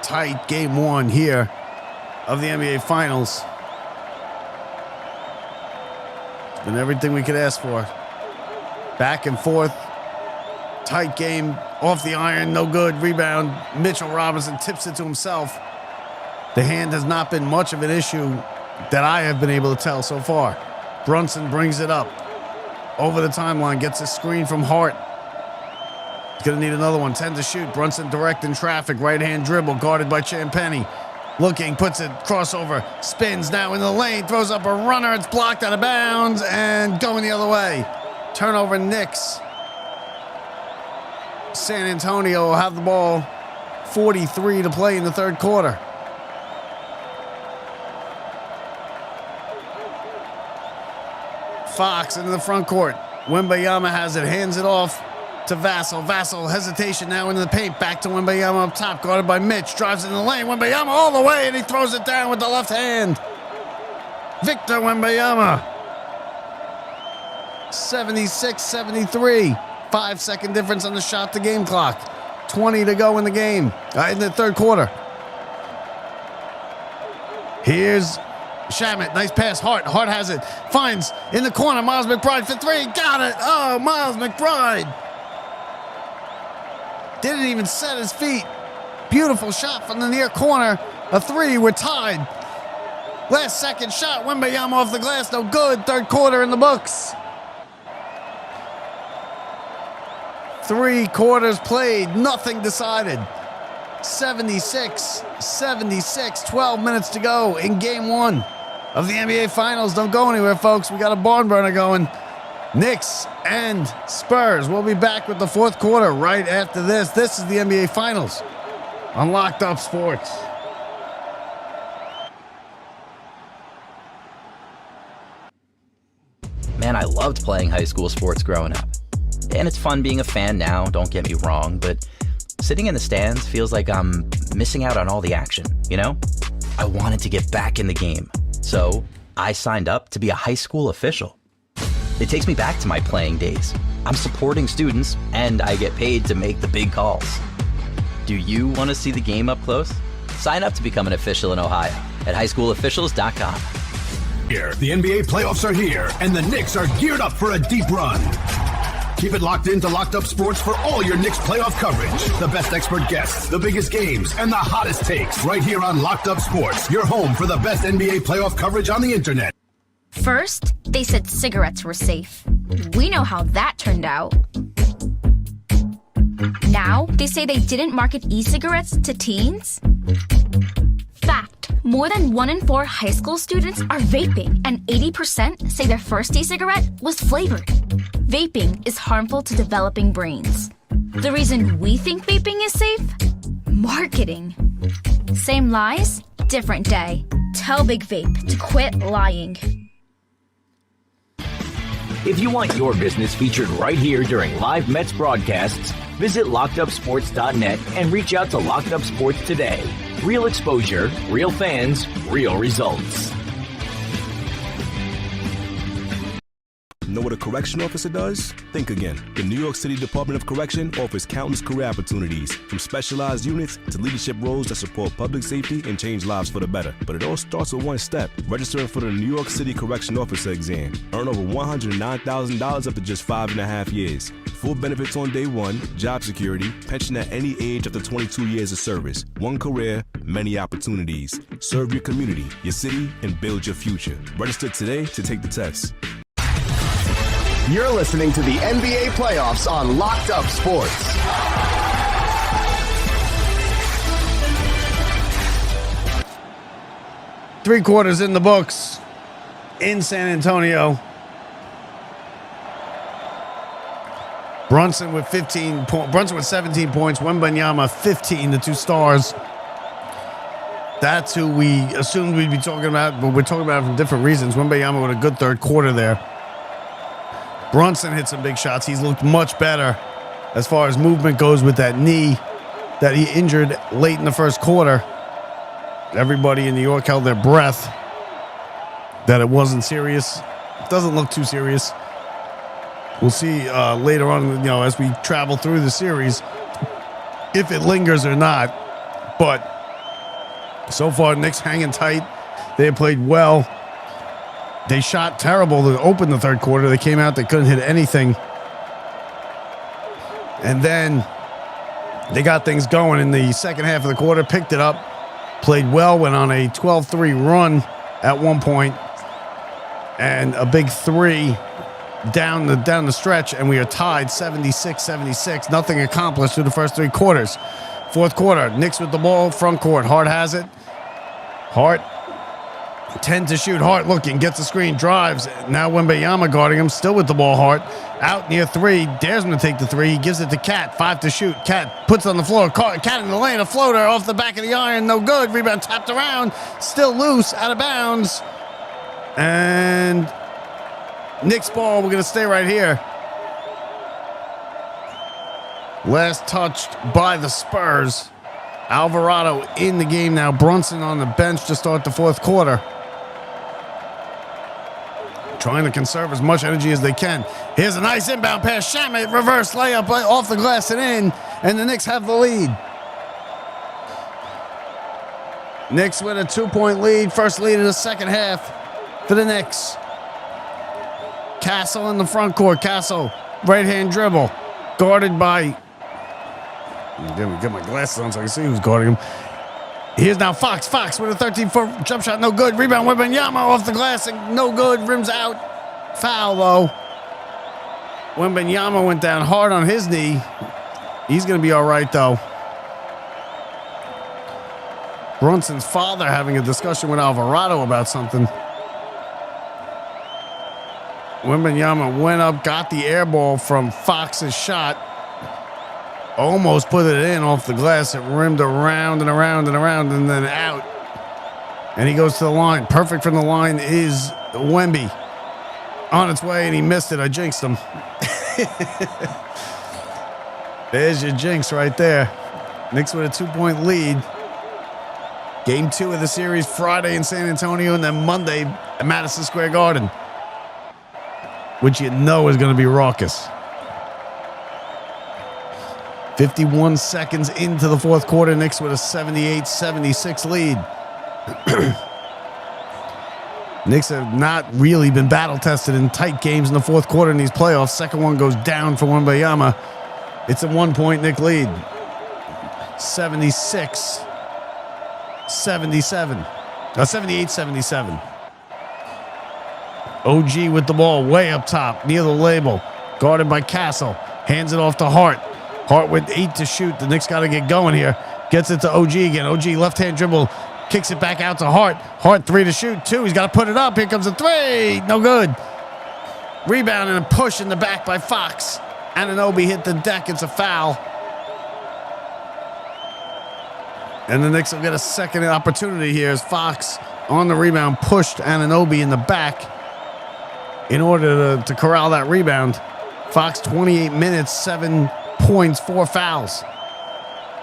C: Tight game 1 here of the NBA Finals. It's been everything we could ask for. Back and forth. Tight game. Off the iron. No good. Rebound. Mitchell Robinson tips it to himself. The hand has not been much of an issue that I have been able to tell so far. Brunson brings it up. Over the timeline. Gets a screen from Hart. He's going to need another one. 10 to shoot. Brunson direct in traffic. Right-hand dribble. Guarded by Champagnie. Looking. Puts it. Crossover. Spins now in the lane. Throws up a runner. It's blocked out of bounds. And going the other way. Turnover Knicks. San Antonio will have the ball. 43 to play in the third quarter. Fox into the front court. Wembanyama has it. Hands it off to Vassell. Vassell, hesitation now into the paint. Back to Wembanyama up top. Guarded by Mitch. Drives in the lane. Wembanyama all the way, and he throws it down with the left hand. Victor Wembanyama. 76-73. 5-second difference on the shot to game clock. 20 to go in the game. In the third quarter. Here's Shamet. Nice pass. Hart has it. Finds in the corner. Miles McBride for 3. Got it. Oh, Miles McBride. Didn't even set his feet. Beautiful shot from the near corner. A 3. We're tied. Last second shot. Wembanyama off the glass. No good. Third quarter in the books. 3 quarters played. Nothing decided. 76-76. 12 minutes to go in game 1 of the NBA Finals. Don't go anywhere, folks. We got a barn burner going. Knicks and Spurs. We'll be back with the fourth quarter right after this. This is the NBA Finals on Locked Up Sports.
K: Man, I loved playing high school sports growing up. And it's fun being a fan now, don't get me wrong, but sitting in the stands feels like I'm missing out on all the action, you know? I wanted to get back in the game, so I signed up to be a high school official. It takes me back to my playing days. I'm supporting students, and I get paid to make the big calls. Do you want to see the game up close? Sign up to become an official in Ohio at highschoolofficials.com.
B: Here, the NBA playoffs are here, and the Knicks are geared up for a deep run. Keep it locked into Locked Up Sports for all your Knicks playoff coverage. The best expert guests, the biggest games, and the hottest takes right here on Locked Up Sports, your home for the best NBA playoff coverage on the internet.
I: First, they said cigarettes were safe. We know how that turned out. Now, they say they didn't market e-cigarettes to teens. Fact, more than 1 in 4 high school students are vaping, and 80% say their first e-cigarette was flavored. Vaping is harmful to developing brains. The reason we think vaping is safe? Marketing. Same lies, different day. Tell Big Vape to quit lying.
H: If you want your business featured right here during live Mets broadcasts, visit LockedUpSports.net and reach out to Locked Up Sports today. Real exposure, real fans, real results.
G: Know what a correction officer does? Think again. The New York City Department of Correction offers countless career opportunities, from specialized units to leadership roles that support public safety and change lives for the better. But it all starts with one step: registering for the New York City Correction Officer exam. Earn over $109,000 up to just 5.5 years. Full benefits on day one, job security, pension at any age up to 22 years of service. One career, many opportunities. Serve your community, your city, and build your future. Register today to take the test.
B: You're listening to the NBA playoffs on Locked Up Sports.
C: Three quarters in the books in San Antonio. Brunson with 17 points. Wembanyama 15, the two stars. That's who we assumed we'd be talking about, but we're talking about it for different reasons. Wembanyama with a good third quarter there. Brunson hit some big shots. He's looked much better as far as movement goes with that knee that he injured late in the first quarter. Everybody in New York held their breath that it wasn't serious. It doesn't look too serious. We'll see later on, as we travel through the series, if it lingers or not. But so far, Knicks hanging tight. They have played well. They shot terrible to open the third quarter. They came out, they couldn't hit anything. And then they got things going in the second half of the quarter, picked it up, played well, went on a 12-3 run at one point, and a big three down the stretch, and we are tied 76-76. Nothing accomplished through the first three quarters. Fourth quarter, Knicks with the ball, front court. Hart has it. Hart 10 to shoot. Hart looking, gets the screen, drives. Now Wembanyama guarding him, still with the ball. Hart out near three, dares him to take the three. He gives it to Cat, 5 to shoot. Cat puts it on the floor. Cat in the lane, a floater off the back of the iron, no good. Rebound tapped around, still loose, out of bounds. And Knicks ball, we're going to stay right here. Last touched by the Spurs. Alvarado in the game now. Brunson on the bench to start the fourth quarter. Trying to conserve as much energy as they can. Here's a nice inbound pass. Shamet, reverse layup off the glass and in. And the Knicks have the lead. Knicks with a 2-point lead. First lead in the second half for the Knicks. Castle in the front court. Castle, right-hand dribble. Guarded by... Get my glasses on so I can see who's guarding him. Here's now Fox. Fox with a 13-foot jump shot. No good. Rebound. Wembanyama off the glass. And no good. Rims out. Foul, though. Wembanyama went down hard on his knee. He's going to be all right, though. Brunson's father having a discussion with Alvarado about something. Wembanyama went up, got the air ball from Fox's shot. Almost put it in off the glass. It rimmed around and around and around and then out. And he goes to the line. Perfect from the line is Wemby. On its way, and he missed it. I jinxed him. There's your jinx right there. Knicks with a 2-point lead. Game 2 of the series Friday in San Antonio, and then Monday at Madison Square Garden, which you know is going to be raucous. 51 seconds into the fourth quarter, Knicks with a 78-76 lead. Knicks have not really been battle-tested in tight games in the fourth quarter in these playoffs. Second one goes down for Wembanyama. It's a 1-point Knick lead. 76-77. 78-77. OG with the ball way up top near the label. Guarded by Castle. Hands it off to Hart. Hart with 8 to shoot. The Knicks got to get going here. Gets it to OG again. OG left-hand dribble. Kicks it back out to Hart. Hart 3 to shoot. 2. He's got to put it up. Here comes a 3. No good. Rebound and a push in the back by Fox. Anunoby hit the deck. It's a foul. And the Knicks will get a second opportunity here as Fox on the rebound pushed Anunoby in the back in order to corral that rebound. Fox 28 minutes, 7 points, 4 fouls.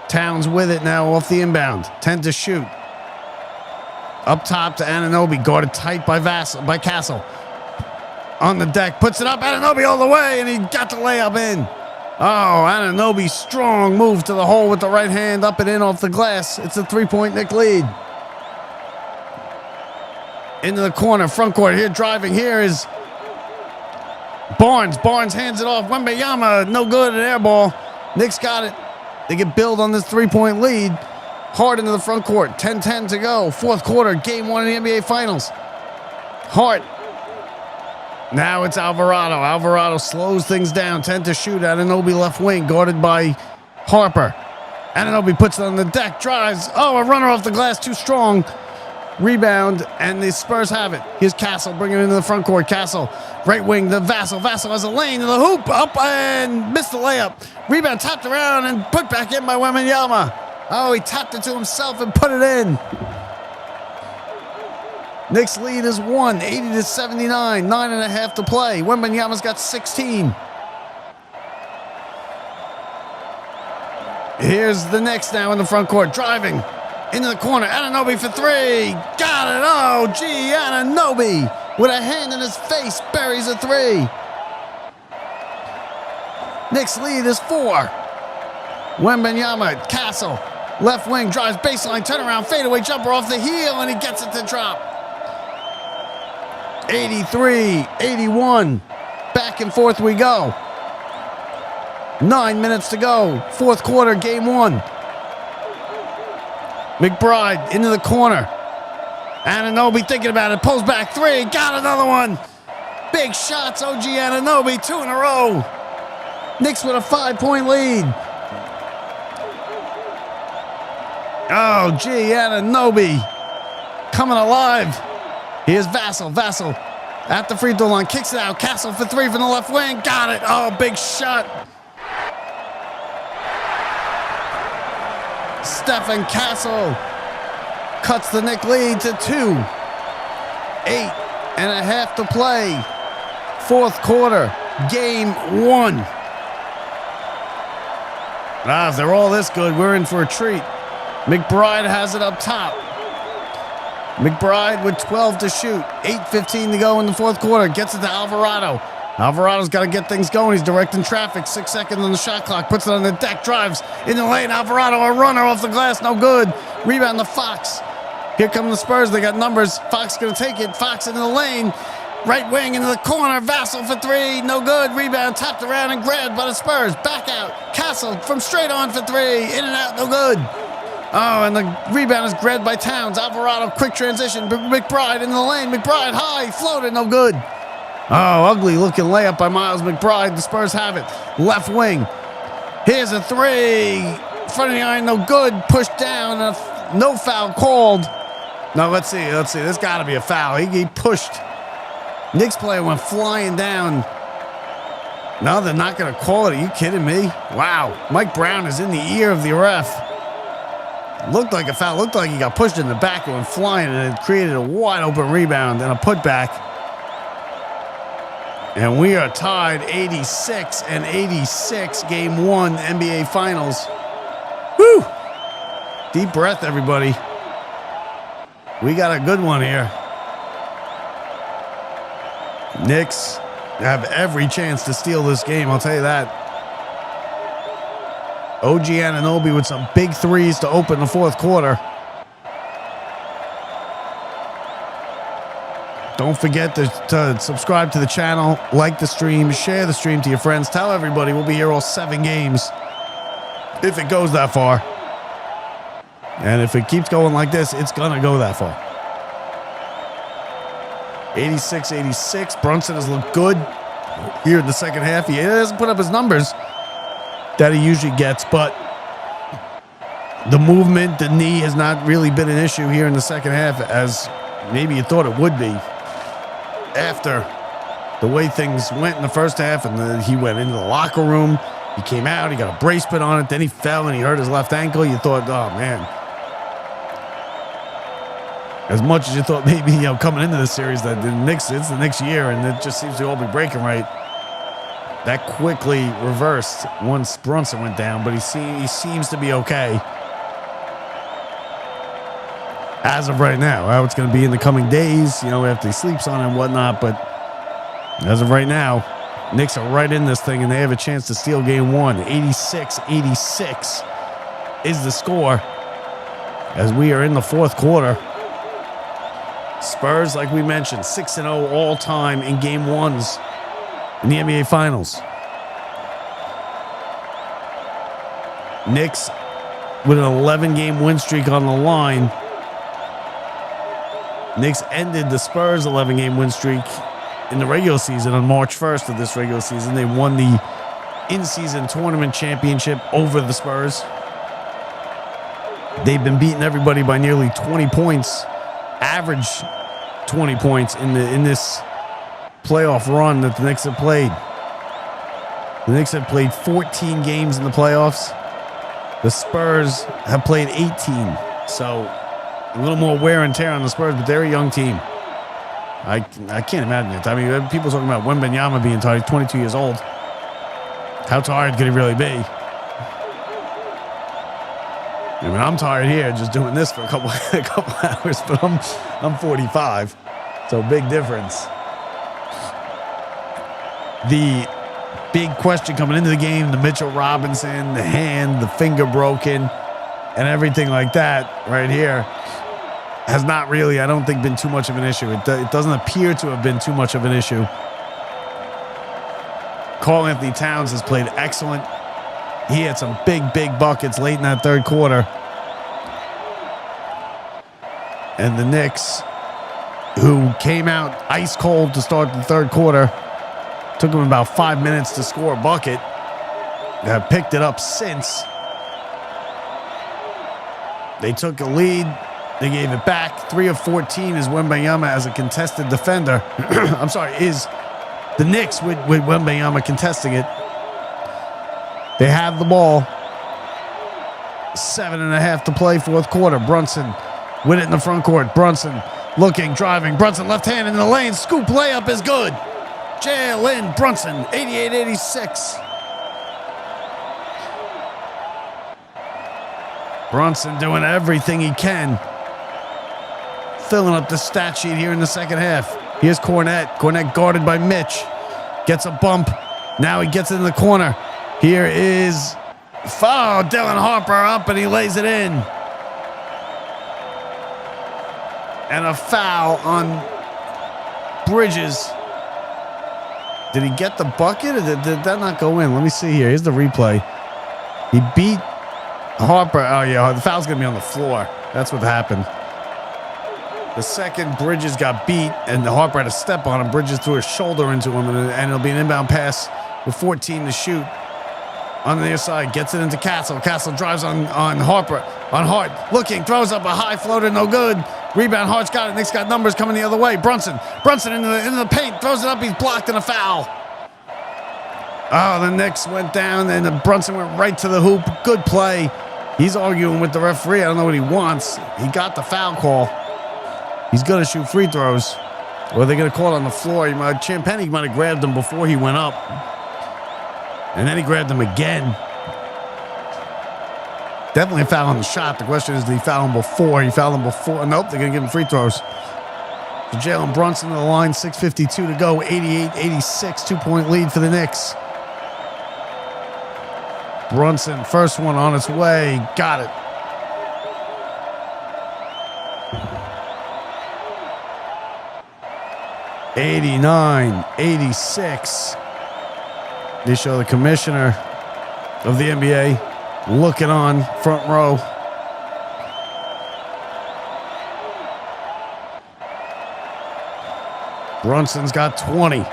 C: Towns with it now off the inbound. 10 to shoot. Up top to Anunoby, guarded tight by Castle. On the deck, puts it up, Anunoby all the way, and he got the layup in. Oh, Anunoby, strong move to the hole with the right hand, up and in off the glass. It's a 3-point Knick lead. Into the corner, front court, here driving, here is Barnes. Barnes hands it off, Wembanyama, no good, an air ball. Knicks got it. They get build on this 3-point lead. Hart into the front court. 10-10 to go. Fourth quarter. Game 1 in the NBA Finals. Hart. Now it's Alvarado. Alvarado slows things down. 10 to shoot. Anunoby left wing. Guarded by Harper. Anunoby puts it on the deck. Drives. Oh, a runner off the glass. Too strong. Rebound. And the Spurs have it. Here's Castle bringing it into the front court. Castle. Right wing to Vassell. Vassell has a lane to the hoop. Up and missed the layup. Rebound tapped around and put back in by Wembanyama. Oh, he tapped it to himself and put it in. Knicks lead is 1, 80-79, 9.5 to play. Wembanyama's got 16. Here's the Knicks now in the front court, driving into the corner. Anunoby for 3. Got it. Oh, gee, Anunoby with a hand in his face buries a 3. Knicks lead is 4. Wembanyama, Castle. Left wing, drives baseline, turnaround, fadeaway jumper off the heel, and he gets it to drop. 83-81. Back and forth we go. 9 minutes to go. Fourth quarter, game 1. McBride into the corner. Anunoby thinking about it. Pulls back 3. Got another one. Big shots, OG Anunoby. 2 in a row. Knicks with a 5-point lead. Oh, gee, Anunoby coming alive. Here's Vassell. Vassell at the free throw line. Kicks it out. Castle for 3 from the left wing. Got it. Oh, big shot. Stephen Castle cuts the Knick lead to 2. 8.5 to play. Fourth quarter. Game 1. If they're all this good, we're in for a treat. McBride has it up top. McBride with 12 to shoot. 8:15 to go in the fourth quarter. Gets it to Alvarado. Alvarado's got to get things going. He's directing traffic. 6 seconds on the shot clock. Puts it on the deck. Drives in the lane. Alvarado, a runner off the glass. No good. Rebound to Fox. Here come the Spurs. They got numbers. Fox going to take it. Fox into the lane. Right wing into the corner. Vassell for 3. No good. Rebound tapped around and grabbed by the Spurs. Back out. Castle from straight on for 3. In and out. No good. Oh, and the rebound is grabbed by Towns. Alvarado, quick transition. McBride in the lane. McBride high, floated, no good. Oh, ugly looking layup by Miles McBride. The Spurs have it. Left wing. Here's a 3. Front of the iron, no good. Pushed down. No foul called. No, let's see. There's got to be a foul. He pushed. Knicks player went flying down. No, they're not going to call it. Are you kidding me? Wow. Mike Brown is in the ear of the ref. Looked like a foul. Looked like he got pushed in the back and went flying, and it created a wide open rebound and a putback. And we are tied 86-86, game 1, NBA Finals. Woo! Deep breath, everybody. We got a good one here. Knicks have every chance to steal this game, I'll tell you that. OG Anunoby with some big threes to open the fourth quarter. Don't forget to subscribe to the channel, like the stream, share the stream to your friends. Tell everybody we'll be here all 7 games if it goes that far. And if it keeps going like this, it's going to go that far. 86-86. Brunson has looked good here in the second half. He hasn't put up his numbers that he usually gets, but the movement, the knee has not really been an issue here in the second half as maybe you thought it would be after the way things went in the first half. And then he went into the locker room. He came out. He got a brace put on it. Then he fell and he hurt his left ankle. You thought, oh, man. As much as you thought maybe, coming into the series that the Knicks, it's the Knicks year, and it just seems to all be breaking right. That quickly reversed once Brunson went down, but he seems to be okay as of right now. How it's going to be in the coming days, after he sleeps on it and whatnot, but as of right now, Knicks are right in this thing, and they have a chance to steal game 1. 86-86 is the score as we are in the fourth quarter. Spurs, like we mentioned, 6-0 all-time in game 1s in the NBA Finals. Knicks with an 11-game win streak on the line. Knicks ended the Spurs' 11-game win streak in the regular season on March 1st of this regular season. They won the in-season tournament championship over the Spurs. They've been beating everybody by nearly 20 points. Average 20 points in this playoff run that the Knicks have played. The Knicks have played 14 games in the playoffs. The Spurs have played 18. So a little more wear and tear on the Spurs, but they're a young team. I can't imagine it. I mean, people talking about Wembanyama being tired. He's 22 years old. How tired could he really be? I mean, I'm tired here just doing this for a couple hours, but I'm 45, so big difference. The big question coming into the game, the Mitchell Robinson, the hand, the finger broken, and everything like that right here has not really, I don't think, been too much of an issue. It doesn't appear to have been too much of an issue. Karl-Anthony Towns has played excellent. He had some big buckets late in that third quarter. And the Knicks, who came out ice cold to start the third quarter, took them about 5 minutes to score a bucket. They have picked it up since. They took a lead. They gave it back. 3 of 14 is Wembanyama as a contested defender. I'm sorry, is the Knicks with Wembanyama contesting it. They have the ball. 7.5 to play, fourth quarter. Brunson with it in the front court. Brunson looking, driving. Brunson left hand in the lane. Scoop layup is good. Jalen Brunson, 88-86. Brunson doing everything he can. Filling up the stat sheet here in the second half. Here's Cornette. Cornette guarded by Mitch. Gets a bump. Now he gets it in the corner. Here is Dylan Harper up, and he lays it in. And a foul on Bridges. Did he get the bucket, or did that not go in? Let me see here. Here's the replay. He beat Harper. Oh, yeah, the foul's going to be on the floor. That's what happened. The second Bridges got beat, and Harper had a step on him. Bridges threw his shoulder into him, and it'll be an inbound pass with 14 to shoot. On the near side, gets it into Castle. Castle drives on Harper. On Hart. Looking, throws up a high floater, no good. Rebound, Hart's got it. Knicks got numbers coming the other way. Brunson into the paint. Throws it up. He's blocked and a foul. Oh, the Knicks went down, and Brunson went right to the hoop. Good play. He's arguing with the referee. I don't know what he wants. He got the foul call. He's going to shoot free throws. Or they're going to call it on the floor. Champagny might have grabbed him before he went up. And then he grabbed him again. Definitely a foul on the shot. The question is, did he foul him before? He fouled him before. Nope, they're going to give him free throws. So Jalen Brunson to the line, 6:52 to go, 88-86, 2-point lead for the Knicks. Brunson, first one on its way. Got it. 89-86. They show the commissioner of the NBA looking on front row. Brunson's got 20.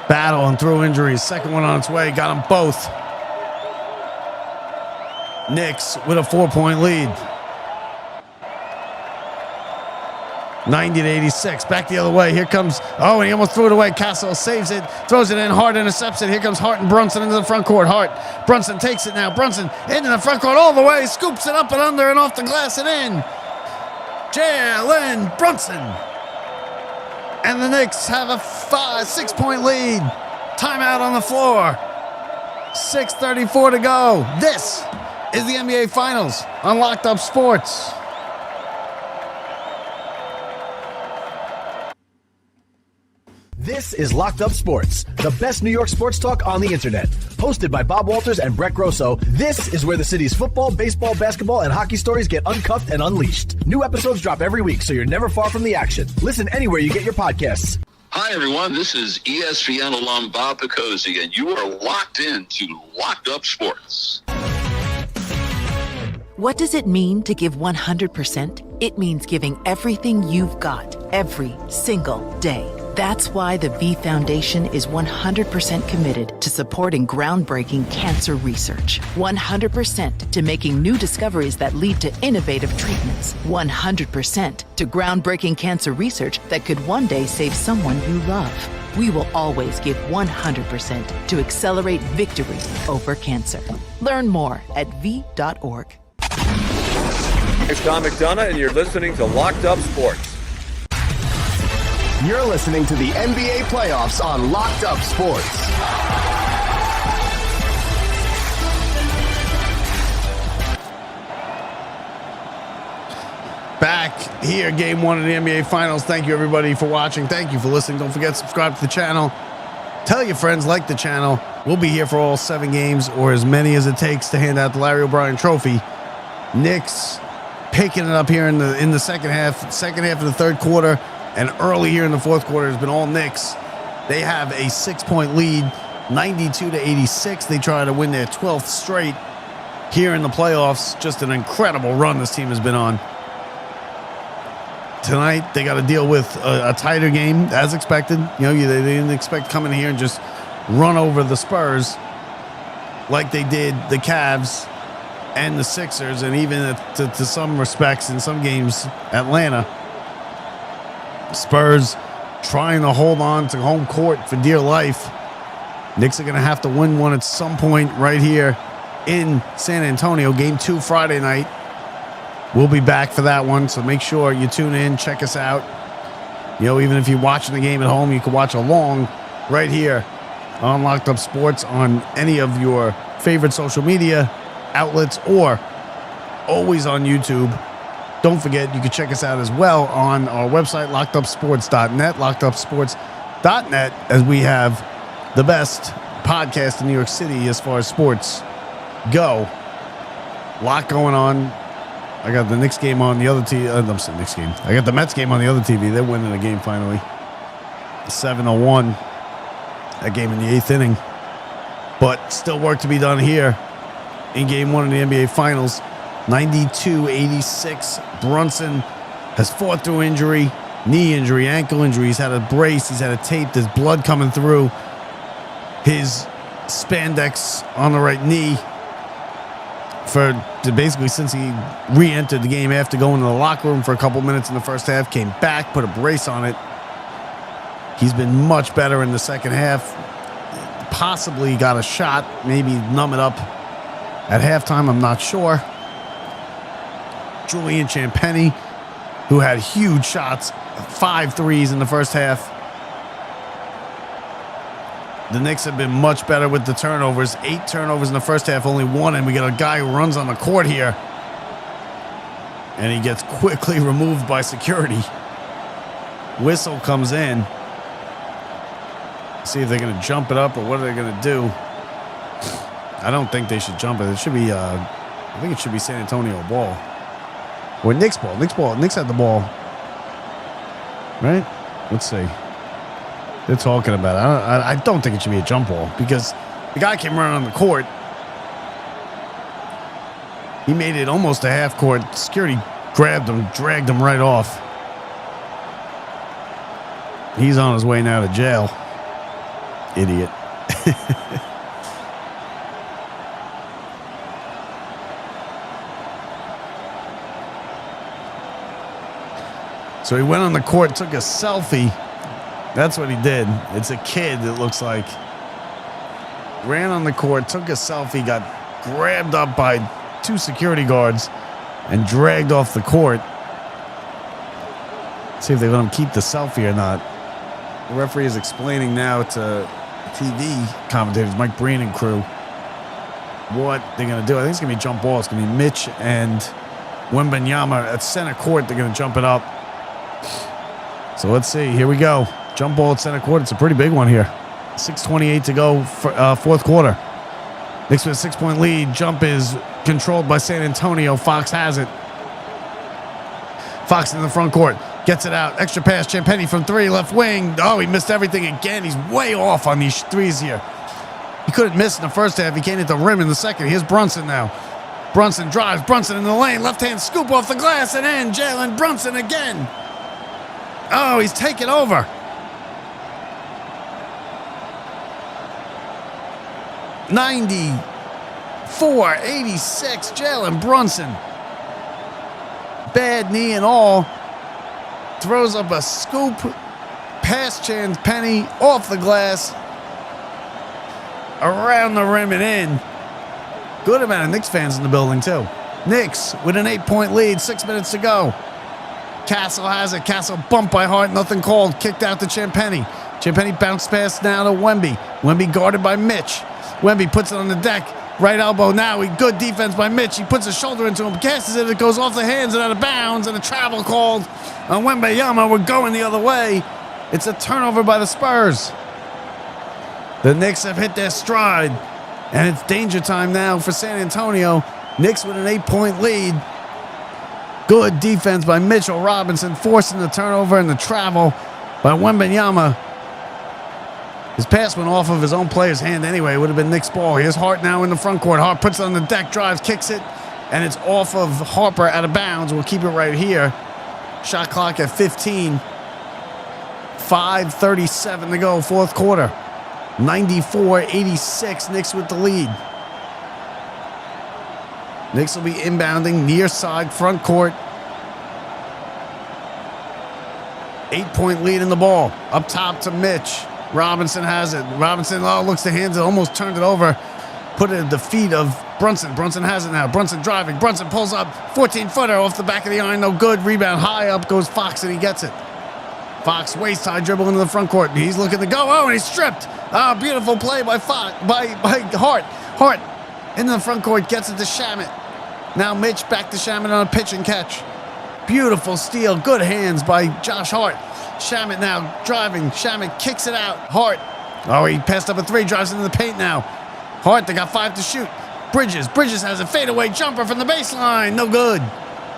C: Battling through injuries. Second one on its way. Got them both. Knicks with a 4-point lead. 90-86. Back the other way. Here comes... Oh, and he almost threw it away. Castle saves it. Throws it in. Hart intercepts it. Here comes Hart and Brunson into the front court. Hart. Brunson takes it now. Brunson into the front court all the way. Scoops it up and under and off the glass and in. Jalen Brunson. And the Knicks have a 6-point lead. Timeout on the floor. 6:34 to go. This is the NBA Finals on Locked Up Sports.
B: This is Locked Up Sports, the best New York sports talk on the internet. Hosted by Bob Walters and Brett Grosso, this is where the city's football, baseball, basketball, and hockey stories get uncuffed and unleashed. New episodes drop every week, so you're never far from the action. Listen anywhere you get your podcasts.
F: Hi, everyone. This is ESPN alum Bob Picozzi, and you are locked in to Locked Up Sports.
J: What does it mean to give 100%? It means giving everything you've got, every single day. That's why the V Foundation is 100% committed to supporting groundbreaking cancer research. 100% to making new discoveries that lead to innovative treatments. 100% to groundbreaking cancer research that could one day save someone you love. We will always give 100% to accelerate victory over cancer. Learn more at V.org.
A: It's Tom McDonough, and you're listening to Locked Up Sports.
B: You're listening to the NBA playoffs on Locked Up Sports.
C: Back here, game one of the NBA Finals. Thank you, everybody, for watching. Thank you for listening. Don't forget to subscribe to the channel. Tell your friends, like the channel. We'll be here for all 7 games, or as many as it takes to hand out the Larry O'Brien Trophy. Knicks picking it up here in the second half of the third quarter. And early here in the fourth quarter has been all Knicks. They have a 6-point lead, 92-86. They try to win their 12th straight here in the playoffs. Just an incredible run this team has been on. Tonight, they got to deal with a tighter game, as expected. You know, they didn't expect coming here and just run over the Spurs like they did the Cavs and the Sixers, and even to some respects in some games, Atlanta. Spurs trying to hold on to home court for dear life. Knicks are going to have to win one at some point right here in San Antonio. Game 2 Friday night. We'll be back for that one, so make sure you tune in, check us out. You know, even if you're watching the game at home, you can watch along right here on Locked Up Sports on any of your favorite social media outlets or always on YouTube. Don't forget, you can check us out as well on our website, lockedupsports.net, lockedupsports.net, as we have the best podcast in New York City as far as sports go. Lot going on. I got the Knicks game on the other TV. I'm saying Knicks game. I got the Mets game on the other TV. They're winning the game finally. 7-1. That game in the 8th inning. But still work to be done here in game 1 of the NBA Finals. 92-86. Brunson has fought through injury, knee injury, ankle injury. He's had a brace. He's had a tape. There's blood coming through his spandex on the right knee basically since he re-entered the game after going to the locker room for a couple minutes in the first half, came back, put a brace on it. He's been much better in the second half. Possibly got a shot, maybe numb it up at halftime. I'm not sure. Julian Champagnie, who had huge shots, 5 threes in the first half. The Knicks have been much better with the turnovers. 8 turnovers in the first half, only 1, and we got a guy who runs on the court here. And he gets quickly removed by security. Whistle comes in. See if they're going to jump it up or what are they going to do. I don't think they should jump it. It should be, I think it should be San Antonio ball. Or Knicks ball. Knicks had the ball. Right? Let's see. They're talking about it. I don't think it should be a jump ball because the guy came running on the court. He made it almost a half court. Security grabbed him, dragged him right off. He's on his way now to jail. Idiot. So he went on the court, took a selfie. That's what he did. It's a kid, it looks like. Ran on the court, took a selfie, got grabbed up by 2 security guards and dragged off the court. See if they let him keep the selfie or not. The referee is explaining now to TV commentators, Mike Breen and crew, what they're going to do. I think it's going to be jump ball. It's going to be Mitch and Wembanyama at center court. They're going to jump it up. So let's see. Here we go. Jump ball at center court. It's a pretty big one here. 6:28 to go for fourth quarter. Knicks with a 6-point lead. Jump is controlled by San Antonio. Fox has it. Fox in the front court. Gets it out. Extra pass. Champagnie from 3. Left wing. Oh, he missed everything again. He's way off on these threes here. He couldn't miss in the first half. He can't hit the rim in the second. Here's Brunson now. Brunson drives. Brunson in the lane. Left-hand scoop off the glass and in. Jalen Brunson again. Oh, he's taking over. $94-86, Jalen Brunson. Bad knee and all. Throws up a scoop. Past Champagnie off the glass. Around the rim and in. Good amount of Knicks fans in the building, too. Knicks with an 8-point lead. 6 minutes to go. Castle has it. Castle bumped by Hart. Nothing called. Kicked out to Champagnie. Champagnie bounced pass now to Wemby. Wemby guarded by Mitch. Wemby puts it on the deck. Right elbow now. Good defense by Mitch. He puts his shoulder into him. Casts it. It goes off the hands and out of bounds. And a travel called on Wembanyama. We're going the other way. It's a turnover by the Spurs. The Knicks have hit their stride. And it's danger time now for San Antonio. Knicks with an 8-point lead. Good defense by Mitchell Robinson, forcing the turnover and the travel by Wembanyama. His pass went off of his own player's hand anyway. It would have been Knicks' ball. Here's Hart now in the front court. Hart puts it on the deck, drives, kicks it, and it's off of Harper out of bounds. We'll keep it right here. Shot clock at 15. 5:37 to go, fourth quarter. 94-86, Knicks with the lead. Knicks will be inbounding near side, front court. 8-point lead in the ball. Up top to Mitch. Robinson has it. Robinson looks to hands it, almost turned it over. Put it at the feet of Brunson. Brunson has it now. Brunson driving. Brunson pulls up. 14-footer off the back of the iron. No good. Rebound high up goes Fox and he gets it. Fox waist high dribble into the front court. He's looking to go. Oh, and he's stripped. Oh, beautiful play by Hart. Hart into the front court. Gets it to Shamet. Now Mitch back to Shamet on a pitch and catch. Beautiful steal. Good hands by Josh Hart. Shamet now driving. Shamet kicks it out. Hart. Oh, he passed up a 3. Drives into the paint now. Hart, they got 5 to shoot. Bridges has a fadeaway jumper from the baseline. No good.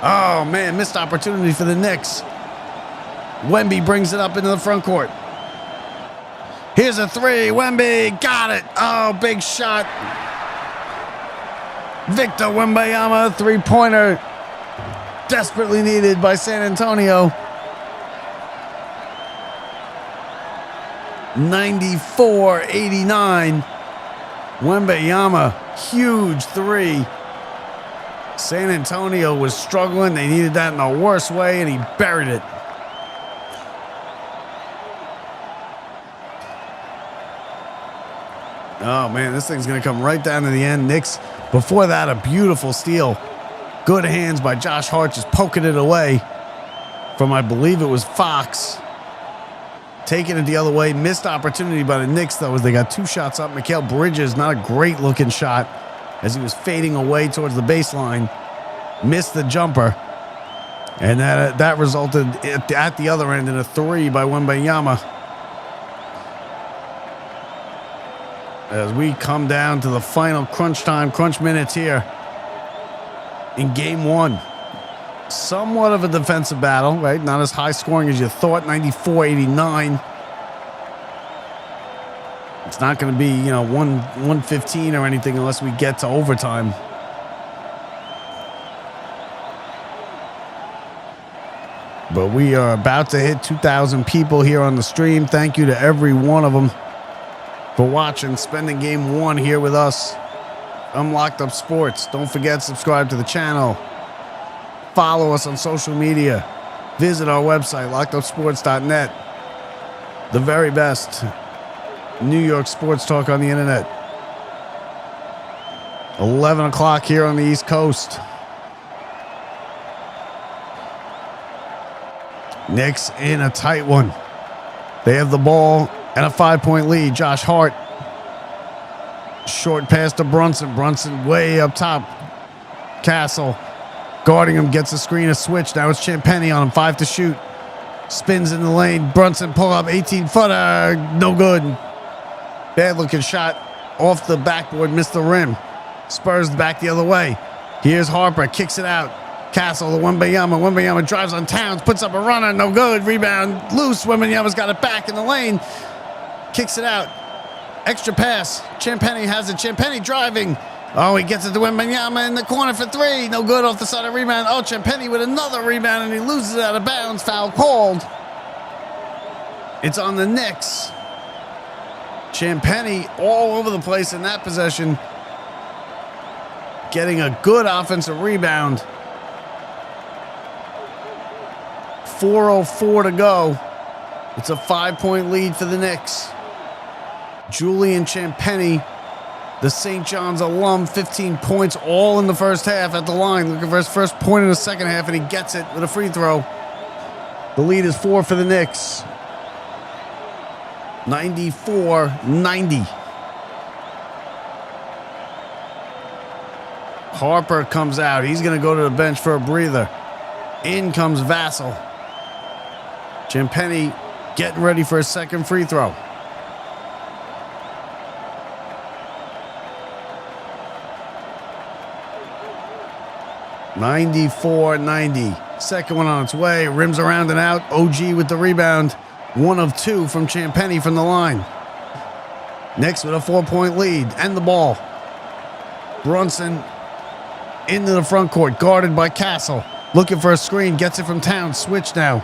C: Oh, man. Missed opportunity for the Knicks. Wemby brings it up into the front court. Here's a 3. Wemby got it. Oh, big shot. Victor Wembanyama, 3-pointer. Desperately needed by San Antonio. 94-89. Wembanyama, huge 3. San Antonio was struggling. They needed that in the worst way, and he buried it. Oh, man, this thing's going to come right down to the end. Knicks, before that, a beautiful steal. Good hands by Josh Hart, just poking it away from, I believe it was Fox. Taking it the other way. Missed opportunity by the Knicks, though, as they got 2 shots up. Mikal Bridges, not a great-looking shot as he was fading away towards the baseline. Missed the jumper. And that resulted at the other end in a 3 by Wembanyama. As we come down to the final crunch minutes here in game 1. somewhat of a defensive battle, right? Not as high scoring as you thought, 94-89. It's not going to be, 115 or anything unless we get to overtime. But we are about to hit 2,000 people here on the stream. Thank you to every one of them for watching, spending game one here with us. I'm Locked Up Sports. Don't forget, subscribe to the channel. Follow us on social media. Visit our website, lockedupsports.net. The very best New York sports talk on the internet. 11 o'clock here on the East Coast. Knicks in a tight one. They have the ball and a 5-point lead. Josh Hart. Short pass to Brunson. Brunson way up top. Castle guarding him. Gets a screen, a switch. Now it's Champagnie on him. 5 to shoot. Spins in the lane. Brunson pull up. 18-footer. No good. Bad looking shot off the backboard. Missed the rim. Spurs back the other way. Here's Harper. Kicks it out. Castle to Wembanyama. Wembanyama drives on Towns. Puts up a runner. No good. Rebound. Loose. Wembanyama's got it back in the lane. Kicks it out. Extra pass. Champagnie has it. Champagnie driving. Oh, he gets it to Wembanyama in the corner for 3. No good off the side of rebound. Oh, Champagnie with another rebound, and he loses it out of bounds. Foul called. It's on the Knicks. Champagnie all over the place in that possession. Getting a good offensive rebound. 4:04 to go. It's a 5-point lead for the Knicks. Julian Champagnie, the St. John's alum, 15 points all in the first half at the line. Looking for his first point in the second half, and he gets it with a free throw. The lead is 4 for the Knicks. 94-90. Harper comes out. He's going to go to the bench for a breather. In comes Vassell. Champagnie getting ready for a second free throw. (94-90). Second one on its way. Rims around and out. OG with the rebound. 1 of 2 from Champagnie from the line. Knicks with a 4-point lead and the ball. Brunson into the front court, guarded by Castle. Looking for a screen, gets it from Towns. Switch now.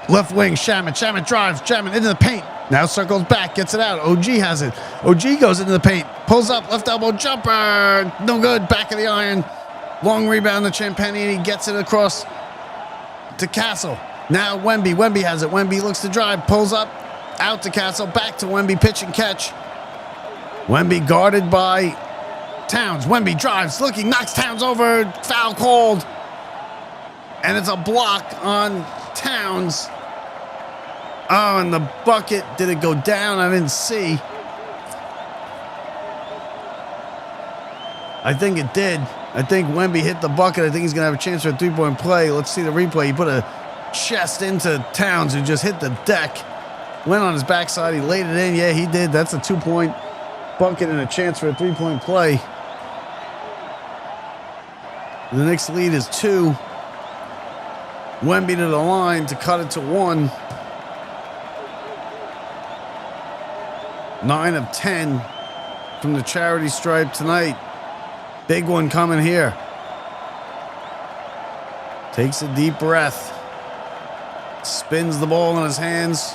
C: Left wing, Shamet. Shamet drives. Shamet into the paint. Now circles back, gets it out. OG has it. OG goes into the paint. Pulls up, left elbow jumper. No good. Back of the iron. Long rebound to Champagnie, and he gets it across to Castle. Now Wemby. Wemby has it. Wemby looks to drive. Pulls up. Out to Castle. Back to Wemby. Pitch and catch. Wemby guarded by Towns. Wemby drives. Looking. Knocks Towns over. Foul called. And it's a block on Towns. Oh, and the bucket. Did it go down? I didn't see. I think it did. I think Wemby hit the bucket. I think he's going to have a chance for a 3-point play. Let's see the replay. He put a chest into Towns, who just hit the deck. Went on his backside. He laid it in. Yeah, he did. That's a 2-point bucket and a chance for a 3-point play. The Knicks lead is 2. Wemby to the line to cut it to 1. 9 of 10 from the charity stripe tonight. Big one coming here. Takes a deep breath. Spins the ball in his hands.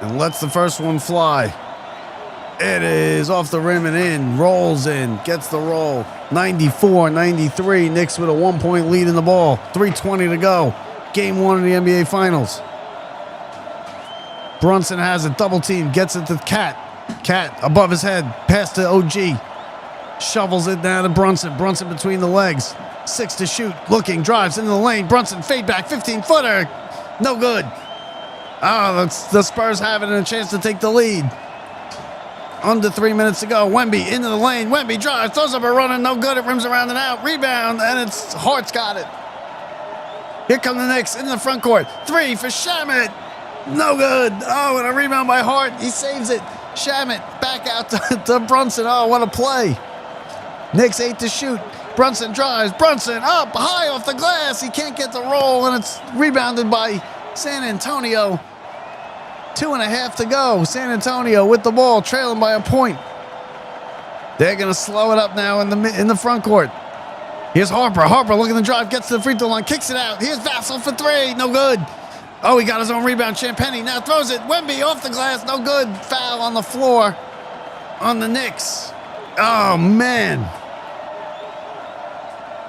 C: And lets the first one fly. It is off the rim and in. Rolls in. Gets the roll. 94-93. Knicks with a 1-point lead in the ball. 3:20 to go. Game 1 of the NBA Finals. Brunson has it. Double team. Gets it to Cat. Cat above his head. Pass to OG. Shovels it down to Brunson. Brunson between the legs. 6 to shoot. Looking. Drives into the lane. Brunson fade back. 15-footer. No good. Oh, that's the Spurs having a chance to take the lead. Under 3 minutes to go. Wemby into the lane. Wemby drives. Throws up a runner. No good. It rims around and out. Rebound. And it's Hart's got it. Here come the Knicks into the front court. 3 for Shamet. No good. Oh, and a rebound by Hart. He saves it. Shamet back out to Brunson. Oh, what a play. Knicks 8 to shoot. Brunson drives. Brunson up high off the glass. He can't get the roll, and it's rebounded by San Antonio. 2.5 to go. San Antonio with the ball, trailing by a point. They're going to slow it up now in the front court. Here's Harper. Harper looking to drive, gets to the free throw line, kicks it out. Here's Vassell for three. No good. Oh, he got his own rebound. Champagny now throws it. Wemby off the glass. No good. Foul on the floor on the Knicks. Oh, man.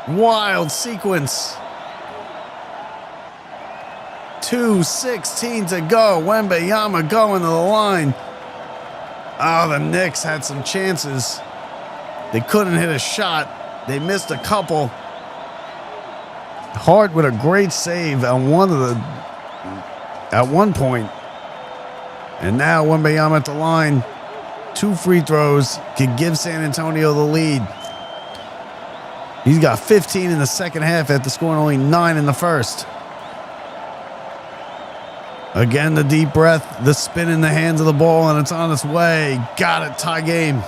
C: Wild sequence. 2:16 to go. Wembanyama going to the line. Oh, the Knicks had some chances. They couldn't hit a shot. They missed a couple. Hart with a great save on at one point. And now Wembanyama at the line. 2 free throws could give San Antonio the lead. He's got 15 in the second half after scoring only 9 in the first. Again, the deep breath, the spin in the hands of the ball, and it's on its way. Got it, tie game.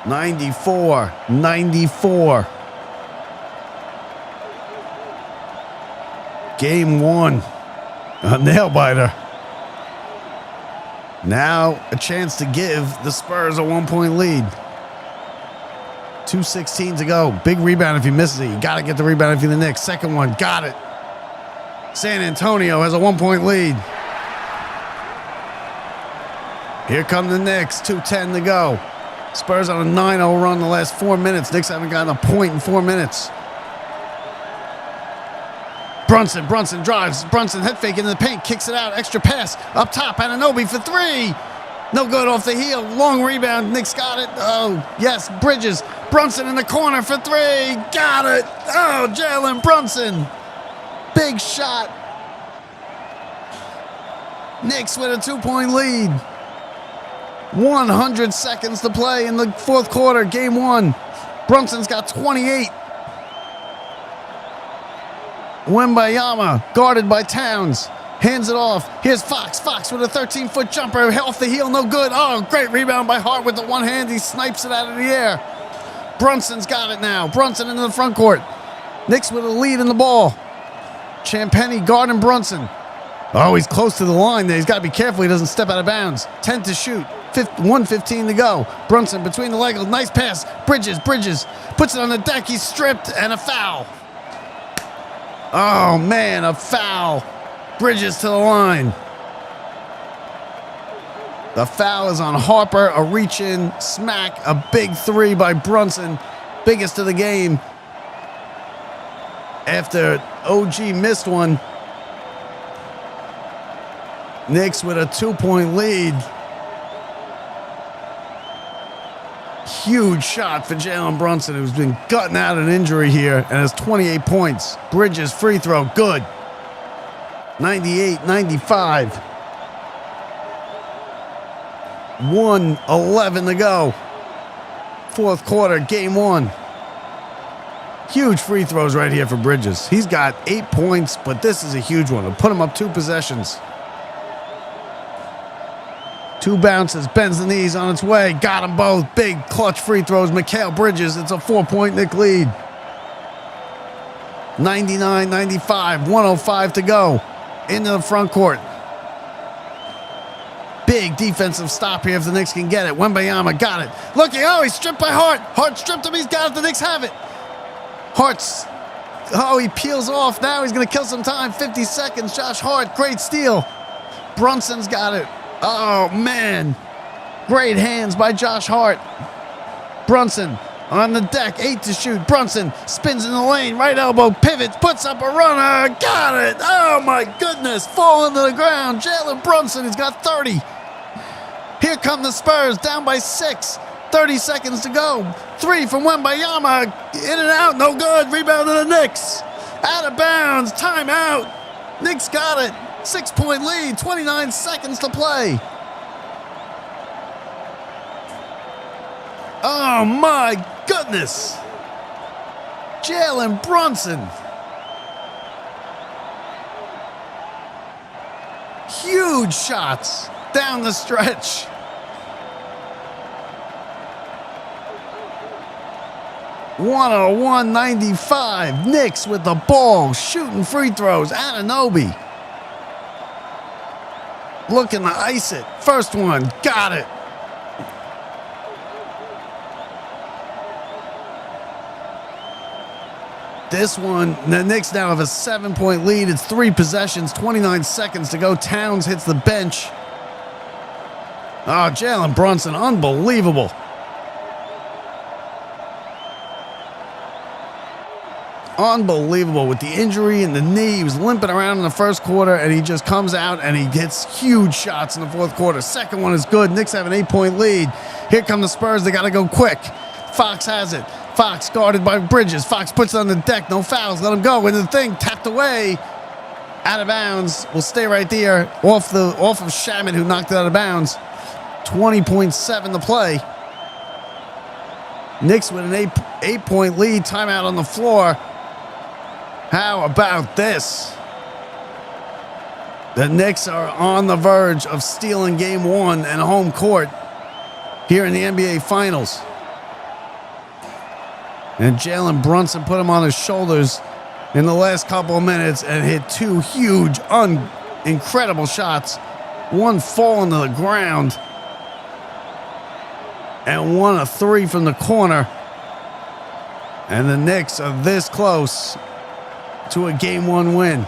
C: $94. Game 1. A nail biter. Now a chance to give the Spurs a 1-point lead. 2:16 to go. Big rebound if he misses it. You got to get the rebound if you're the Knicks. Second one. Got it. San Antonio has a 1-point lead. Here come the Knicks. 2:10 to go. Spurs on a 9-0 run the last 4 minutes. Knicks haven't gotten a point in 4 minutes. Brunson drives. Brunson head fake into the paint. Kicks it out. Extra pass. Up top. Anunoby for three. No good off the heel. Long rebound. Knicks got it. Oh, yes. Bridges. Brunson in the corner for three. Got it. Oh, Jalen Brunson. Big shot. Knicks with a 2-point lead. 100 seconds to play in the fourth quarter. Game 1. Brunson's got 28. Wembanyama guarded by Towns. Hands it off. Here's Fox. Fox with a 13-foot jumper. Off the heel. No good. Oh, great rebound by Hart with the one hand. He snipes it out of the air. Brunson's got it now. Brunson into the front court. Knicks with a lead in the ball. Champagny guarding Brunson. Oh, he's close to the line there. He's got to be careful he doesn't step out of bounds. 10 to shoot. 1:15 to go. Brunson between the legs. Nice pass. Bridges. Puts it on the deck. He's stripped and a foul. Oh, man, a foul. Bridges to the line. The foul is on Harper. A reach-in smack. A big three by Brunson. Biggest of the game. After OG missed one. Knicks with a 2-point lead. Huge shot for Jalen Brunson, who's been gutting out an injury here and has 28 points. Bridges free throw, good. 98-95. 1:11 to go. Fourth quarter, game 1. Huge free throws right here for Bridges. He's got 8 points, but this is a huge one. It'll put him up 2 possessions. 2 bounces, bends the knees, on its way. Got them both. Big clutch free throws. Mikal Bridges, it's a 4-point Knick lead. 99-95, 1:05 to go. Into the front court. Big defensive stop here if the Knicks can get it. Wembanyama got it. Looking, oh, he's stripped by Hart. Hart stripped him, he's got it. The Knicks have it. Hart's, oh, he peels off. Now he's going to kill some time. 50 seconds. Josh Hart, great steal. Brunson's got it. Oh, man. Great hands by Josh Hart. Brunson on the deck, 8 to shoot. Brunson spins in the lane, right elbow, pivots, puts up a runner. Got it. Oh, my goodness. Falling to the ground. Jalen Brunson, he's got 30. Here come the Spurs, down by 6. 30 seconds to go. 3 from Wembanyama. In and out, no good. Rebound to the Knicks. Out of bounds. Timeout. Knicks got it. 6-point lead, 29 seconds to play. Oh, my goodness. Jalen Brunson. Huge shots down the stretch. 101-95. Knicks with the ball, shooting free throws. Anunoby looking to ice it. First one, got it. This one, the Knicks now have a 7-point lead. It's 3 possessions, 29 seconds to go. Towns hits the bench. Oh, Jalen Brunson, unbelievable. Unbelievable with the injury and the knee. He was limping around in the first quarter, and he just comes out and he hits huge shots in the fourth quarter. Second one is good. Knicks have an 8-point lead. Here come the Spurs. They got to go quick. Fox has it. Fox guarded by Bridges. Fox puts it on the deck. No fouls. Let him go. Into the thing. Tapped away. Out of bounds. Will stay right there. Off of Shaman, who knocked it out of bounds. 20.7 to play. Knicks with an 8-point lead. Timeout on the floor. How about this? The Knicks are on the verge of stealing game 1 and home court here in the NBA Finals. And Jalen Brunson put him on his shoulders in the last couple of minutes and hit 2 huge, incredible shots. One falling to the ground. And one a 3 from the corner. And the Knicks are this close to a game 1 win.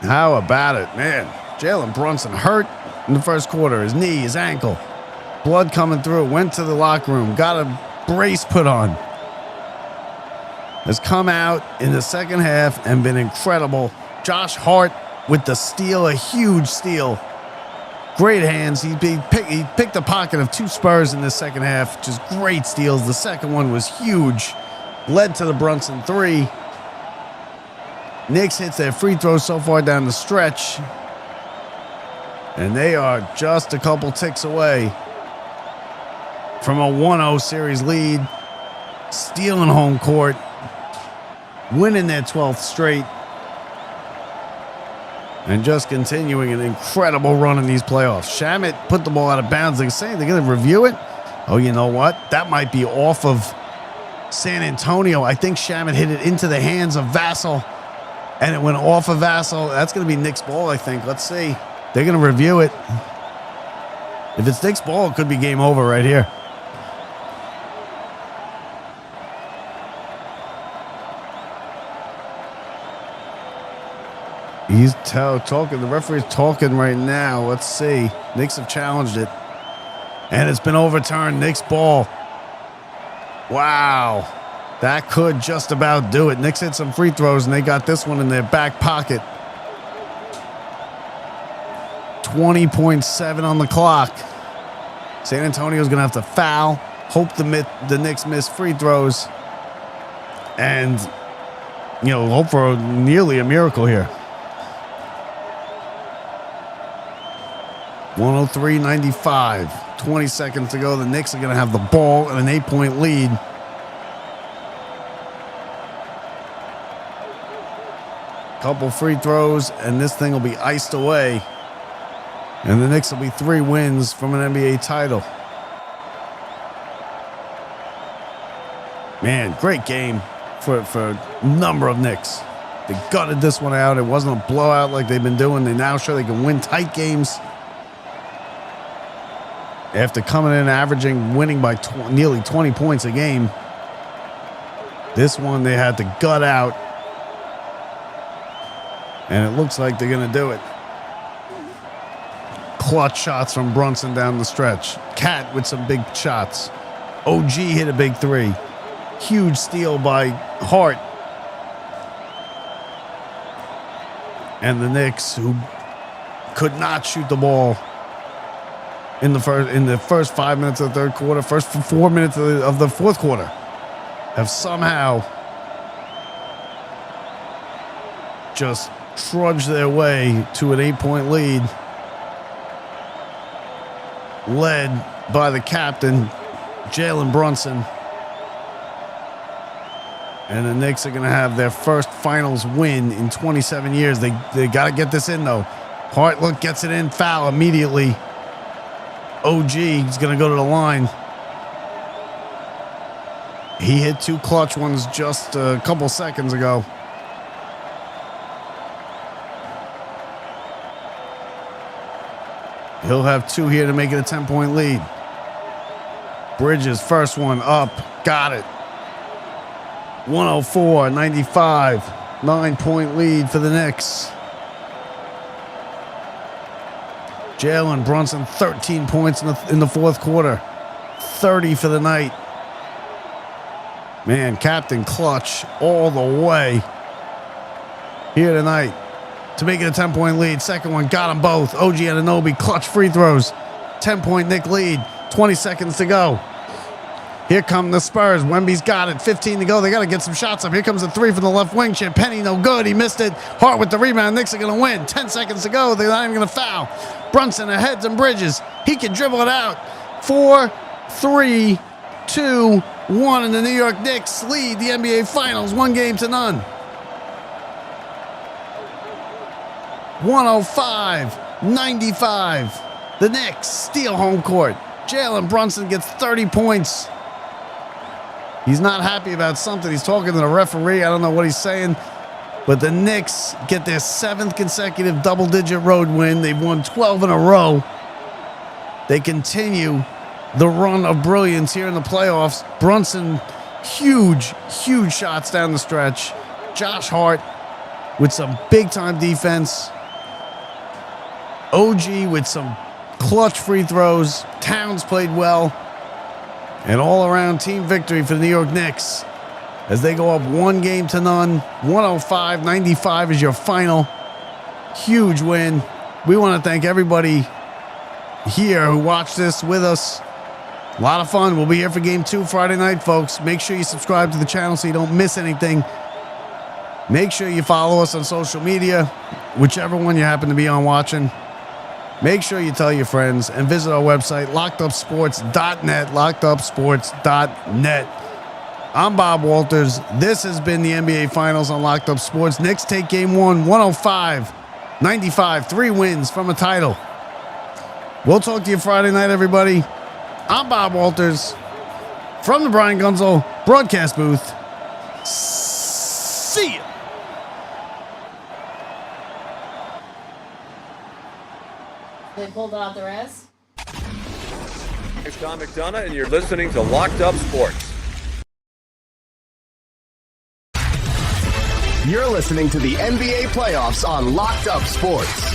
C: How about it, man? Jalen Brunson hurt in the first quarter. His knee, his ankle. Blood coming through. Went to the locker room. Got a brace put on. Has come out in the second half and been incredible. Josh Hart with the steal, a huge steal. Great hands. He picked the pocket of 2 Spurs in the second half. Just great steals. The second one was huge. Led to the Brunson 3. Knicks hits their free throws so far down the stretch. And they are just a couple ticks away from a 1-0 series lead. Stealing home court. Winning their 12th straight. And just continuing an incredible run in these playoffs. Shamet put the ball out of bounds. They're saying they're going to review it. Oh, you know what? That might be off of San Antonio. I think Shamet hit it into the hands of Vassell. And it went off of Vassell. That's going to be Knicks ball, I think. Let's see. They're going to review it. If it's Knicks ball, it could be game over right here. He's talking. The referee's talking right now. Let's see. Knicks have challenged it. And it's been overturned. Knicks ball. Wow. That could just about do it. Knicks hit some free throws, and they got this one in their back pocket. 20.7 on the clock. San Antonio's going to have to foul. Hope the Knicks miss free throws. And, hope for nearly a miracle here. 103-95. 20 seconds to go. The Knicks are going to have the ball and an 8-point lead. Couple free throws, and this thing will be iced away. And the Knicks will be 3 wins from an NBA title. Man, great game for a number of Knicks. They gutted this one out. It wasn't a blowout like they've been doing. They now show they can win tight games. After coming in winning by nearly 20 points a game. This one they had to gut out. And it looks like they're going to do it. Clutch shots from Brunson down the stretch. Cat with some big shots. OG hit a big 3. Huge steal by Hart. And the Knicks, who could not shoot the ball in the first 5 minutes of the third quarter, first 4 minutes of the fourth quarter, have somehow just trudged their way to an 8-point lead, led by the captain, Jalen Brunson. And the Knicks are going to have their first finals win in 27 years. They got to get this in, though. Hartlook gets it in, foul immediately. OG is going to go to the line. He hit 2 clutch ones just a couple seconds ago. He'll have 2 here to make it a 10-point lead. Bridges, first one up. Got it. 104-95. 9-point lead for the Knicks. Jalen Brunson, 13 points in the fourth quarter. 30 for the night. Man, Captain Clutch all the way here tonight to make it a 10-point lead. Second one, got them both. OG Anunoby, clutch free throws. 10-point Knick lead. 20 seconds to go. Here come the Spurs. Wemby's got it. 15 to go. They got to get some shots up. Here comes a 3 from the left wing. Champagnie, no good. He missed it. Hart with the rebound. Knicks are going to win. 10 seconds to go. They're not even going to foul. Brunson ahead and Bridges. He can dribble it out. 4, 3, 2, 1. And the New York Knicks lead the NBA Finals 1-0. 105-95. The Knicks steal home court. Jalen Brunson gets 30 points. He's not happy about something. He's talking to the referee. I don't know what he's saying. But the Knicks get their 7th consecutive double-digit road win. They've won 12 in a row. They continue the run of brilliance here in the playoffs. Brunson, huge shots down the stretch. Josh Hart with some big-time defense. OG with some clutch free throws. Towns played well. An all-around team victory for the New York Knicks as they go up 1-0. 105-95 is your final. Huge win. We want to thank everybody here who watched this with us. A lot of fun. We'll be here for Game 2 Friday night, folks. Make sure you subscribe to the channel so you don't miss anything. Make sure you follow us on social media, whichever one you happen to be on watching. Make sure you tell your friends and visit our website, lockedupsports.net, lockedupsports.net. I'm Bob Walters. This has been the NBA Finals on Locked Up Sports. Knicks take Game 1, 105-95, 3 wins from a title. We'll talk to you Friday night, everybody. I'm Bob Walters from the Brian Gunzel broadcast booth. See ya.
M: They pulled out the rest.
A: It's Don McDonough, and you're listening to Locked Up Sports.
B: You're listening to the NBA playoffs on Locked Up Sports.